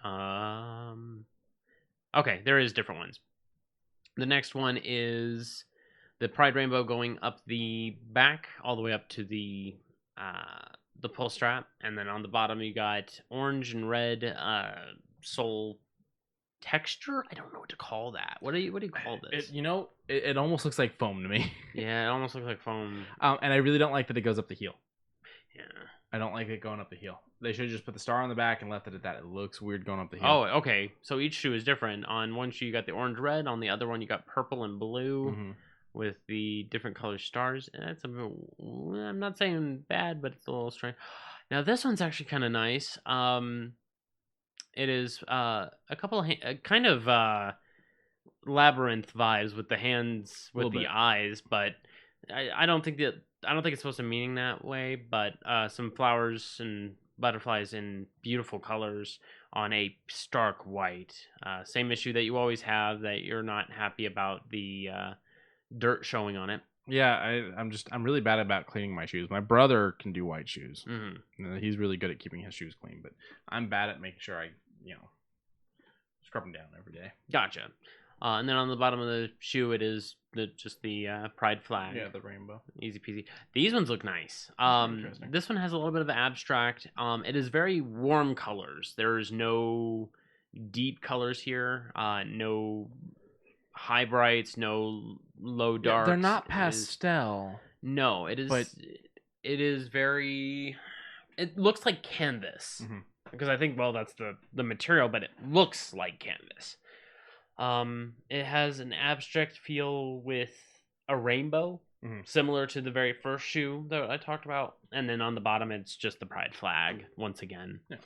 Okay, there is different ones. The next one is the Pride rainbow going up the back all the way up to the pull strap, and then on the bottom you got orange and red sole texture. I don't know what to call that. What do you call this? It almost looks like foam to me. Yeah, it almost looks like foam. And I really don't like that it goes up the heel. Yeah. I don't like it going up the heel. They should have just put the star on the back and left it at that. It looks weird going up the heel. Oh, okay. So each shoe is different. On one shoe you got the orange red. On the other one you got purple and blue with the different color stars. And that's I'm not saying bad, but it's a little strange. Now this one's actually kind of nice. It is a couple of kind of labyrinth vibes with the hands with the eyes, but I don't think it's supposed to mean that way. But some flowers and butterflies in beautiful colors on a stark white. Same issue that you always have, that you're not happy about the dirt showing on it. Yeah, I'm really bad about cleaning my shoes. My brother can do white shoes. He's really good at keeping his shoes clean, but I'm bad at making sure I scrub them down every day. Gotcha. And then on the bottom of the shoe, it is just the pride flag. Yeah, the rainbow. Easy peasy. These ones look nice. This one has a little bit of abstract. It is very warm colors. There's no deep colors here. No high brights. No low darks. Yeah, they're not pastel. No, it is. But it is very. It looks like canvas. Because I think, well, that's the material, but it looks like canvas. It has an abstract feel with a rainbow, similar to the very first shoe that I talked about. And then on the bottom, it's just the pride flag once again. Yeah.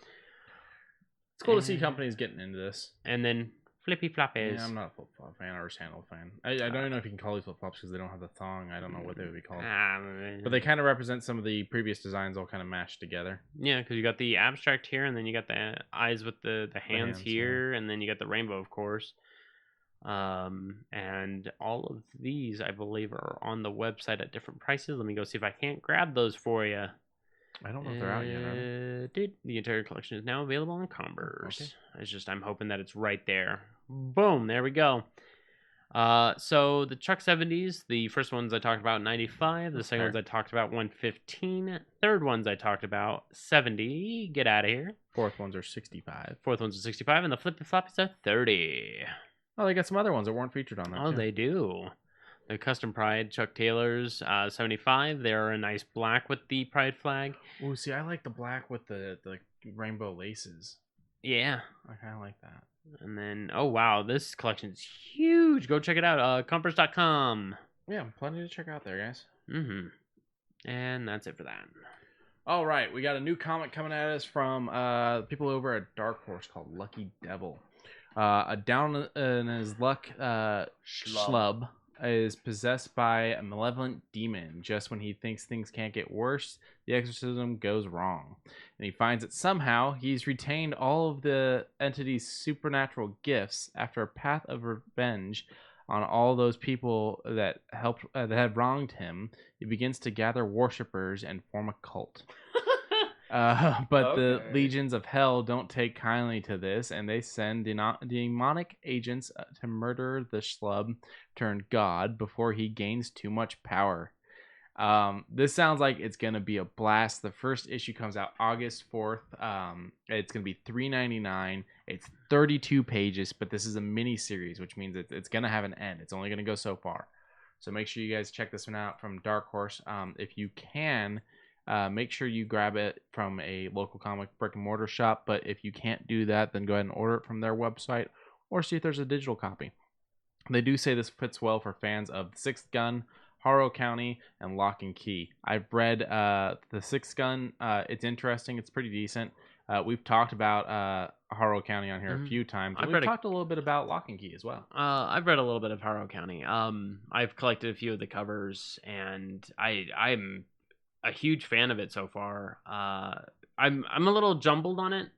It's cool to see companies getting into this. And then flippy floppies. Yeah, I'm not a flip flop fan or a sandal fan. I don't even know if you can call these flip flops because they don't have the thong. I don't know what they would be called. But they kind of represent some of the previous designs all kind of mashed together. Yeah, because you got the abstract here, and then you got the eyes with the hands here, and then you got the rainbow, of course. And all of these, I believe, are on the website at different prices. Let me go see if I can't grab those for you. I don't know if they're out yet. Dude, the entire collection is now available on Converse. Okay. It's just I'm hoping that it's right there. Boom, there we go. So the Chuck 70s, the first ones I talked about 95, the second ones I talked about 115, third ones I talked about 70. Get out of here. Fourth ones are 65. Fourth ones are 65, and the flippy floppies are 30. Oh, they got some other ones that weren't featured on that. Oh, they do. The Custom Pride Chuck Taylors 75. They're a nice black with the pride flag. Oh, see, I like the black with the rainbow laces. Yeah, I kind of like that. And then, oh wow, this collection is huge. Go check it out. Comforts.com. Yeah, plenty to check out there, guys. And that's it for that. All right, we got a new comic coming at us from people over at Dark Horse called Lucky Devil. A down in his luck schlub is possessed by a malevolent demon. Just when he thinks things can't get worse, the exorcism goes wrong. And he finds that somehow he's retained all of the entity's supernatural gifts after a path of revenge on all those people that helped that had wronged him. He begins to gather worshippers and form a cult. But the legions of hell don't take kindly to this, and they send demonic agents to murder the schlub turned god before he gains too much power. This sounds like it's going to be a blast. The first issue comes out August 4th. It's going to be $3.99. It's 32 pages, but this is a mini series, which means it's going to have an end. It's only going to go so far. So make sure you guys check this one out from Dark Horse. If you can, make sure you grab it from a local comic brick and mortar shop. But if you can't do that, then go ahead and order it from their website or see if there's a digital copy. They do say this fits well for fans of Sixth Gun, Harrow County, and Lock and Key. I've read the Sixth Gun. It's interesting. It's pretty decent. We've talked about Harrow County on here a few times. We've talked a little bit about Lock and Key as well. I've read a little bit of Harrow County. I've collected a few of the covers, and I'm a huge fan of it so far. I'm a little jumbled on it,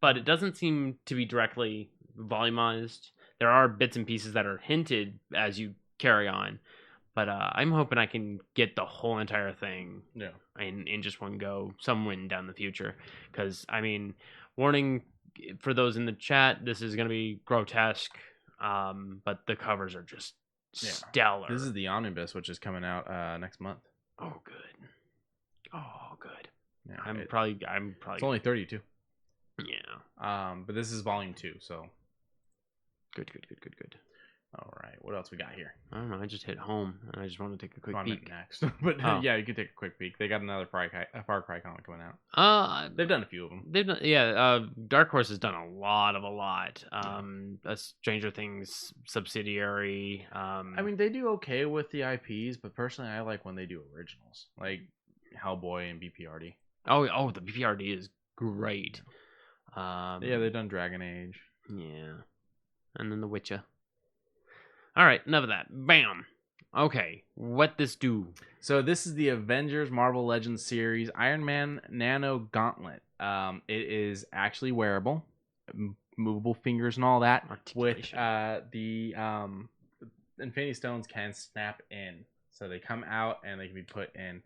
but it doesn't seem to be directly volumized. there are bits and pieces that are hinted as you carry on. But I'm hoping I can get the whole entire thing in just one go, somewhere down the future. Because, I mean, warning for those in the chat, this is going to be grotesque, but the covers are just stellar. This is the Omnibus, which is coming out next month. Oh, good. Oh, good. Yeah, I'm probably. It's only 32. Yeah. But this is volume 2, so. Good. All right, what else we got here? I don't know. I just hit home, and I just want to take a quick On peek. next, but yeah, you can take a quick peek. They got another Far Cry comic coming out. They've done a few of them. They've done, Dark Horse has done a lot. A Stranger Things subsidiary. I mean, they do okay with the IPs, but personally, I like when they do originals, like Hellboy and BPRD. Oh, the BPRD is great. Yeah, they've done Dragon Age. Yeah, and then The Witcher. All right, enough of that. Bam. Okay, what this do? So this is the Avengers Marvel Legends series Iron Man Nano Gauntlet. It is actually wearable, movable fingers and all that. With the Infinity Stones can snap in, so they come out and they can be put in.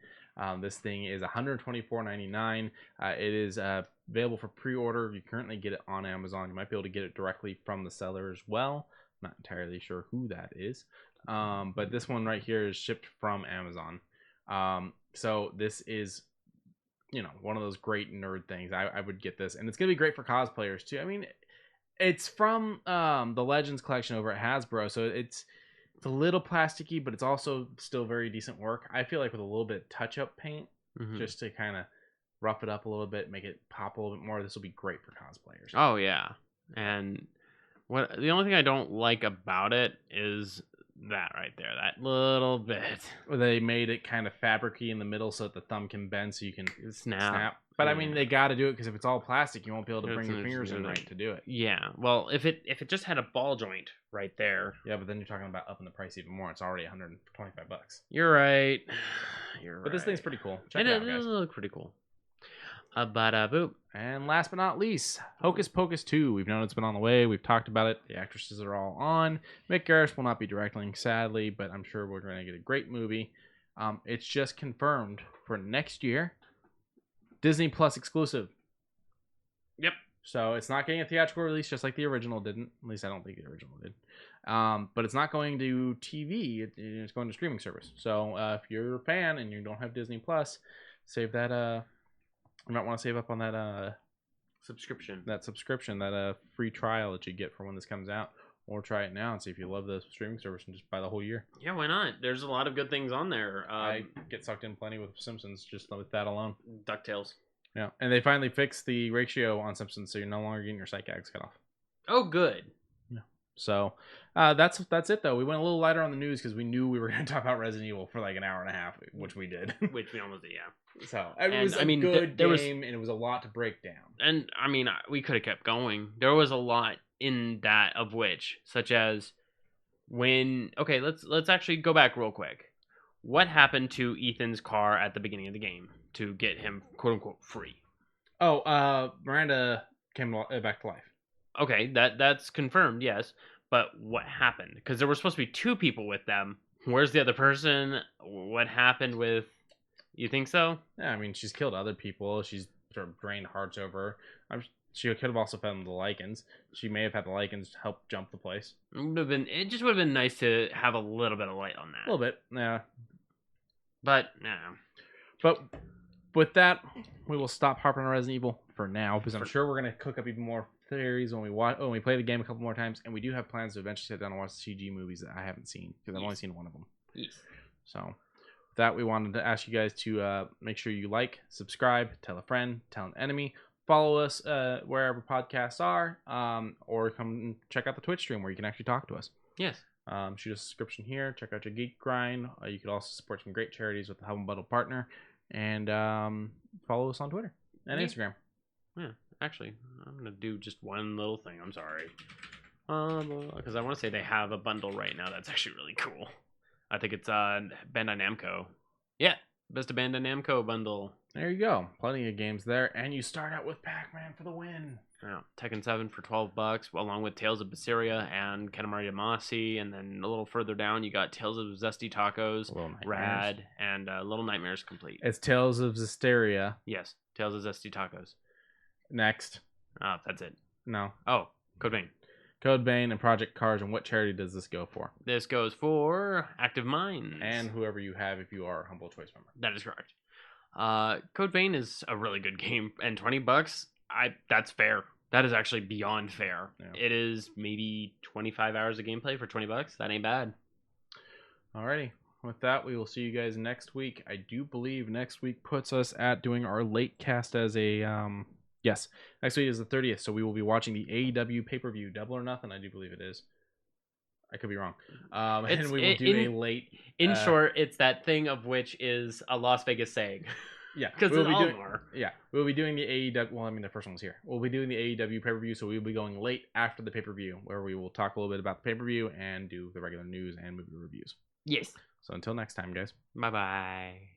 This thing is $124.99. It is available for pre-order. You currently get it on Amazon. You might be able to get it directly from the seller as well. Not entirely sure who that is, but this one right here is shipped from Amazon. So this is, one of those great nerd things. I would get this, and it's gonna be great for cosplayers too. I mean, it's from the Legends collection over at Hasbro, so it's a little plasticky, but it's also still very decent work. I feel like with a little bit of touch-up paint, just to kind of rough it up a little bit, make it pop a little bit more, this will be great for cosplayers. Oh yeah, and the only thing I don't like about it is that right there, that little bit. They made it kind of fabricy in the middle so that the thumb can bend so you can snap. But yeah. I mean, they got to do it because if it's all plastic, you won't be able to bring your fingers in right to do it. Yeah. Well, if it just had a ball joint right there. Yeah, but then you're talking about upping the price even more. It's already $125. You're right. But this thing's pretty cool. Check it out, guys. It looks pretty cool. Boop. And last but not least, Hocus Pocus 2. We've known it's been on the way. We've talked about it. The actresses are all on. Mick Garris will not be directing, sadly, but I'm sure we're going to get a great movie. It's just confirmed for next year. Disney Plus exclusive. Yep. So it's not getting a theatrical release just like the original didn't. At least I don't think the original did. But it's not going to TV. It's going to streaming service. So if you're a fan and you don't have Disney Plus, save that... You might want to save up on that subscription. That free trial that you get for when this comes out. Or try it now and see if you love the streaming service and just buy the whole year. Yeah, why not? There's a lot of good things on there. I get sucked in plenty with Simpsons just with that alone. DuckTales. Yeah, and they finally fixed the ratio on Simpsons, so you're no longer getting your sight gags cut off. Oh, good. Yeah. So that's it though. We went a little lighter on the news because we knew we were going to talk about Resident Evil for like an hour and a half, which we did. Which we almost did, yeah. So it was a good game, and it was a lot to break down. And I mean, we could have kept going. There was a lot in that, of which, such as when. Okay, let's actually go back real quick. What happened to Ethan's car at the beginning of the game to get him quote unquote free? Oh, Miranda came back to life. Okay, that's confirmed, yes. But what happened? Because there were supposed to be 2 people with them. Where's the other person? What happened with? You think so? Yeah, I mean, she's killed other people. She's sort of drained hearts over. She could have also found the Lycans. She may have had the Lycans help jump the place. It just would have been nice to have a little bit of light on that. A little bit, yeah. But, no. But with that, we will stop harping on Resident Evil for now, because I'm sure we're going to cook up even more theories when we play the game a couple more times, and we do have plans to eventually sit down and watch the CG movies that I haven't seen, because I've only seen one of them. Yes. So, with that, we wanted to ask you guys to make sure you like, subscribe, tell a friend, tell an enemy, follow us wherever podcasts are, or come and check out the Twitch stream where you can actually talk to us. Yes. Shoot us a subscription here. Check out your Geek Grind. You could also support some great charities with the Hub and Bundle partner, and follow us on Twitter and Instagram. Yeah, actually, I'm gonna do just one little thing. I'm sorry, because I want to say they have a bundle right now that's actually really cool. I think it's Bandai Namco. Yeah, Best of Bandai Namco bundle. There you go. Plenty of games there. And you start out with Pac-Man for the win. Yeah, Tekken 7 for $12, along with Tales of Berseria and Katamari Damacy. And then a little further down, you got Tales of Zesty Tacos, Little Nightmares. Rad, and Little Nightmares Complete. It's Tales of Zestiria. Yes, Tales of Zesty Tacos. Next. Oh, that's it. No. Oh, Code Vein. Code Vein and Project Cars. And what charity does this go for? This goes for Active Minds. And whoever you have if you are a Humble Choice member. That is correct. Code Vein is a really good game, and $20, that's fair. That is actually beyond fair. Yeah. It is maybe 25 hours of gameplay for $20. That ain't bad. Alrighty. With that, we will see you guys next week. I do believe next week puts us at doing our late cast as a yes. Next week is the 30th, so we will be watching the AEW pay-per-view, Double or Nothing, I do believe it is. I could be wrong. And we will do a late... In short, it's that thing of which is a Las Vegas saying. Yeah. Because we'll it's be all doing, more. Yeah. We'll be doing the AEW... Well, I mean, the first one was here. We'll be doing the AEW pay-per-view, so we'll be going late after the pay-per-view, where we will talk a little bit about the pay-per-view and do the regular news and movie reviews. Yes. So until next time, guys. Bye-bye.